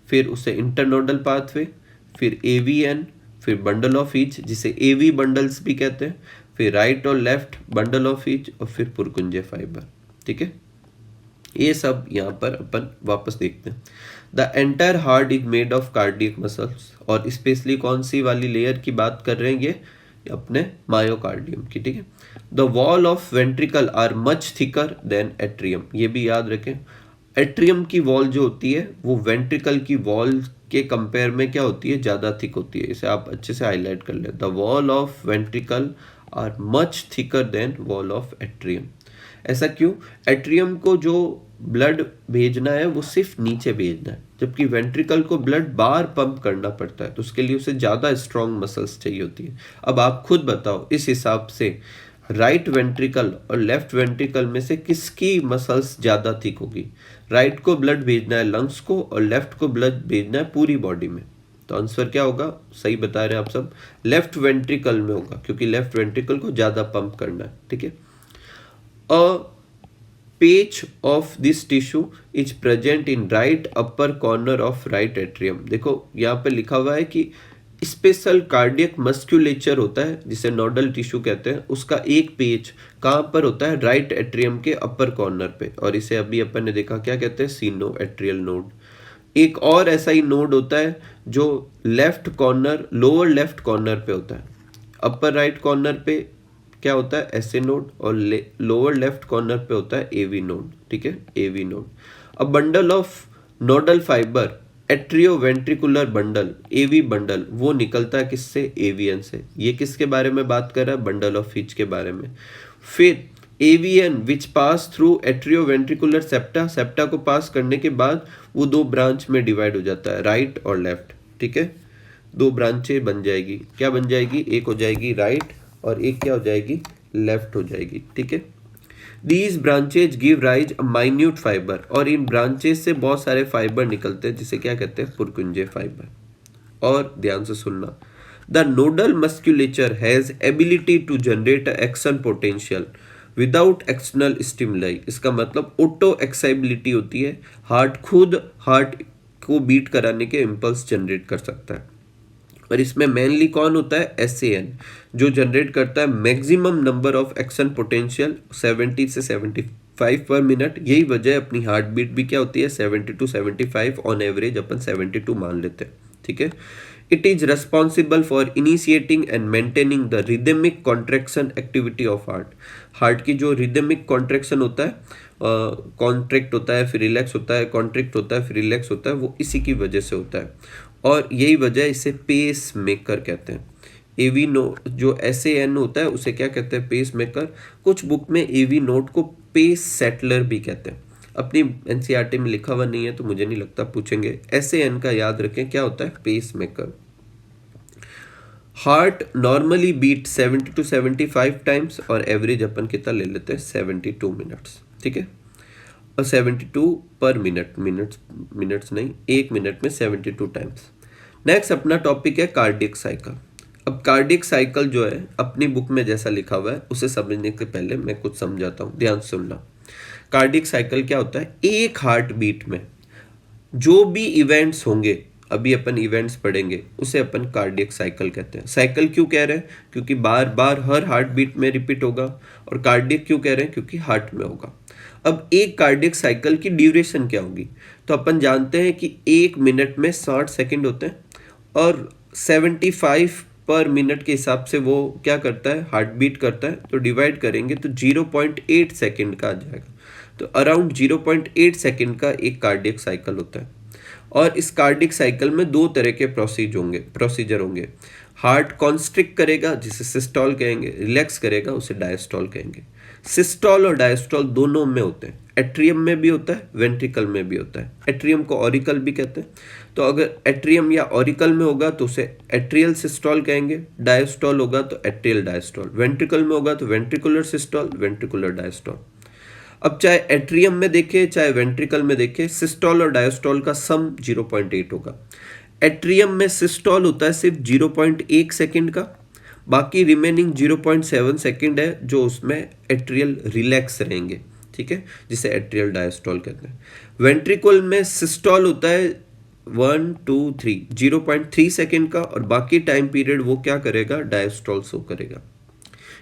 [SPEAKER 1] फिर उसे इंटरनोडल पाथवे, फिर एवीएन, फिर बंडल ऑफ हीच जिसे एवी बंडल्स भी कहते हैं, फिर राइट और लेफ्ट बंडल ऑफ हीच, और फिर पुरकुंजे फाइबर। ठीक है, ये सब यहाँ पर अपन वापस देखते हैं। The entire heart is made of cardiac muscles, और स्पेशली कौन सी वाली लेयर की बात कर रहे हैं, ये अपने मायोकार्डियम की। ठीक है, the wall of ventricle are much thicker than atrium, ये भी याद रखें। एट्रियम की वॉल जो होती है वो वेंट्रिकल की वॉल के कंपेयर में क्या होती है, ज्यादा थिक होती है। इसे आप अच्छे से हाईलाइट कर ले, the wall of ventricle are much thicker than wall of atrium. ऐसा क्यों, एट्रियम को जो ब्लड भेजना है वो सिर्फ नीचे भेजना है, जबकि वेंट्रिकल को ब्लड बाहर पंप करना पड़ता है, तो उसके लिए उसे ज्यादा स्ट्रॉन्ग मसल्स चाहिए होती है। अब आप खुद बताओ इस हिसाब से राइट वेंट्रिकल और लेफ्ट वेंट्रिकल में से किसकी मसल्स ज्यादा थिक होगी। राइट को ब्लड भेजना है लंग्स को, और लेफ्ट को ब्लड भेजना है पूरी बॉडी में। तो आंसर क्या होगा, सही बता रहे हैं आप सब, लेफ्ट वेंट्रिकल में होगा, क्योंकि लेफ्ट वेंट्रिकल को ज्यादा पंप करना है। ठीक है, अ पेच of this tissue is present in right upper corner of right atrium. देखो यहाँ पे लिखा हुआ है कि स्पेशल कार्डियक मस्क्यूलेचर होता है जिसे नोडल टिश्यू कहते हैं, उसका एक पेच कहाँ पर होता है, राइट एट्रियम के अपर कॉर्नर पे, और इसे अभी अपन ने देखा क्या कहते हैं, सीनो एट्रियल नोड। एक और ऐसा ही नोड होता है जो left corner, lower left corner पे होता है। अपर राइट कॉर्नर पे क्या होता है, एसए नोड, और लोअर लेफ्ट कॉर्नर पे होता है एवी नोड। ठीक है, AV node. A bundle of nodal fibre atrioventricular bundle, AV bundle, वो निकलता है किससे? एवीएन से। ये किसके बारे में बात कर रहा है? बंडल ऑफ हिच के बारे में। फिर AVN which pass through atrioventricular septa, septa को पास करने के बाद वो दो ब्रांच में डिवाइड हो जाता है, राइट और लेफ्ट। ठीक है, दो ब्रांचें बन जाएगी। क्या बन जाएगी? एक हो जाएगी राइट और एक क्या हो जाएगी? लेफ्ट हो जाएगी। ठीक है, these branches give rise a minute fibre, और इन ब्रांचेज से बहुत सारे फाइबर निकलते हैं जिसे क्या कहते हैं? Purkinje fiber. और ध्यान से सुनना, the nodal musculature has ability to generate action potential without external stimuli. इसका मतलब ऑटो एक्साइबिलिटी होती है, हार्ट खुद हार्ट को बीट कराने के इम्पल्स जनरेट कर सकता है। और इसमें मेनली कौन होता है? एसएएन, जो जनरेट करता है maximum number of action potential 70 से 75 पर मिनट। यही वजह है अपनी हार्ट बीट भी क्या होती है? 70 टू 75, ऑन एवरेज अपन 72 मान लेते हैं। ठीक है, it is responsible for initiating and maintaining the rhythmic contraction activity of heart. Heart की जो रिदमिक कॉन्ट्रैक्शन होता है, कॉन्ट्रैक्ट होता है फिर रिलैक्स होता है, कॉन्ट्रैक्ट होता है फिर रिलैक्स होता है, वो इसी की वजह से होता है। और यही वजह इसे पेस मेकर कहते हैं। एवी नो जो एसएएन होता है उसे क्या कहते हैं? Pace maker. कुछ बुक में एवी नोट को पेस सेटलर भी कहते हैं। अपनी एनसीईआरटी में लिखा हुआ नहीं है तो मुझे नहीं लगता पूछेंगे। एसएएन का याद रखें, क्या होता है? Pacemaker. Heart normally beat 70 to 75 times और एवरेज अपन कितना ले लेते हैं? 72 मिनट्स। ठीक है, और 72 पर मिनट, मिनट्स नहीं, एक मिनट में 72 टाइम्स। नेक्स्ट अपना टॉपिक है कार्डियक साइकिल। अब कार्डियक साइकिल जो है अपनी बुक में जैसा लिखा हुआ है उसे समझने के पहले मैं कुछ समझाता हूँ, ध्यान से सुनना। कार्डियक साइकिल क्या होता है? एक हार्ट बीट में जो भी इवेंट्स होंगे, अभी अपन इवेंट्स पढ़ेंगे, उसे अपन कार्डियक साइकिल कहते हैं। साइकिल क्यों कह रहे हैं? क्योंकि बार बार हर हार्ट बीट में रिपीट होगा। और कार्डियक क्यों कह रहे हैं? क्योंकि हार्ट में होगा। अब एक कार्डियक साइकिल की ड्यूरेशन क्या होगी? तो अपन जानते हैं कि एक मिनट में 60 सेकंड होते हैं और 75 पर मिनट के हिसाब से वो क्या करता है? हार्ट बीट करता है। तो डिवाइड करेंगे तो 0.8 सेकंड का आ जाएगा। तो अराउंड 0.8 सेकंड का एक कार्डियक साइकिल होता है। और इस कार्डियक साइकिल में दो तरह के प्रोसीजर होंगे। हार्ट कॉन्स्ट्रिक्ट करेगा जिसे सिस्टोल कहेंगे, रिलैक्स करेगा उसे डायस्टोल कहेंगे। सिस्टोल और डायस्टोल दोनों में होते हैं, एट्रियम में भी होता है, वेंट्रिकल में भी होता है। एट्रियम को ऑरिकल भी कहते हैं। तो अगर एट्रियम या ऑरिकल में होगा तो उसे एट्रियल सिस्टोल कहेंगे, डायस्टोल होगा तो एट्रियल डायस्टोल, वेंट्रिकल में होगा तो वेंट्रिकुलर सिस्टोल, वेंट्रिकुलर डायस्टोल। अब चाहे एट्रियम में देखें चाहे वेंट्रिकल में देखें, सिस्टोल और डायस्टोल का सम 0.8 होगा। एट्रियम में सिस्टोल होता है सिर्फ 0.1 सेकंड का, बाकी रिमेनिंग 0.7 सेकंड है जो उसमें एट्रियल रिलैक्स रहेंगे। ठीक है, जिसे एट्रियल डायस्टोल कहते हैं। वेंट्रिकल में सिस्टोल होता है 1 2 3 0.3 सेकंड का, और बाकी टाइम पीरियड वो क्या करेगा? डायस्टोल शो करेगा।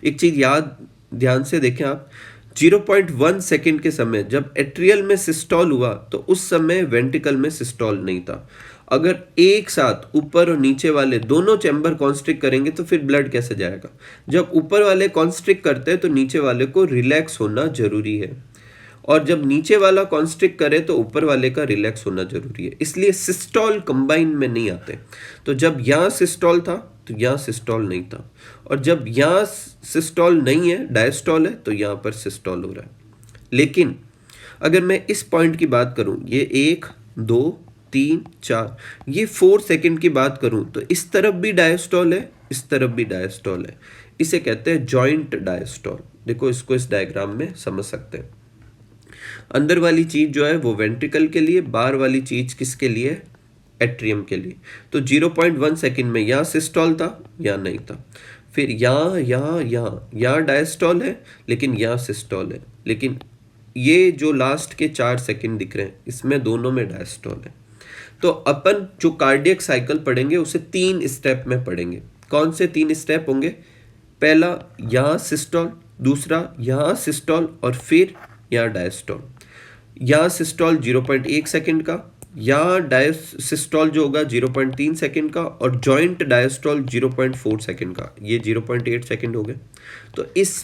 [SPEAKER 1] एक चीज याद ध्यान से देखें आप, 0.1 सेकंड के समय जब एट्रियल में सिस्टोल हुआ तो उस समय वेंट्रिकल में सिस्टोल नहीं था। अगर एक साथ ऊपर और नीचे वाले दोनों चैम्बर कॉन्स्ट्रिक्ट करेंगे तो फिर ब्लड कैसे जाएगा? जब ऊपर वाले कॉन्स्ट्रिक्ट करते हैं तो नीचे वाले को रिलैक्स होना जरूरी है, और जब नीचे वाला कॉन्स्ट्रिक्ट करे तो ऊपर वाले का रिलैक्स होना जरूरी है। इसलिए सिस्टोल कंबाइन में नहीं आते। तो जब यहाँ सिस्टोल था तो यहाँ सिस्टोल नहीं था, और जब यहाँ सिस्टोल नहीं है, डायस्टोल है, तो यहाँ पर सिस्टोल हो रहा है। लेकिन अगर मैं इस पॉइंट की बात करूं, ये 1 2 3 4, ये 4 सेकंड की बात करूं तो इस तरफ भी डायस्टोल है, इस तरफ भी डायस्टोल है। इसे कहते हैं जॉइंट डायस्टोल। देखो इसको इस डायग्राम में समझ सकते हैं। अंदर वाली चीज जो है वो वेंट्रिकल के लिए, बाहर वाली चीज किसके लिए? एट्रियम के लिए। तो 0.1 सेकंड में यहाँ सिस्टोल था, यहाँ नहीं था। फिर यहाँ डायस्टोल है लेकिन यहाँ सिस्टोल है। लेकिन ये जो लास्ट के 4 सेकंड दिख रहे हैं इसमें दोनों में डायस्टोल है। तो अपन जो कार्डियक साइकिल पढ़ेंगे उसे 3 स्टेप में पढ़ेंगे। कौन से 3 स्टेप होंगे? पहला यहाँ सिस्टोल, दूसरा यहाँ सिस्टोल, और फिर यहाँ डायस्टोल। यहाँ सिस्टोल 0.1 सेकंड का, यहाँ डायसिस्टोल जो होगा 0.3 सेकंड का, और जॉइंट डायस्टोल 0.4 सेकंड का। ये 0.8 सेकंड हो गए। तो इस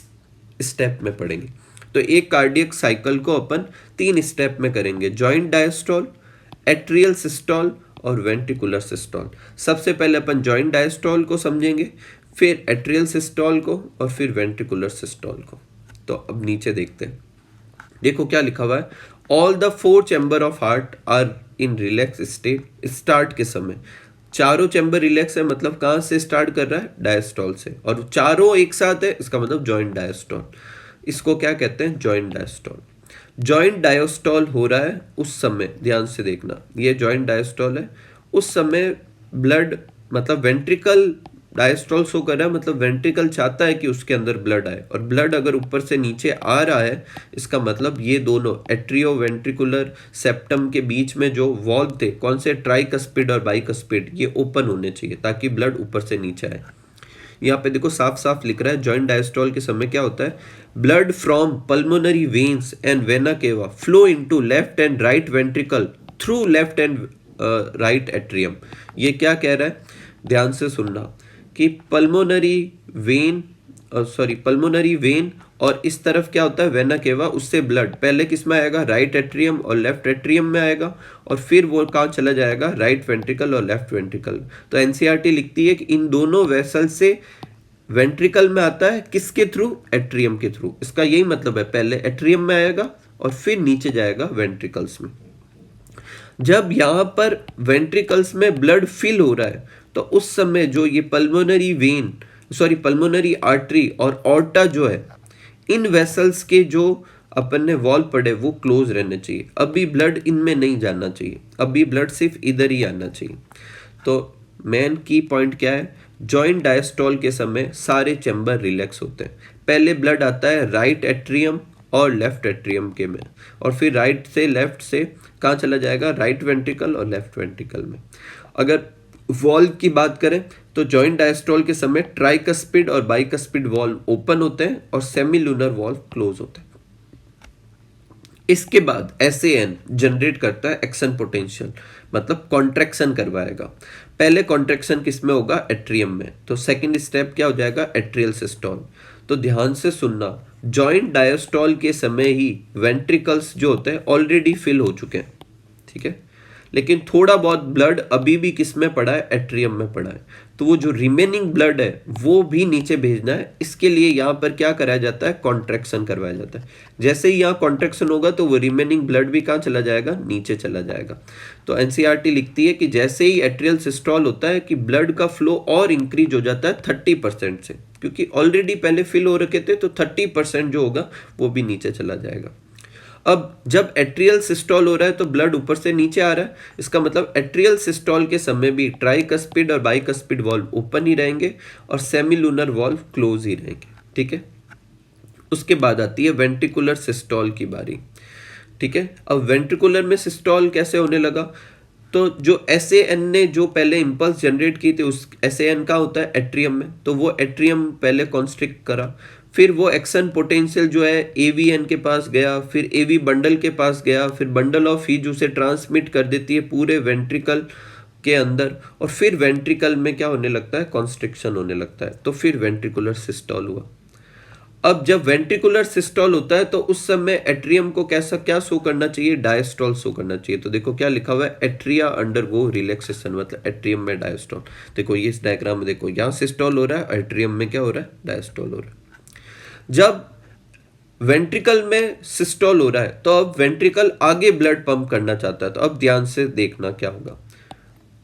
[SPEAKER 1] स्टेप में पढ़ेंगे। तो एक कार्डियक साइकिल को अपन 3 स्टेप में करेंगे, जॉइंट डायस्टोल, एट्रियल सिस्टोल और वेंट्रिकुलर सिस्टोल। सबसे पहले अपन जॉइंट डायस्टोल को समझेंगे, फिर एट्रियल सिस्टोल को और फिर वेंट्रिकुलर सिस्टोल को। तो अब नीचे देखते हैं, देखो क्या लिखा हुआ है, all the 4 chamber of heart are in relax state. Start के समय चारों चैम्बर रिलैक्स है, मतलब कहाँ से स्टार्ट कर रहा है, डायस्टोल से, और चारों एक साथ है, इसका मतलब जॉइंट डायस्टोल। इसको क्या कहते हैं, जॉइंट डायस्टोल। जॉइंट डायस्टोल हो रहा है उस समय, ध्यान से देखना, ये जॉइंट डायस्टोल है, उस समय ब्लड मतलब वेंट्रिकल डायस्टोल शो कर रहा है, मतलब वेंट्रिकल चाहता है कि उसके अंदर ब्लड आए, और ब्लड अगर ऊपर से नीचे आ रहा है, इसका मतलब ये दोनों एट्रियो वेंट्रिकुलर सेप्टम के बीच में जो वॉल्व थे, कौन से, ट्राइकस्पिड और बाइकस्पिड, ये ओपन होने चाहिए ताकि ब्लड ऊपर से नीचे आए। यहाँ पे देखो साफ साफ लिख रहा है, जॉइंट डायस्टोल के समय क्या होता है, blood from pulmonary veins and vena cava flow into left and right ventricle through left and right atrium. ये क्या कह रहा है, ध्यान से सुनना, कि पल्मोनरी वेन और इस तरफ क्या होता है, वेना केवा, उससे ब्लड पहले किस में आएगा, राइट एट्रियम और लेफ्ट एट्रियम में आएगा, और फिर वो कहाँ चला जाएगा, राइट वेंट्रिकल और लेफ्ट वेंट्रिकल। तो एनसीईआरटी लिखती है कि इन दोनों वेसल से वेंट्रिकल में आता है, किसके थ्रू, एट्रियम के थ्रू। इसका यही मतलब है, पहले एट्रियम में आएगा और फिर नीचे जाएगा वेंट्रिकल्स में। जब यहाँ पर वेंट्रिकल्स में ब्लड फिल हो रहा है, तो उस समय जो ये पल्मोनरी आर्टरी और ऑर्टा जो है, इन वेसल्स के जो अपन ने वॉल पड़े वो क्लोज रहने चाहिए। अभी ब्लड इनमें नहीं जाना चाहिए, अभी ब्लड सिर्फ इधर ही आना चाहिए। तो मेन की पॉइंट क्या है, जॉइंट डायस्टोल के समय सारे चैम्बर रिलैक्स होते हैं। पहले ब्लड आता है राइट एट्रियम और लेफ्ट एट्रियम के में, और फिर राइट से लेफ्ट से कहाँ चला जाएगा, राइट वेंट्रिकल और लेफ्ट वेंट्रिकल में। अगर वॉल्व की बात करें तो जॉइंट डायस्टोल के समय ट्राइकस्पिड और बाइकस्पिड वॉल्व ओपन होते हैं और सेमीलुनर वॉल्व क्लोज होते हैं। इसके बाद एसएएन जनरेट करता है एक्शन पोटेंशियल, मतलब कॉन्ट्रैक्शन करवाएगा। पहले कॉन्ट्रैक्शन किस में होगा, एट्रियम में, तो सेकंड स्टेप क्या हो जाएगा, एट्रियल सिस्टोल। तो ध्यान से सुनना, जॉइंट डायस्टोल के समय ही वेंट्रिकल्स जो होते हैं ऑलरेडी फिल हो चुके हैं, ठीक है, लेकिन थोड़ा बहुत ब्लड अभी भी किस में पड़ा है, एट्रियम में पड़ा है। तो वो जो रिमेनिंग ब्लड है वो भी नीचे भेजना है, इसके लिए यहाँ पर क्या कराया जाता है, कॉन्ट्रैक्शन करवाया जाता है। जैसे ही यहाँ कॉन्ट्रैक्शन होगा तो वो रिमेनिंग ब्लड भी कहाँ चला जाएगा, नीचे चला जाएगा। तो एनसीईआरटी लिखती है कि जैसे ही एट्रियल सिस्टोल होता है कि ब्लड का फ्लो और इंक्रीज हो जाता है 30% से, क्योंकि ऑलरेडी पहले फिल हो रखे थे, तो 30% जो होगा वो भी नीचे चला जाएगा। अब जब एट्रियल सिस्टोल हो रहा है तो ब्लड ऊपर से नीचे आ रहा है, इसका मतलब एट्रियल सिस्टोल के समय भी ट्राइकस्पिड और बाइकस्पिड वॉल्व ओपन ही रहेंगे और सेमीलुनर वॉल्व क्लोज ही रहेंगे, ठीक है। उसके बाद आती है वेंट्रिकुलर सिस्टोल की बारी, ठीक है। अब वेंट्रिकुलर में सिस्टोल कैसे होने लगा, तो जो एसएएन ने जो पहले इंपल्स जनरेट की थी, उस एसएएन का होता है एट्रियम में, तो वो एट्रियम पहले कॉन्स्ट्रिक्ट करा, फिर वो एक्शन पोटेंशियल जो है एवीएन के पास गया, फिर एवी बंडल के पास गया, फिर बंडल ऑफ हीज उसे ट्रांसमिट कर देती है पूरे वेंट्रिकल के अंदर, और फिर वेंट्रिकल में क्या होने लगता है, कॉन्स्ट्रिक्शन होने लगता है, तो फिर वेंट्रिकुलर सिस्टोल हुआ। अब जब वेंट्रिकुलर सिस्टोल होता है तो उस समय एट्रियम को कैसा क्या शो करना चाहिए, डायस्टोल शो करना चाहिए। तो देखो क्या लिखा हुआ है, एट्रिया अंडरगो रिलैक्सेशन, मतलब एट्रियम में डायस्टोल। देखो ये इस डायग्राम में देखो, यहाँ सिस्टोल हो रहा है, एट्रियम में क्या हो रहा है, डायस्टोल हो रहा है। जब वेंट्रिकल में सिस्टोल हो रहा है तो अब वेंट्रिकल आगे ब्लड पंप करना चाहता है, तो अब ध्यान से देखना क्या होगा।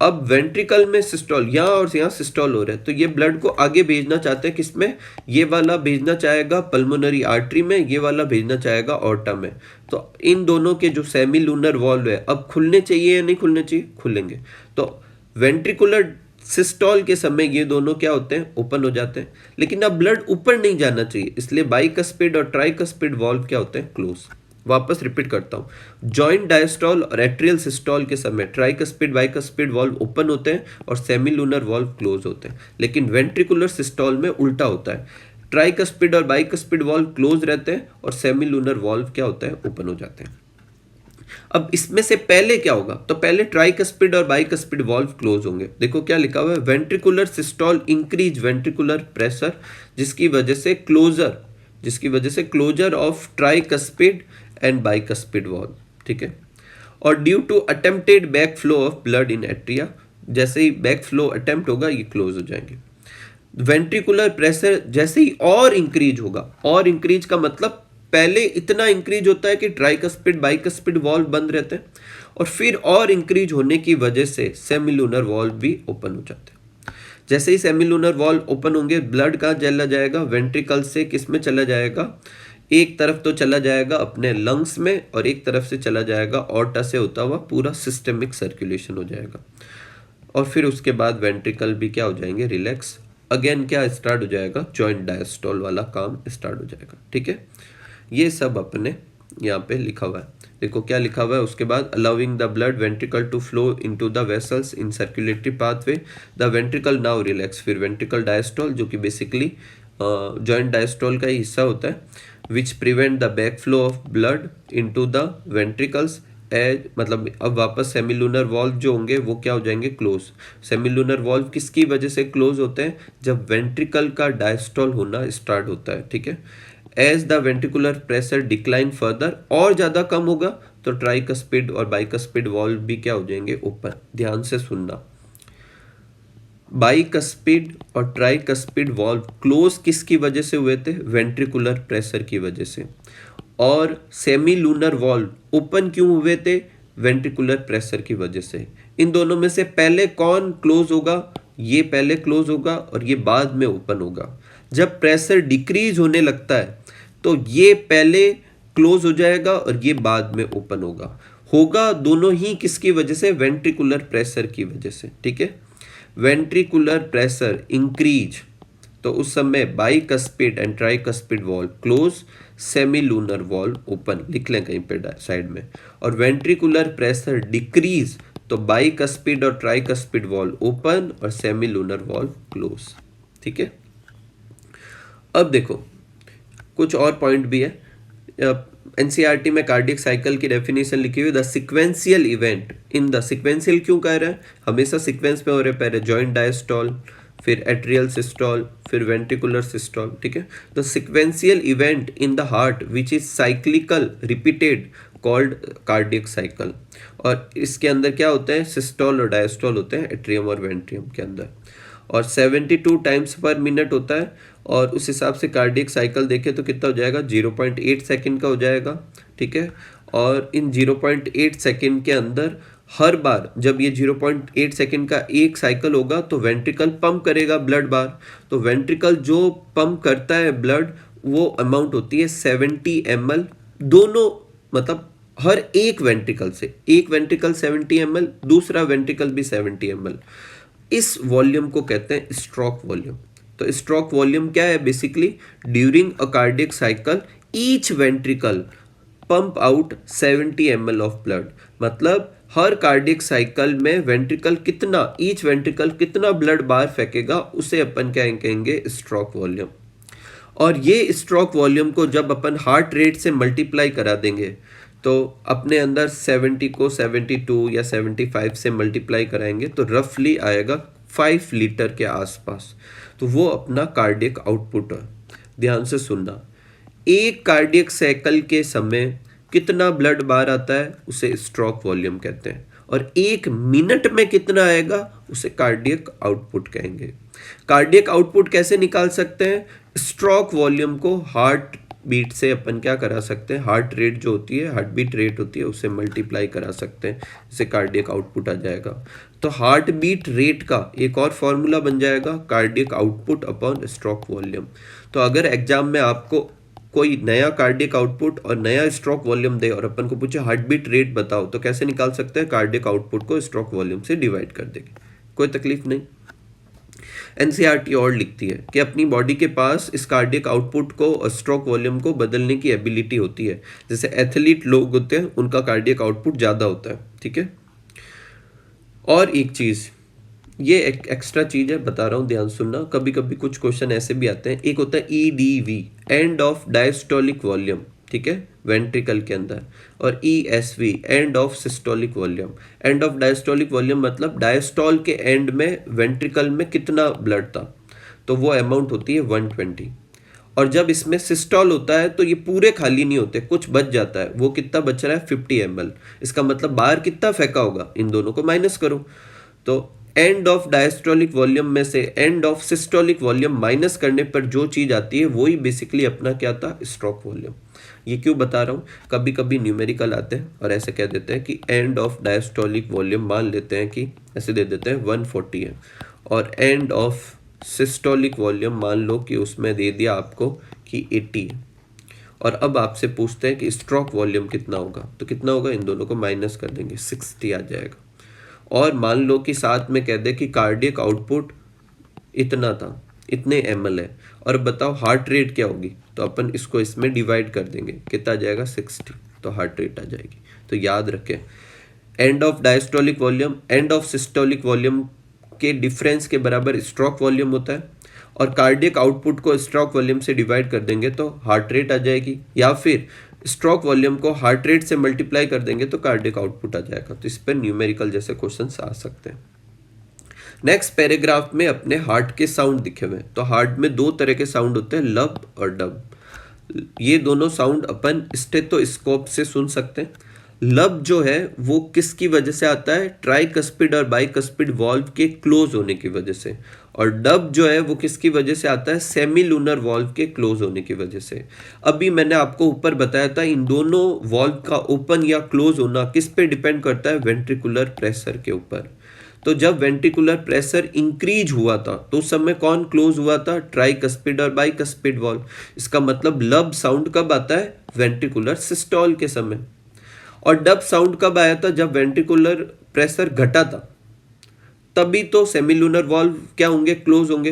[SPEAKER 1] अब वेंट्रिकल में सिस्टोल, यहाँ और यहाँ सिस्टोल हो रहा है, तो ये ब्लड को आगे भेजना चाहते हैं किसमें, ये वाला भेजना चाहेगा पल्मोनरी आर्टरी में, ये वाला भेजना चाहेगा ऑर्टा में। तो इन दोनों के जो सेमीलुनर वॉल्व है अब खुलने चाहिए या नहीं खुलने चाहिए, खुलेंगे। तो वेंट्रिकुलर सिस्टोल के समय ये दोनों क्या होते हैं, ओपन हो जाते हैं, लेकिन अब ब्लड ऊपर नहीं जाना चाहिए, इसलिए बाइकस्पिड और ट्राइकस्पिड वॉल्व क्या होते हैं, क्लोज। वापस रिपीट करता हूँ, जॉइंट डायस्टोल और एट्रियल सिस्टोल के समय ट्राइकस्पिड बाइकस्पिड वॉल्व ओपन होते हैं और सेमीलुनर वॉल्व क्लोज होते हैं, लेकिन वेंट्रिकुलर सिस्टोल में उल्टा होता है, ट्राइकस्पिड और बाइकस्पिड वॉल्व क्लोज रहते हैं और सेमीलुनर वॉल्व क्या होता है, ओपन हो जाते हैं। अब इसमें से पहले क्या होगा, तो पहले ट्राइकस्पिड और बाइकस्पिड वॉल्व क्लोज होंगे। देखो क्या लिखा हुआ है, ventricular systole increase ventricular pressure, जिसकी वजह से closure of tricuspid and bicuspid valve, ठीक है। और due to attempted back flow of blood in atria, जैसे ही बैक फ्लो अटेम्प्ट होगा ये क्लोज हो जाएंगे। वेंट्रिकुलर प्रेशर जैसे ही और इंक्रीज होगा, और इंक्रीज का मतलब पहले इतना इंक्रीज होता है कि ट्राइकस्पिड बाइकस्पिड वॉल्व बंद रहते हैं, और फिर और इंक्रीज होने की वजह से सेमिलूनर वॉल्व भी ओपन हो जाते हैं। जैसे ही सेमिलूनर वॉल्व ओपन होंगे, ब्लड कहाँ चला जाएगा, वेंट्रिकल से किस में चला जाएगा, एक तरफ तो चला जाएगा अपने लंग्स में, और एक तरफ से चला जाएगा ऑर्टा से होता हुआ पूरा सिस्टेमिक सर्कुलेशन हो जाएगा। और फिर उसके बाद वेंट्रिकल भी क्या हो जाएंगे, रिलैक्स। अगेन क्या स्टार्ट हो जाएगा, जॉइंट डायस्टोल वाला काम स्टार्ट हो जाएगा। ठीक है, ये सब अपने यहाँ पे लिखा हुआ है। देखो क्या लिखा हुआ है उसके बाद, allowing the blood ventricle to flow into the vessels in circulatory pathway, the ventricle now relax. फिर वेंट्रिकल डायस्टोल जो कि बेसिकली जॉइंट डायस्टोल का ही हिस्सा होता है, which prevent the back flow of blood into the ventricles as, मतलब अब वापस सेमिलूनर वॉल्व जो होंगे वो क्या हो जाएंगे, क्लोज। सेमिलूनर वॉल्व किसकी वजह से क्लोज होते हैं, जब वेंट्रिकल का डायस्टोल होना स्टार्ट होता है। ठीक है, as the ventricular pressure decline further, और ज़्यादा कम होगा तो ट्राइकस्पिड और बाइकस्पिड वॉल्व भी क्या हो जाएंगे, ओपन। ध्यान से सुनना, बाइकस्पिड और ट्राइकस्पिड वॉल्व क्लोज किसकी वजह से हुए थे, वेंट्रिकुलर प्रेशर की वजह से। और सेमीलूनर वॉल्व ओपन क्यों हुए थे, वेंट्रिकुलर प्रेशर की वजह से। इन दोनों में से पहले कौन क्लोज होगा, ये पहले क्लोज होगा और ये बाद में ओपन होगा। जब प्रेशर डिक्रीज होने लगता है तो ये पहले क्लोज हो जाएगा और ये बाद में ओपन होगा दोनों ही किसकी वजह से, वेंट्रिकुलर प्रेशर की वजह से। ठीक है, वेंट्रिकुलर प्रेशर इंक्रीज तो उस समय bicuspid and tricuspid valve close, semilunar valve open, लिख लें कहीं पे साइड में। और वेंट्रिकुलर प्रेशर डिक्रीज तो बाइकस्पिड और ट्राइकस्पिड वॉल्व ओपन और सेमीलूनर वॉल्व क्लोज। ठीक है, अब देखो कुछ और पॉइंट भी है। एनसीईआरटी में कार्डियक साइकिल की डेफिनेशन लिखी हुई, the sequential event in the, sequential क्यों कह रहे हैं, हमेशा सीक्वेंस में हो रहे, पहले जॉइंट डायस्टोल, फिर एट्रियल सिस्टोल, फिर वेंट्रिकुलर सिस्टोल। ठीक है, the sequential event in the heart which is cyclical repeated called cardiac cycle. और इसके अंदर क्या होते हैं, सिस्टोल और डायस्टोल होते हैं एट्रियम और वेंट्रियम के अंदर, और 72 टाइम्स पर मिनट होता है। और उस हिसाब से कार्डियक साइकिल देखें तो कितना हो जाएगा, 0.8 सेकंड का हो जाएगा। ठीक है, और इन 0.8 सेकंड के अंदर हर बार जब ये 0.8 सेकंड का एक साइकिल होगा तो वेंट्रिकल पंप करेगा ब्लड बार। तो वेंट्रिकल जो पंप करता है ब्लड, वो अमाउंट होती है 70 ml, दोनों मतलब हर एक वेंट्रिकल से, एक वेंट्रिकल 70 ml, दूसरा वेंट्रिकल भी 70 ml। इस वॉल्यूम को कहते हैं स्ट्रोक वॉल्यूम। तो स्ट्रोक वॉल्यूम क्या है, basically during a cardiac cycle each ventricle pump out 70 ml of blood, मतलब हर कार्डियक साइकिल में वेंट्रिकल कितना, ईच वेंट्रिकल कितना ब्लड बाहर फेंकेगा, उसे अपन क्या कहेंगे, स्ट्रोक वॉल्यूम। और ये स्ट्रोक वॉल्यूम को जब अपन हार्ट रेट से मल्टीप्लाई करा देंगे तो अपने अंदर 70 को 72 या 75 से मल्टीप्लाई कराएंगे तो रफली आएगा 5 लीटर के आसपास। तो वो अपना कार्डियक आउटपुट है। ध्यान से सुनना, एक कार्डियक साइकिल के समय कितना ब्लड बाहर आता है उसे स्ट्रोक वॉल्यूम कहते हैं, और एक मिनट में कितना आएगा उसे कार्डियक आउटपुट कहेंगे। कार्डियक आउटपुट कैसे निकाल सकते हैं, स्ट्रोक वॉल्यूम को हार्ट बीट से अपन क्या करा सकते हैं, हार्ट रेट जो होती है, हार्ट बीट रेट होती है, उससे मल्टीप्लाई करा सकते हैं, इससे कार्डियक आउटपुट आ जाएगा। तो हार्ट बीट रेट का एक और फॉर्मूला बन जाएगा cardiac output upon stroke volume. तो अगर एग्जाम में आपको कोई नया कार्डियक आउटपुट और नया स्ट्रोक वॉल्यूम दे और अपन को पूछे हार्ट बीट रेट बताओ, तो कैसे निकाल सकते हैं, कार्डियक आउटपुट को स्ट्रोक वॉल्यूम से डिवाइड कर देंगे, कोई तकलीफ नहीं। एनसीईआरटी और लिखती है कि अपनी बॉडी के पास इस कार्डियक आउटपुट को और स्ट्रोक वॉल्यूम को बदलने की एबिलिटी होती है। जैसे एथलीट लोग होते हैं उनका कार्डियक आउटपुट ज़्यादा होता है। ठीक है, और एक चीज़, ये एक एक्स्ट्रा चीज़ है, बता रहा हूँ, ध्यान सुनना। कभी कभी कुछ क्वेश्चन ऐसे भी आते हैं, एक होता है EDV, end of diastolic volume, ठीक है, वेंट्रिकल के अंदर, और ESV, end of systolic volume. End of diastolic volume मतलब डायस्टोल के एंड में वेंट्रिकल में कितना ब्लड था, तो वो अमाउंट होती है 120। और जब इसमें सिस्टॉल होता है तो ये पूरे खाली नहीं होते, कुछ बच जाता है। वो कितना बच रहा है? 50 ml। इसका मतलब बाहर कितना फेंका होगा? इन दोनों को माइनस करो। तो एंड ऑफ डायस्टोलिक वॉल्यूम में से end of systolic volume minus करने पर जो चीज़ आती है वही बेसिकली अपना क्या था? Stroke volume. ये क्यों बता रहा हूँ? कभी कभी न्यूमेरिकल आते हैं और ऐसे कह देते हैं कि एंड ऑफ डायस्टोलिक वॉल्यूम मान लेते हैं कि ऐसे दे देते हैं 140 है, और एंड ऑफ सिस्टोलिक वॉल्यूम मान लो कि उसमें दे दिया आपको कि 80 है। और अब आपसे पूछते हैं कि स्ट्रोक वॉल्यूम कितना होगा, तो कितना होगा? इन दोनों को माइनस कर देंगे, 60 आ जाएगा। और मान लो कि साथ में कह दे कि कार्डियक आउटपुट इतना था, इतने ml है, और बताओ हार्ट रेट क्या होगी, तो अपन इसको इसमें डिवाइड कर देंगे, कितना आ जाएगा? 60, तो हार्ट रेट आ जाएगी। तो याद रखें, end of diastolic volume end of systolic volume के डिफरेंस के बराबर स्ट्रोक वॉल्यूम होता है, और कार्डियक आउटपुट को स्ट्रोक वॉल्यूम से डिवाइड कर देंगे तो हार्ट रेट आ जाएगी, या फिर स्ट्रोक वॉल्यूम को हार्ट रेट से मल्टीप्लाई कर देंगे तो कार्डियक आउटपुट आ जाएगा। तो इस पर न्यूमेरिकल जैसे क्वेश्चंस आ सकते हैं। नेक्स्ट पैराग्राफ में अपने हार्ट के साउंड दिखे हुए हैं। तो हार्ट में दो तरह के साउंड होते हैं, लब और डब। ये दोनों साउंड अपन स्टेथोस्कोप से सुन सकते हैं। लब जो है वो किसकी वजह से आता है? ट्राइकस्पिड और बाइकस्पिड वॉल्व के क्लोज होने की वजह से। और डब जो है वो किसकी वजह से आता है? सेमी लूनर वॉल्व के क्लोज होने की वजह से। अभी मैंने आपको ऊपर बताया था इन दोनों वॉल्व का ओपन या क्लोज होना किस पे डिपेंड करता है? वेंट्रिकुलर प्रेशर के ऊपर। तो जब वेंट्रिकुलर प्रेशर इंक्रीज हुआ था तो उस समय कौन क्लोज हुआ था? ट्राइकस्पिड और बाइकस्पिड वॉल्व। इसका मतलब लब साउंड कब आता है? वेंट्रिकुलर सिस्टोल के समय। और डब साउंड कब आया था? जब वेंट्रिकुलर प्रेशर घटा था, तभी तो सेमिलूनर वॉल्व क्या होंगे? क्लोज होंगे।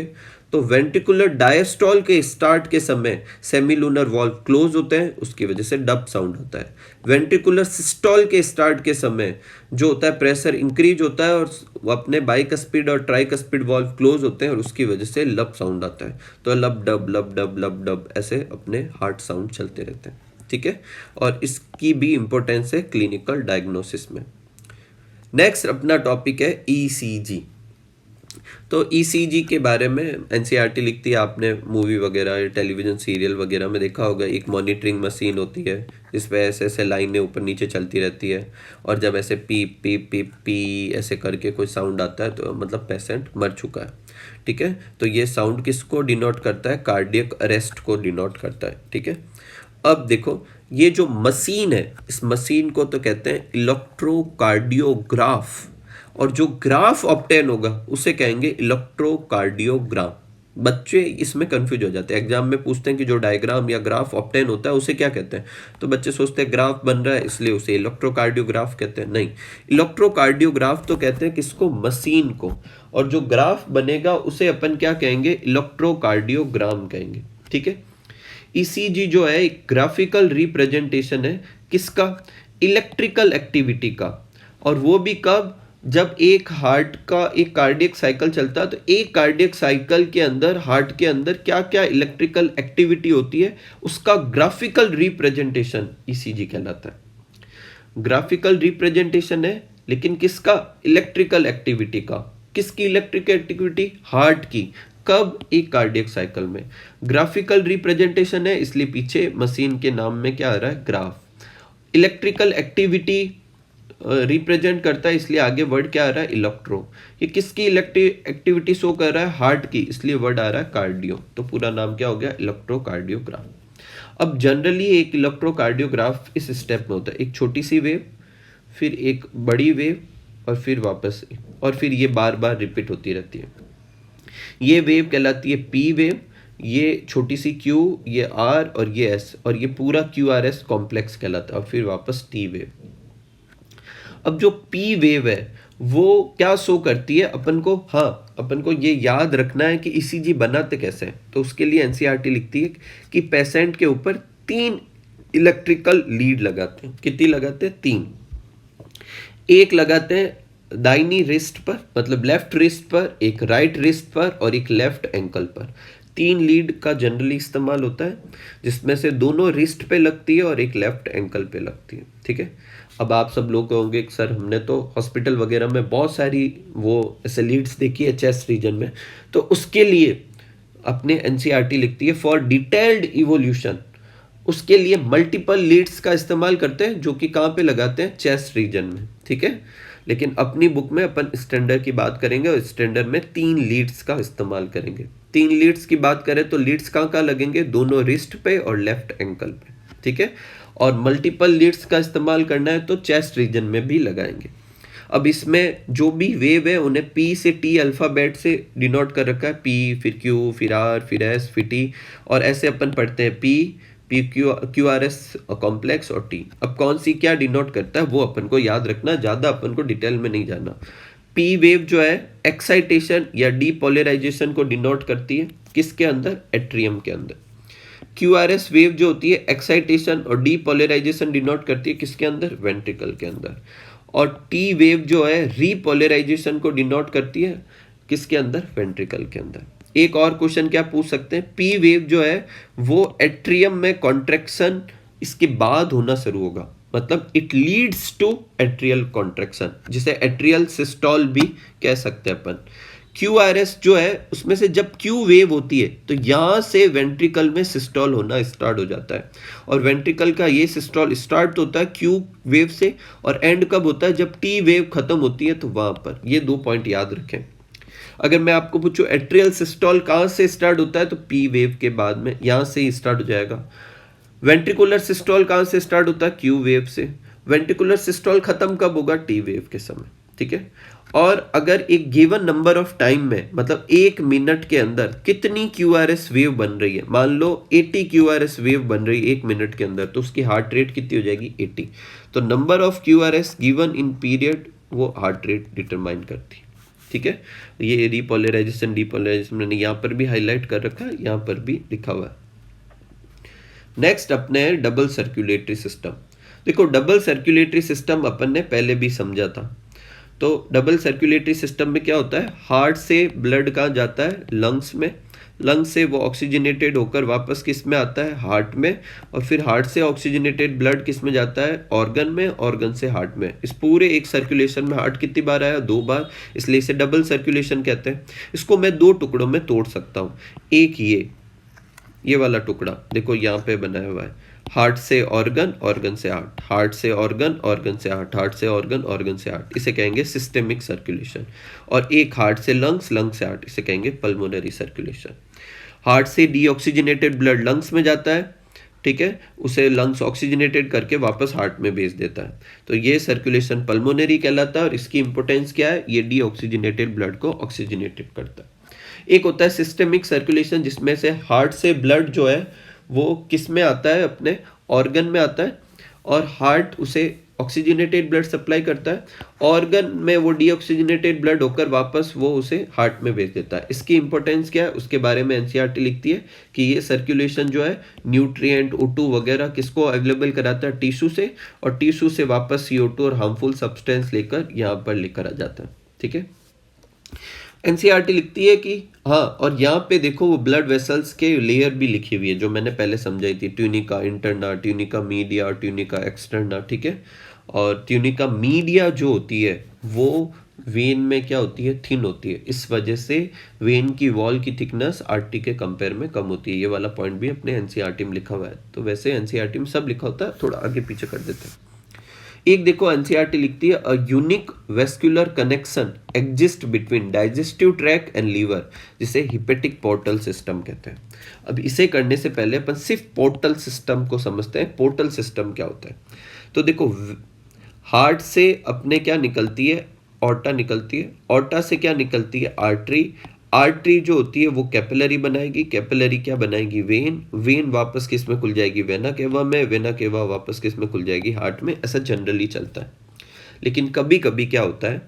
[SPEAKER 1] तो वेंट्रिकुलर डायस्टोल के स्टार्ट के समय सेमिलूनर वॉल्व क्लोज होते हैं, उसकी वजह से डब साउंड होता है। वेंट्रिकुलर सिस्टोल के स्टार्ट के समय जो होता है प्रेशर इंक्रीज होता है और अपने बाइकस्पिड और ट्राइकस्पिड वॉल्व क्लोज होते हैं, और उसकी वजह से लब साउंड आता है। तो लब डब लब डब लब डब ऐसे अपने हार्ट साउंड चलते रहते हैं, ठीक है। और इसकी भी इंपॉर्टेंस है क्लिनिकल डायग्नोसिस में। नेक्स्ट अपना टॉपिक है ईसीजी। तो ईसीजी के बारे में एनसीईआरटी लिखती है, आपने मूवी वगैरह टेलीविजन सीरियल वगैरह में देखा होगा। एक मॉनिटरिंग मशीन होती है जिस पे ऐसे ऐसे लाइनें ऊपर नीचे चलती रहती है, और जब ऐसे पीप पीप पीप पी ऐसे करके कोई साउंड आता है तो मतलब पेशेंट मर चुका है, ठीक है। तो ये साउंड किसको डिनोट करता है? कार्डियक अरेस्ट को डिनोट करता है, ठीक है। अब देखो ये जो मशीन है, इस मशीन को तो कहते हैं इलेक्ट्रोकार्डियोग्राफ, और जो ग्राफ ऑब्टेन होगा उसे कहेंगे इलेक्ट्रोकार्डियोग्राम। बच्चे इसमें कंफ्यूज हो जाते हैं, एग्जाम में पूछते हैं कि जो डायग्राम या ग्राफ ऑब्टेन होता है उसे क्या कहते हैं, तो बच्चे सोचते हैं ग्राफ बन रहा है इसलिए उसे इलेक्ट्रोकार्डियोग्राफ कहते हैं। नहीं, इलेक्ट्रोकार्डियोग्राफ तो कहते हैं किसको? मशीन को। और जो ग्राफ बनेगा उसे अपन क्या कहेंगे? इलेक्ट्रोकार्डियोग्राम कहेंगे, ठीक है। ईसीजी जो है एक ग्राफिकल रिप्रेजेंटेशन है किसका? इलेक्ट्रिकल एक्टिविटी का। और वो भी कब? जब एक हार्ट का एक कार्डियक साइकिल चलता है, तो एक कार्डियक साइकिल के अंदर हार्ट के अंदर क्या क्या इलेक्ट्रिकल एक्टिविटी होती है उसका ग्राफिकल रिप्रेजेंटेशन ईसीजी कहलाता है। ग्राफिकल रिप्रेजेंटेशन है लेकिन किसका? इलेक्ट्रिकल एक्टिविटी का। किसकी इलेक्ट्रिकल एक्टिविटी? हार्ट की। कब? एक कार्डियक साइकिल में। ग्राफिकल रिप्रेजेंटेशन है इसलिए पीछे मशीन के नाम में क्या आ रहा है? ग्राफ। इलेक्ट्रिकल एक्टिविटी रिप्रेजेंट करता है इसलिए आगे वर्ड क्या आ रहा है? इलेक्ट्रो। ये किसकी एक्टिविटी शो कर रहा है? हार्ट की, इसलिए वर्ड आ रहा है कार्डियो। तो पूरा नाम क्या हो गया? इलेक्ट्रोकार्डियोग्राफ। अब जनरली एक इलेक्ट्रोकार्डियोग्राफ इस स्टेप में होता है, एक छोटी सी वेव, फिर एक बड़ी वेव, और फिर वापस, और फिर ये बार बार रिपीट होती रहती है। ये वेव कहलाती है पी वेव, ये छोटी सी क्यू, ये आर और ये एस, और ये पूरा क्यू आर एस कॉम्प्लेक्स कहलाता है, और फिर वापस टी वेव। अब जो पी वेव है वो क्या शो करती है अपन को? हाँ, अपन को ये याद रखना है कि ईसीजी बनाते कैसे हैं। तो उसके लिए एनसीईआरटी लिखती है कि पेशेंट के ऊपर 3 इलेक्ट्रिकल लीड लगाते हैं। कितनी लगाते हैं? 3। एक लगाते हैं दाहिनी रिस्ट पर, मतलब लेफ्ट रिस्ट पर, एक राइट रिस्ट पर, और एक लेफ्ट एंकल पर। 3 लीड का जनरली इस्तेमाल होता है, जिसमें से दोनों रिस्ट पे लगती है और एक लेफ्ट एंकल पे लगती है, ठीक है। अब आप सब लोग कहोगे कि सर हमने तो हॉस्पिटल वगैरह में बहुत सारी वो ऐसे लीड्स देखी है चेस्ट रीजन में, तो उसके लिए अपने एनसीईआरटी लिखती है फॉर डिटेल्ड इवोल्यूशन, उसके लिए मल्टीपल लीड्स का इस्तेमाल करते हैं, जो कि कहाँ पे लगाते हैं, चेस्ट रीजन में, ठीक है। लेकिन अपनी बुक में अपन स्टैंडर्ड की बात करेंगे और स्टैंडर्ड में 3 लीड्स का इस्तेमाल करेंगे। 3 लीड्स की बात करें तो लीड्स कहाँ कहाँ लगेंगे, दोनों रिस्ट पे और लेफ्ट एंकल पे, ठीक है। और मल्टीपल लीड्स का इस्तेमाल करना है तो चेस्ट रीजन में भी लगाएंगे। अब इसमें जो भी वेव है उन्हें पी से टी अल्फ़ाबेट से डिनोट कर रखा है, पी फिर क्यू फिर आर फिर एस फिर टी, और ऐसे अपन पढ़ते हैं P P Q R S complex और टी। अब कौन सी क्या डिनोट करता है वो अपन को याद रखना, ज़्यादा अपन को डिटेल में नहीं जाना। पी वेव जो है एक्साइटेशन या डीपोलराइजेशन को डिनोट करती है, किसके अंदर, एट्रियम के अंदर। क्यू आर एस वेव जो होती है एक्साइटेशन और डीपोलराइजेशन डिनोट करती है, किसके अंदर, वेंट्रिकल के अंदर। और टी वेव जो है रीपोलराइजेशन को डिनोट करती है, किसके अंदर, वेंट्रिकल के अंदर। एक और क्वेश्चन क्या पूछ सकते हैं, पी वेव जो है वो एट्रियम में कॉन्ट्रैक्शन इसके बाद होना शुरू होगा, मतलब it leads to atrial contraction, जिसे एट्रियल सिस्टोल भी कह सकते हैं अपन। क्यू आर एस जो है उसमें से जब क्यू वेव होती है तो यहाँ से वेंट्रिकल में सिस्टोल होना स्टार्ट हो जाता है, और वेंट्रिकल का ये सिस्टोल स्टार्ट होता है क्यू वेव से, और एंड कब होता है, जब टी वेव खत्म होती है, तो वहाँ पर ये 2 पॉइंट याद रखें। अगर मैं आपको पूछूं एट्रियल सिस्टोल कहाँ से स्टार्ट होता है, तो पी वेव के बाद में यहाँ से ही स्टार्ट हो जाएगा। वेंट्रिकुलर सिस्टोल कहाँ से स्टार्ट होता है, क्यू वेव से। वेंट्रिकुलर सिस्टोल खत्म कब होगा, टी वेव के समय, ठीक है। और अगर एक गिवन नंबर ऑफ टाइम में, मतलब 1 मिनट के अंदर कितनी क्यूआरएस वेव बन रही है, मान लो 80 क्यूआरएस वेव बन रही है 1 मिनट के अंदर, तो उसकी हार्ट रेट कितनी हो जाएगी, 80। तो number of QRS given in period वो हार्ट रेट डिटरमाइन करती है, ठीक है। ये रीपोलराइजेशन डीपोलराइजेशन मैंने यहाँ पर भी हाईलाइट कर रखा है, यहाँ पर भी लिखा हुआ है। नेक्स्ट अपने डबल सर्कुलेटरी सिस्टम। देखो डबल सर्कुलेटरी सिस्टम अपन ने पहले भी समझा था। तो डबल सर्कुलेटरी सिस्टम में क्या होता है, हार्ट से ब्लड कहाँ जाता है, लंग्स में, लंग्स से वो ऑक्सीजनेटेड होकर वापस किस में आता है, हार्ट में, और फिर हार्ट से ऑक्सीजनेटेड ब्लड किस में जाता है, ऑर्गन में, ऑर्गन से हार्ट में। इस पूरे एक सर्कुलेशन में हार्ट कितनी बार आया, 2 बार, इसलिए इसे डबल सर्कुलेशन कहते हैं। इसको मैं 2 टुकड़ों में तोड़ सकता हूँ। एक ये वाला टुकड़ा देखो यहाँ पे बनाया हुआ है, हार्ट से ऑर्गन, ऑर्गन से हार्ट, हार्ट से ऑर्गन, ऑर्गन से हार्ट, हार्ट से ऑर्गन, ऑर्गन से हार्ट, इसे कहेंगे सिस्टेमिक सर्कुलेशन। और एक हार्ट से लंग्स, लंग्स से हार्ट, इसे कहेंगे पल्मोनरी सर्कुलेशन। हार्ट से डीऑक्सीजनेटेड ब्लड लंग्स में जाता है, ठीक है, उसे लंग्स ऑक्सीजनेटेड करके वापस हार्ट में भेज देता है, तो ये सर्कुलेशन पल्मोनरी कहलाता है। और इसकी इंपॉर्टेंस क्या है, ये डीऑक्सीजनेटेड ब्लड को ऑक्सीजनेटेड करता है। एक होता है सिस्टेमिक सर्कुलेशन, जिसमें से हार्ट से ब्लड जो है वो किस में आता है, अपने ऑर्गन में आता है, और हार्ट उसे ऑक्सीजनेटेड ब्लड सप्लाई करता है, ऑर्गन में वो डीऑक्सीजनेटेड ब्लड होकर वापस वो उसे हार्ट में भेज देता है। इसकी इंपॉर्टेंस क्या है, उसके बारे में एनसीईआरटी लिखती है कि ये सर्कुलेशन जो है न्यूट्रिएंट O2 वगैरह किसको अवेलेबल कराता है, टिश्यू से, और टिश्यू से वापस CO2 और हार्मफुल सब्सटेंस लेकर यहाँ पर लेकर आ जाता है, ठीक है। एनसीईआरटी लिखती है कि हाँ, और यहाँ पे देखो वो ब्लड वेसल्स के लेयर भी लिखी हुई है, जो मैंने पहले समझाई थी, tunica interna, tunica media, tunica externa, ठीक है। और ट्यूनिका मीडिया जो होती है वो वेन में क्या होती है, थिन होती है, इस वजह से वेन की वॉल की थिकनेस आरटी के कंपेयर में कम होती है। ये वाला पॉइंट भी अपने एनसीईआरटी में लिखा हुआ है। तो वैसे एनसीईआरटी में सब लिखा होता है, थोड़ा आगे पीछे कर देते हैं। एक देखो एनसीईआरटी लिखती है, a unique vascular connection exist between digestive tract and liver, जिसे हिपेटिक पोर्टल सिस्टम कहते हैं। अब इसे करने से पहले अपन सिर्फ पोर्टल सिस्टम को समझते हैं। पोर्टल सिस्टम क्या होता है, तो देखो हार्ट से अपने क्या निकलती है, ऑर्टा निकलती है, ऑर्टा से क्या निकलती है, आर्टरी, आर्टरी जो होती है वो कैपिलरी बनाएगी, कैपिलरी क्या बनाएगी, वेन, वेन वापस किस में खुल जाएगी, वेना केवा में, वेना केवा वापस किस में खुल जाएगी, हार्ट में। ऐसा जनरली चलता है। लेकिन कभी कभी क्या होता है,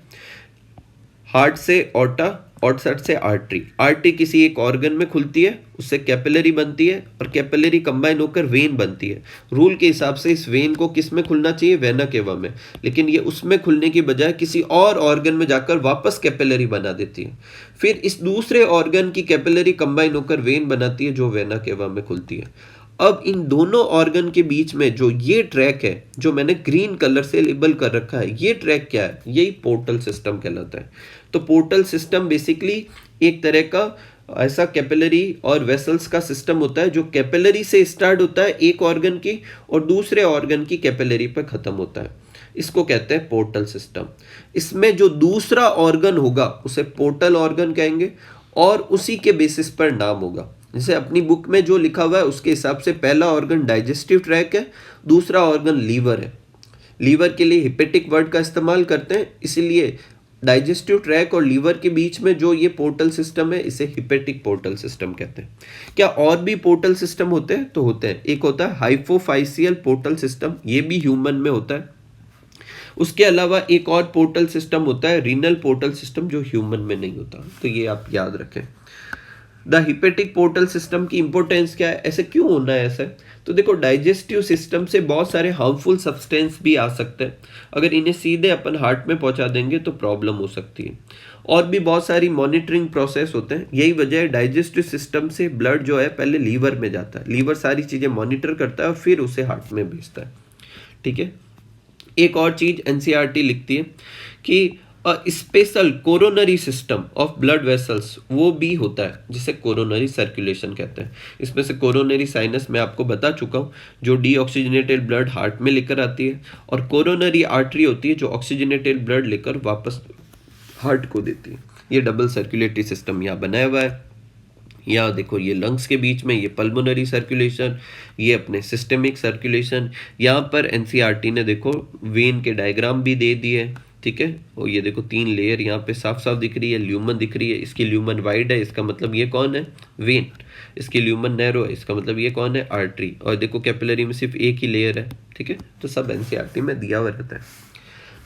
[SPEAKER 1] हार्ट से ऑर्टा, ऑर्टा से आर्टरी, आर्टरी किसी एक ऑर्गन में खुलती है, उससे कैपिलरी बनती है, और कैपिलरी कंबाइन होकर वेन बनती है। रूल के हिसाब से इस वेन को किस में खुलना चाहिए, वेना केवा में, लेकिन ये उसमें खुलने की बजाय किसी और ऑर्गन में जाकर वापस कैपिलरी बना देती है। फिर इस दूसरे ऑर्गन की कैपिलरी कंबाइन होकर वेन बनाती है, जो वेना केवा में खुलती है। अब इन दोनों ऑर्गन के बीच में जो ये ट्रैक है, जो मैंने ग्रीन कलर से लेबल कर रखा है, ये ट्रैक क्या है, यही पोर्टल सिस्टम कहलाता है। तो पोर्टल सिस्टम बेसिकली एक तरह का ऐसा कैपिलरी और वेसल्स का सिस्टम होता है जो कैपिलरी से स्टार्ट होता है एक ऑर्गन की और दूसरे ऑर्गन की कैपिलरी पर खत्म होता है। इसको कहते हैं पोर्टल सिस्टम। इसमें जो दूसरा ऑर्गन होगा उसे पोर्टल ऑर्गन कहेंगे और उसी के बेसिस पर नाम होगा। जैसे अपनी बुक में जो लिखा हुआ है उसके हिसाब से पहला ऑर्गन डाइजेस्टिव ट्रैक है, दूसरा ऑर्गन लीवर है। लीवर के लिए हिपेटिक वर्ड का इस्तेमाल करते हैं, इसीलिए डाइजेस्टिव ट्रैक और लीवर के बीच में जो ये पोर्टल सिस्टम है इसे हिपेटिक पोर्टल सिस्टम कहते हैं। क्या और भी पोर्टल सिस्टम होते हैं? तो होते हैं। एक होता है हाइपोफाइसियल पोर्टल सिस्टम, ये भी ह्यूमन में होता है। उसके अलावा एक और पोर्टल सिस्टम होता है रीनल पोर्टल सिस्टम, जो ह्यूमन में नहीं होता। तो ये आप याद रखें। द हिपेटिक पोर्टल सिस्टम की इंपॉर्टेंस क्या है, ऐसे क्यों होना है ऐसा? तो देखो, डाइजेस्टिव सिस्टम से बहुत सारे हार्मफुल सब्सटेंस भी आ सकते हैं। अगर इन्हें सीधे अपन हार्ट में पहुंचा देंगे तो प्रॉब्लम हो सकती है। और भी बहुत सारी मॉनिटरिंग प्रोसेस होते हैं। यही वजह है डाइजेस्टिव सिस्टम से ब्लड जो है पहले लीवर में जाता है, लीवर सारी चीज़ें मॉनिटर करता है और फिर उसे हार्ट में भेजता है। ठीक है। एक और चीज़ एनसीईआरटी लिखती है कि special coronary system of blood vessels वो भी होता है, जिसे कोरोनरी सर्कुलेशन कहते हैं। इसमें से कोरोनरी साइनस मैं आपको बता चुका हूँ, जो डीऑक्सीजनेटेड ब्लड हार्ट में लेकर आती है, और कोरोनरी आर्टरी होती है जो ऑक्सीजनेटेड ब्लड लेकर वापस हार्ट को देती है। ये डबल सर्कुलेटरी सिस्टम यहाँ बनाया हुआ है। यहाँ देखो, ये लंग्स के बीच में ये पल्मोनरी सर्कुलेशन, ये अपने सिस्टेमिक सर्कुलेशन। यहाँ पर एनसीईआरटी ने देखो वेन के डायग्राम भी दे दिए। ठीक है। और ये देखो 3 लेयर यहाँ पे साफ साफ दिख रही है। ल्यूमन दिख रही है, इसकी ल्यूमन वाइड है, इसका मतलब ये कौन है? वेन। इसकी ल्यूमन नैरो है, इसका मतलब ये कौन है? आर्टरी। और देखो कैपिलरी में सिर्फ एक ही लेयर है। ठीक है। तो सब एनसीईआरटी में दिया हुआ रहता है।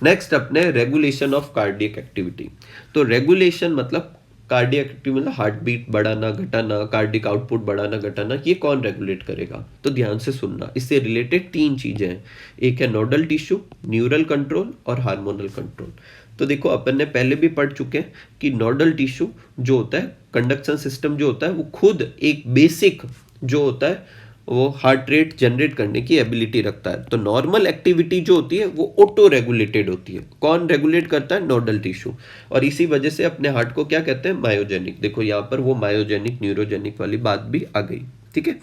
[SPEAKER 1] नेक्स्ट अपने रेगुलेशन ऑफ कार्डियक एक्टिविटी। तो रेगुलेशन मतलब कार्डियक एक्टिविटी मतलब हार्ट बीट बढ़ाना घटाना, कार्डियक आउटपुट बढ़ाना घटाना, ये कौन रेगुलेट करेगा? तो ध्यान से सुनना, इससे रिलेटेड 3 चीजें हैं। एक है नोडल टिश्यू, न्यूरल कंट्रोल और हार्मोनल कंट्रोल। तो देखो, अपन ने पहले भी पढ़ चुके हैं कि नोडल टिश्यू जो होता है, कंडक्शन सिस्टम जो होता है, वो खुद एक बेसिक जो होता है वो हार्ट रेट जनरेट करने की एबिलिटी रखता है। तो नॉर्मल एक्टिविटी जो होती है वो ऑटो रेगुलेटेड होती है। कौन रेगुलेट करता है? Nodal tissue. और इसी वजह से अपने हार्ट को क्या कहते हैं? मायोजेनिक। देखो यहाँ पर वो मायोजेनिक न्यूरोजेनिक वाली बात भी आ गई। ठीक है।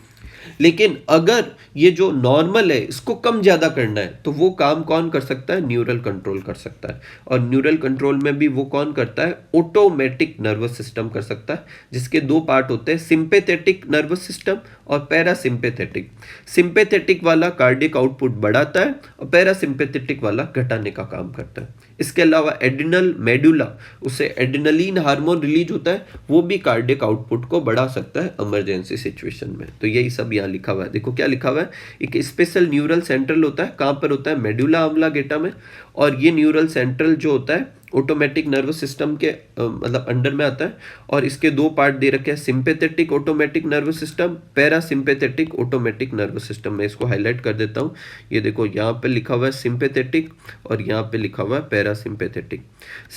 [SPEAKER 1] लेकिन अगर ये जो नॉर्मल है इसको कम ज़्यादा करना है तो वो काम कौन कर सकता है? न्यूरल कंट्रोल कर सकता है। और न्यूरल कंट्रोल में भी वो कौन करता है? ऑटोमेटिक नर्वस सिस्टम कर सकता है, जिसके 2 पार्ट होते हैं, सिंपैथेटिक नर्वस सिस्टम और पैरासिम्पैथेटिक। सिंपैथेटिक वाला कार्डियक आउटपुट बढ़ाता है और पैरासिम्पैथेटिक वाला घटाने का काम करता है। इसके अलावा एड्रिनल मेडुला, उससे एड्रिनलिन हार्मोन रिलीज होता है, वो भी कार्डियक आउटपुट को बढ़ा सकता है इमरजेंसी सिचुएशन में। तो यही सब यहाँ लिखा हुआ है। देखो क्या लिखा हुआ है, एक स्पेशल न्यूरल सेंट्रल होता है। कहाँ पर होता है? मेडुला ऑब्लांगेटा में। और ये न्यूरल सेंट्रल जो होता है ऑटोमेटिक नर्वस सिस्टम के मतलब अंडर में आता है। और इसके 2 पार्ट दे रखे हैं, sympathetic automatic nervous system, parasympathetic automatic nervous system. मैं इसको हाईलाइट कर देता हूँ। ये देखो यहाँ पे लिखा हुआ है सिंपैथेटिक और यहाँ पे लिखा हुआ है पैरासिम्पैथेटिक।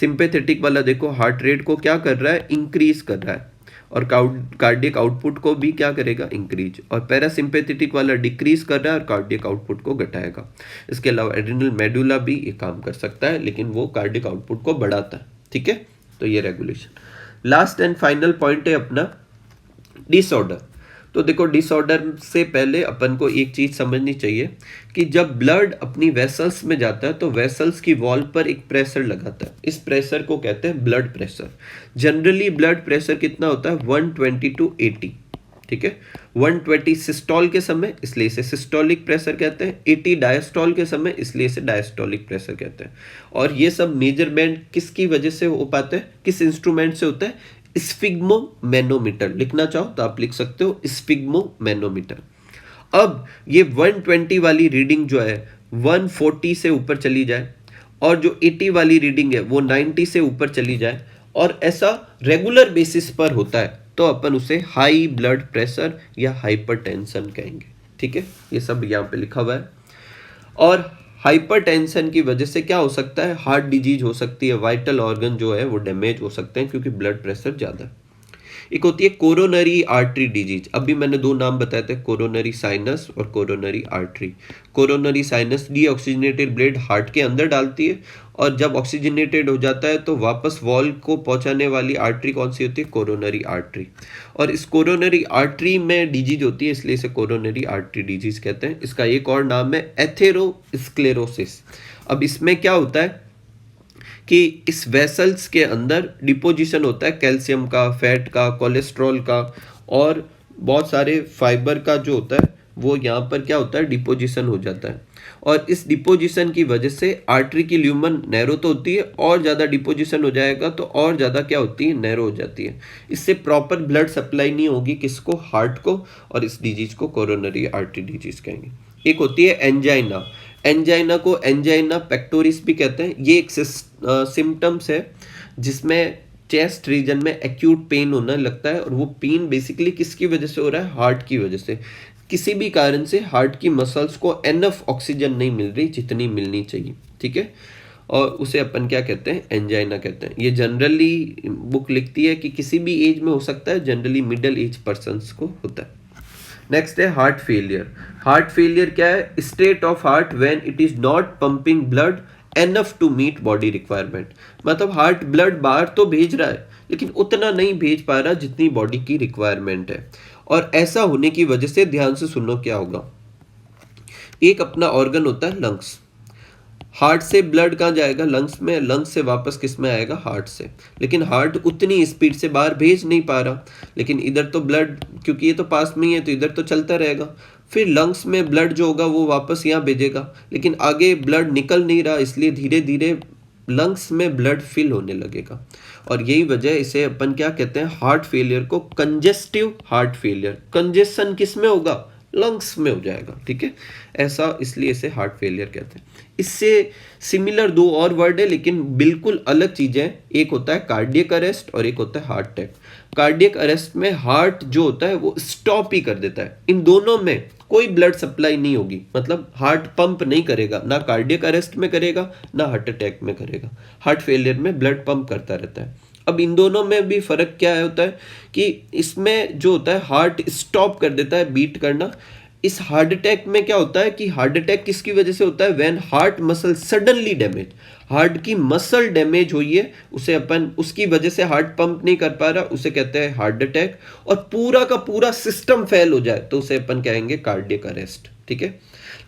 [SPEAKER 1] सिंपैथेटिक वाला देखो हार्ट रेट को क्या कर रहा है? इंक्रीज कर रहा है, और कार्डियक आउटपुट को भी क्या करेगा? इंक्रीज। और पैरासिम्पैथेटिक वाला डिक्रीज कर रहा है और कार्डियक आउटपुट को घटाएगा। इसके अलावा एड्रिनल मेडुला भी ये काम कर सकता है, लेकिन वो कार्डियक आउटपुट को बढ़ाता है। ठीक है। तो ये regulation. Last and final point है अपना डिसऑर्डर। तो देखो, डिसऑर्डर से पहले अपन को एक चीज समझनी चाहिए कि जब ब्लड अपनी वेसल्स में जाता है तो वेसल्स की वॉल पर एक प्रेशर लगाता है। इस प्रेशर को कहते हैं blood pressure. Generally blood pressure कितना होता है? 120 to 80। ठीक है। 120 सिस्टोल के समय, इसलिए इसे सिस्टोलिक प्रेशर कहते हैं। 80 डायस्टोल के समय, इसलिए इसे डायस्टोलिक प्रेशर कहते हैं। और ये सब मेजरमेंट किसकी वजह से हो पाते हैं? किस इंस्ट्रूमेंट से होता है? स्फिग्मोमैनोमीटर। लिखना चाहो तो आप लिख सकते हो स्फिग्मोमैनोमीटर। अब ये 120 वाली रीडिंग जो है 140 से ऊपर चली जाए, और जो 80 वाली रीडिंग है वो 90 से ऊपर चली जाए, और ऐसा रेगुलर बेसिस पर होता है, तो अपन उसे हाई ब्लड प्रेशर या हाइपरटेंशन कहेंगे। ठीक है। ये सब यहाँ पे लिखा हुआ है। और हाइपरटेंशन की वजह से क्या हो सकता है? हार्ट डिजीज हो सकती है, वाइटल ऑर्गन जो है वो डैमेज हो सकते हैं क्योंकि ब्लड प्रेशर ज़्यादा है। एक होती है कोरोनरी आर्टरी डिजीज। अभी मैंने 2 नाम बताए थे, कोरोनरी साइनस और coronary artery. Coronary sinus deoxygenated blood heart के अंदर डालती है, और जब ऑक्सीजनेटेड हो जाता है तो वापस वॉल को पहुंचाने वाली आर्टरी कौन सी होती है? Coronary artery. और इस कोरोनरी आर्टरी में डिजीज होती है, इसलिए इसे कोरोनरी आर्टरी डिजीज कहते हैं। इसका एक और नाम है एथेरोस्क्लेरोसिस। अब इसमें क्या होता है कि इस वेसल्स के अंदर डिपोजिशन होता है कैल्शियम का, फैट का, कोलेस्ट्रॉल का और बहुत सारे फाइबर का जो होता है वो यहाँ पर क्या होता है? डिपोजिशन हो जाता है। और इस डिपोजिशन की वजह से आर्टरी की ल्यूमन नैरो तो होती है, और ज़्यादा डिपोजिशन हो जाएगा तो और ज़्यादा क्या होती है? नैरो हो जाती है। इससे प्रॉपर ब्लड सप्लाई नहीं होगी किसको? हार्ट को। और इस डिजीज को कोरोनरी आर्टरी डिजीज कहेंगे। एक होती है एंजाइना। एंजाइना को एंजाइना पेक्टोरिस भी कहते हैं। ये एक सिम्टम्स है जिसमें चेस्ट रीजन में एक्यूट पेन होने लगता है, और वो पेन बेसिकली किसकी वजह से हो रहा है? हार्ट की वजह से। किसी भी कारण से हार्ट की मसल्स को एनफ ऑक्सीजन नहीं मिल रही जितनी मिलनी चाहिए, ठीक है, और उसे अपन क्या कहते हैं? एंजाइना कहते हैं। ये जनरली बुक लिखती है कि किसी भी एज में हो सकता है, जनरली मिडिल एज पर्सन्स को होता है। नेक्स्ट है हार्ट फेलियर। हार्ट फेलियर क्या है? State of heart when it is not pumping blood enough to meet body requirement. मतलब हार्ट ब्लड बाहर तो भेज रहा है लेकिन उतना नहीं भेज पा रहा जितनी बॉडी की रिक्वायरमेंट है। और ऐसा होने की वजह से ध्यान से सुनो क्या होगा। एक अपना ऑर्गन होता है लंग्स। हार्ट से ब्लड कहाँ जाएगा? लंग्स में। लंग्स से वापस किस में आएगा? हार्ट से। लेकिन हार्ट उतनी स्पीड से बाहर भेज नहीं पा रहा, लेकिन इधर तो ब्लड, क्योंकि ये तो पास में ही है तो इधर तो चलता रहेगा। फिर लंग्स में ब्लड जो होगा वो वापस यहाँ भेजेगा, लेकिन आगे ब्लड निकल नहीं रहा, इसलिए धीरे धीरे लंग्स में ब्लड फिल होने लगेगा। और यही वजह, इसे अपन क्या कहते हैं? हार्ट फेलियर को कंजेस्टिव हार्ट फेलियर। कंजेशन किस में होगा? लंग्स में हो जाएगा, ठीक है। ऐसा इसलिए इसे हार्ट फेलियर कहते हैं। इससे सिमिलर दो और वर्ड है लेकिन बिल्कुल अलग चीजें हैं। एक होता है कार्डियक अरेस्ट और एक होता है हार्ट अटैक। कार्डियक अरेस्ट में हार्ट जो होता है वो स्टॉप ही कर देता है। इन दोनों में कोई ब्लड सप्लाई नहीं होगी, मतलब हार्ट पंप नहीं करेगा, ना कार्डियक अरेस्ट में करेगा ना हार्ट अटैक में करेगा। हार्ट फेलियर में ब्लड पंप करता रहता है। अब इन दोनों में भी फर्क क्या होता है कि इसमें जो होता है हार्ट स्टॉप कर देता है बीट करना। इस हार्ट अटैक में क्या होता है कि हार्ट अटैक किसकी वजह से होता है? When heart muscle suddenly damage. Heart की मसल डैमेज हुई है, उसे अपन उसकी वजह से हार्ट पंप नहीं कर पा रहा, उसे कहते हैं हार्ट अटैक। और पूरा का पूरा सिस्टम फेल हो जाए तो उसे अपन कहेंगे कार्डियक अरेस्ट, ठीक है।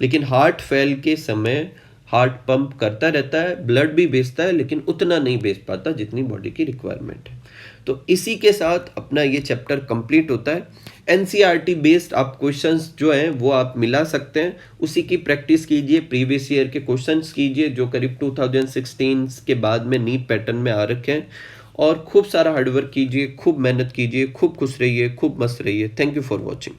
[SPEAKER 1] लेकिन हार्ट फेल के समय हार्ट पंप करता रहता है, ब्लड भी भेजता है, लेकिन उतना नहीं भेज पाता जितनी बॉडी की रिक्वायरमेंट है। तो इसी के साथ अपना ये चैप्टर कंप्लीट होता है। एनसीईआरटी बेस्ड आप क्वेश्चंस जो हैं वो आप मिला सकते हैं, उसी की प्रैक्टिस कीजिए, प्रीवियस ईयर के क्वेश्चंस कीजिए जो करीब 2016 के बाद में नीट पैटर्न में आ रखे हैं। और खूब सारा हार्डवर्क कीजिए, खूब मेहनत कीजिए, खूब खुश रहिए, खूब मस्त रहिए। Thank you for watching.